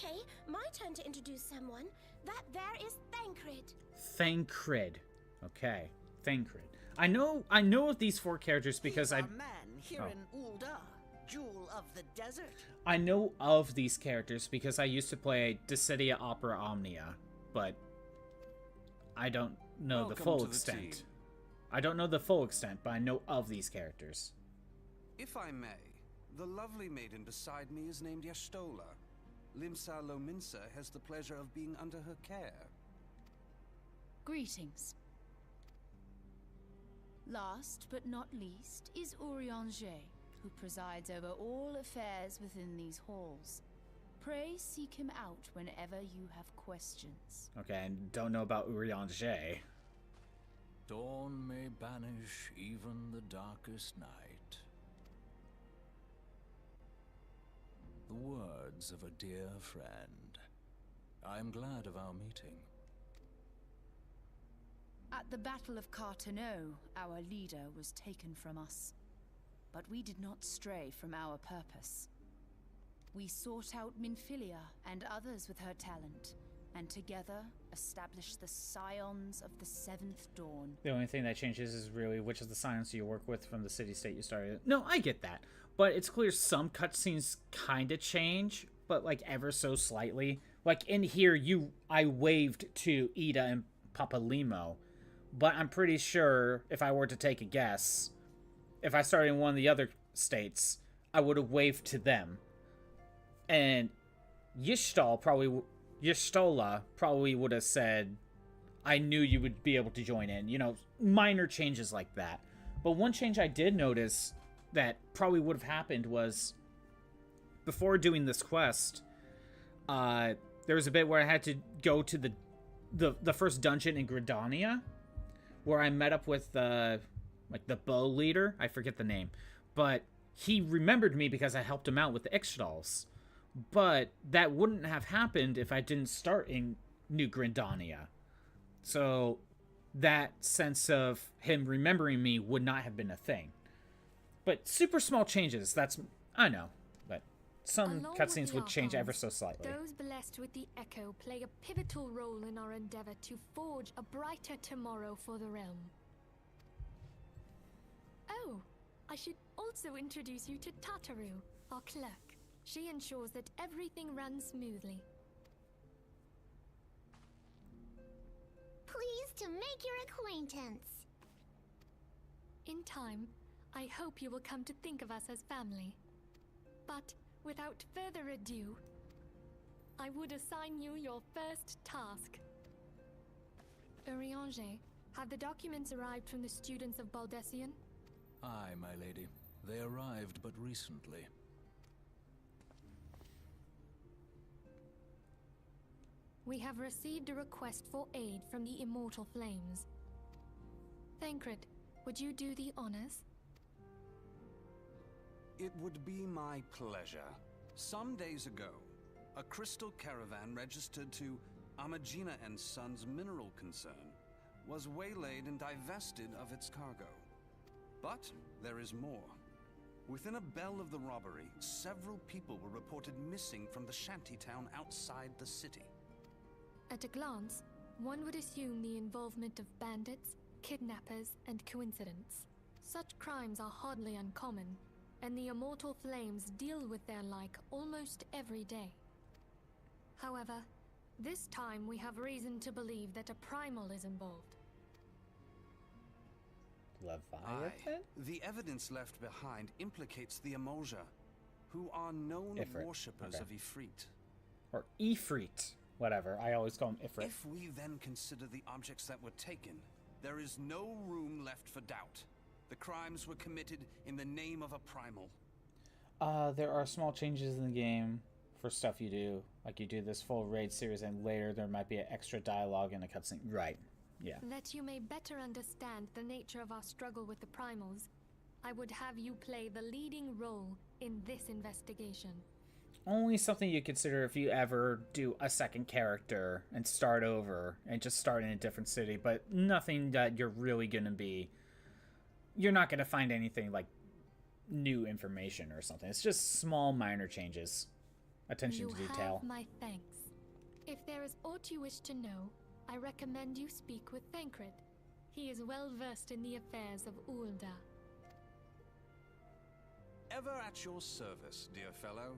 Okay, my turn to introduce someone. That there is Thancred. Thancred. Okay, Thancred. I know of these 4 characters because He's our man here in Ul'dah, jewel of the desert. I know of these characters because I used to play Dissidia Opera Omnia, but I don't know the full extent. I don't know the full extent, but I know of these characters. If I may, the lovely maiden beside me is named Y'shtola. Limsa Lominsa has the pleasure of being under her care. Greetings. Last but not least is Eorzea, who presides over all affairs within these halls. Pray seek him out whenever you have questions. Okay, and don't know about Eorzea. Dawn may banish even the darkest night. The words of a dear friend. I am glad of our meeting. At the Battle of Carteneau, our leader was taken from us. But we did not stray from our purpose. We sought out Minfilia and others with her talent, and together established the Scions of the Seventh Dawn. The only thing that changes is really which of the Scions you work with from the city-state you started. No, I get that. But it's clear some cutscenes kind of change, but like ever so slightly. Like in here, I waved to Ida and Papalimo, but I'm pretty sure if I were to take a guess, if I started in one of the other states, I would have waved to them. And Y'shtola probably would have said, I knew you would be able to join in. You know, minor changes like that. But one change I did notice that probably would have happened was, before doing this quest, there was a bit where I had to go to the first dungeon in Gridania, where I met up with like the bow leader. I forget the name, but he remembered me because I helped him out with the Ixtals. But that wouldn't have happened if I didn't start in New Gridania. So that sense of him remembering me would not have been a thing. But super small changes, I know. But some cutscenes would change ever so slightly. Those blessed with the Echo play a pivotal role in our endeavor to forge a brighter tomorrow for the realm. Oh, I should also introduce you to Tataru, our clerk. She ensures that everything runs smoothly. Pleased to make your acquaintance. In time, I hope you will come to think of us as family. But without further ado, I would assign you your first task. Eorzea, have the documents arrived from the students of Baldessian? Aye, my lady. They arrived but recently. We have received a request for aid from the Immortal Flames. Thancred, would you do the honors? It would be my pleasure. Some days ago, a crystal caravan registered to Amagina & Sons mineral concern was waylaid and divested of its cargo. But there is more. Within a bell of the robbery, several people were reported missing from the shantytown outside the city. At a glance, one would assume the involvement of bandits, kidnappers, and coincidence. Such crimes are hardly uncommon, and the Immortal Flames deal with their like almost every day. However, this time we have reason to believe that a primal is involved. Aye. The evidence left behind implicates the Eorzea, who are known worshippers of Ifrit. Or Ifrit. Whatever, I always call him Ifrit. If we then consider the objects that were taken, there is no room left for doubt. The crimes were committed in the name of a primal. There are small changes in the game for stuff you do. Like you do this full raid series and later there might be an extra dialogue in a cutscene. Right, yeah. That you may better understand the nature of our struggle with the primals, I would have you play the leading role in this investigation. Only something you consider if you ever do a second character and start over and just start in a different city, but nothing that you're really going to be... You're not going to find anything like new information or something. It's just small minor changes. attention to detail. You have my thanks. If there is aught you wish to know, I recommend you speak with Thancred. He is well versed in the affairs of Ul'dah. Ever at your service, dear fellow.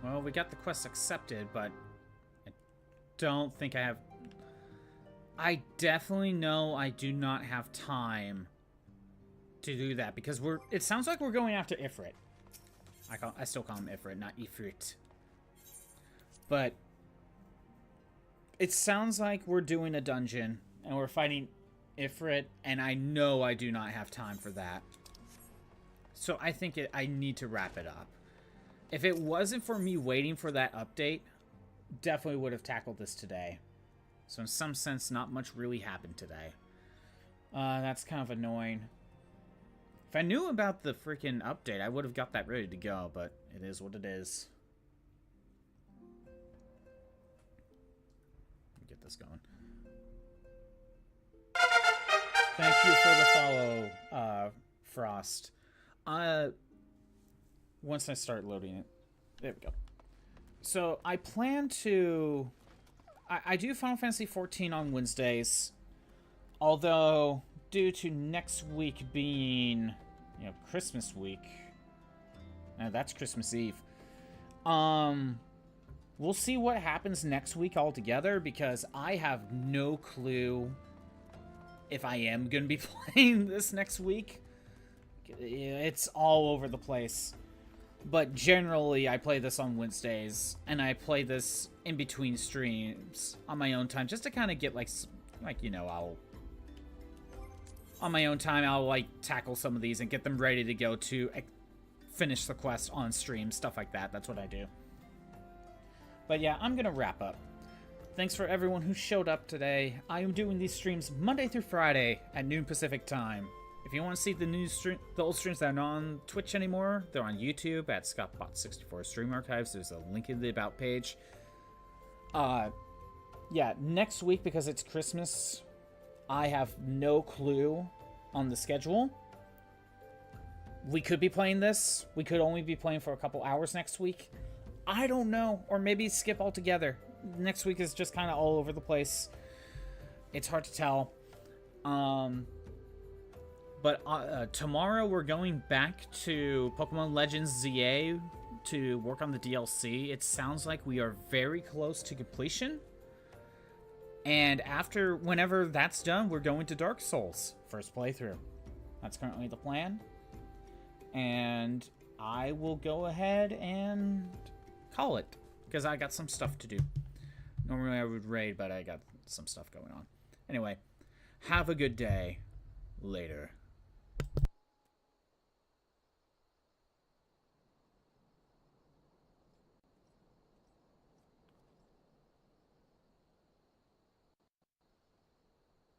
Well, we got the quest accepted, but I don't think I have... I definitely know I do not have time to do that, because it sounds like we're going after Ifrit. I still call him Ifrit, not Ifrit. But it sounds like we're doing a dungeon, and we're fighting Ifrit, and I know I do not have time for that. So I think I need to wrap it up. If it wasn't for me waiting for that update, definitely would have tackled this today. So in some sense, not much really happened today. That's kind of annoying. If I knew about the freaking update, I would have got that ready to go, but it is what it is. Let me get this going. Thank you for the follow, Frost. Once I start loading it. There we go. So, I plan to... I do Final Fantasy XIV on Wednesdays. Although, due to next week being, Christmas week. No, that's Christmas Eve. We'll see what happens next week altogether, because I have no clue if I am going to be playing this next week. It's all over the place. But generally, I play this on Wednesdays, and I play this in between streams on my own time, just to kind of get, on my own time, I'll, tackle some of these and get them ready to go to finish the quest on stream, stuff like that. That's what I do. But yeah, I'm going to wrap up. Thanks for everyone who showed up today. I am doing these streams Monday through Friday at noon Pacific time. If you want to see the old streams that are not on Twitch anymore, they're on YouTube at ScottBot64 Stream Archives. There's a link in the About page. Yeah, next week, because it's Christmas, I have no clue on the schedule. We could be playing this. We could only be playing for a couple hours next week. I don't know. Or maybe skip altogether. Next week is just kind of all over the place. It's hard to tell. But tomorrow we're going back to Pokemon Legends ZA to work on the DLC. It sounds like we are very close to completion. And whenever that's done, we're going to Dark Souls. First playthrough. That's currently the plan. And I will go ahead and call it, because I got some stuff to do. Normally I would raid, but I got some stuff going on. Anyway, have a good day. Later.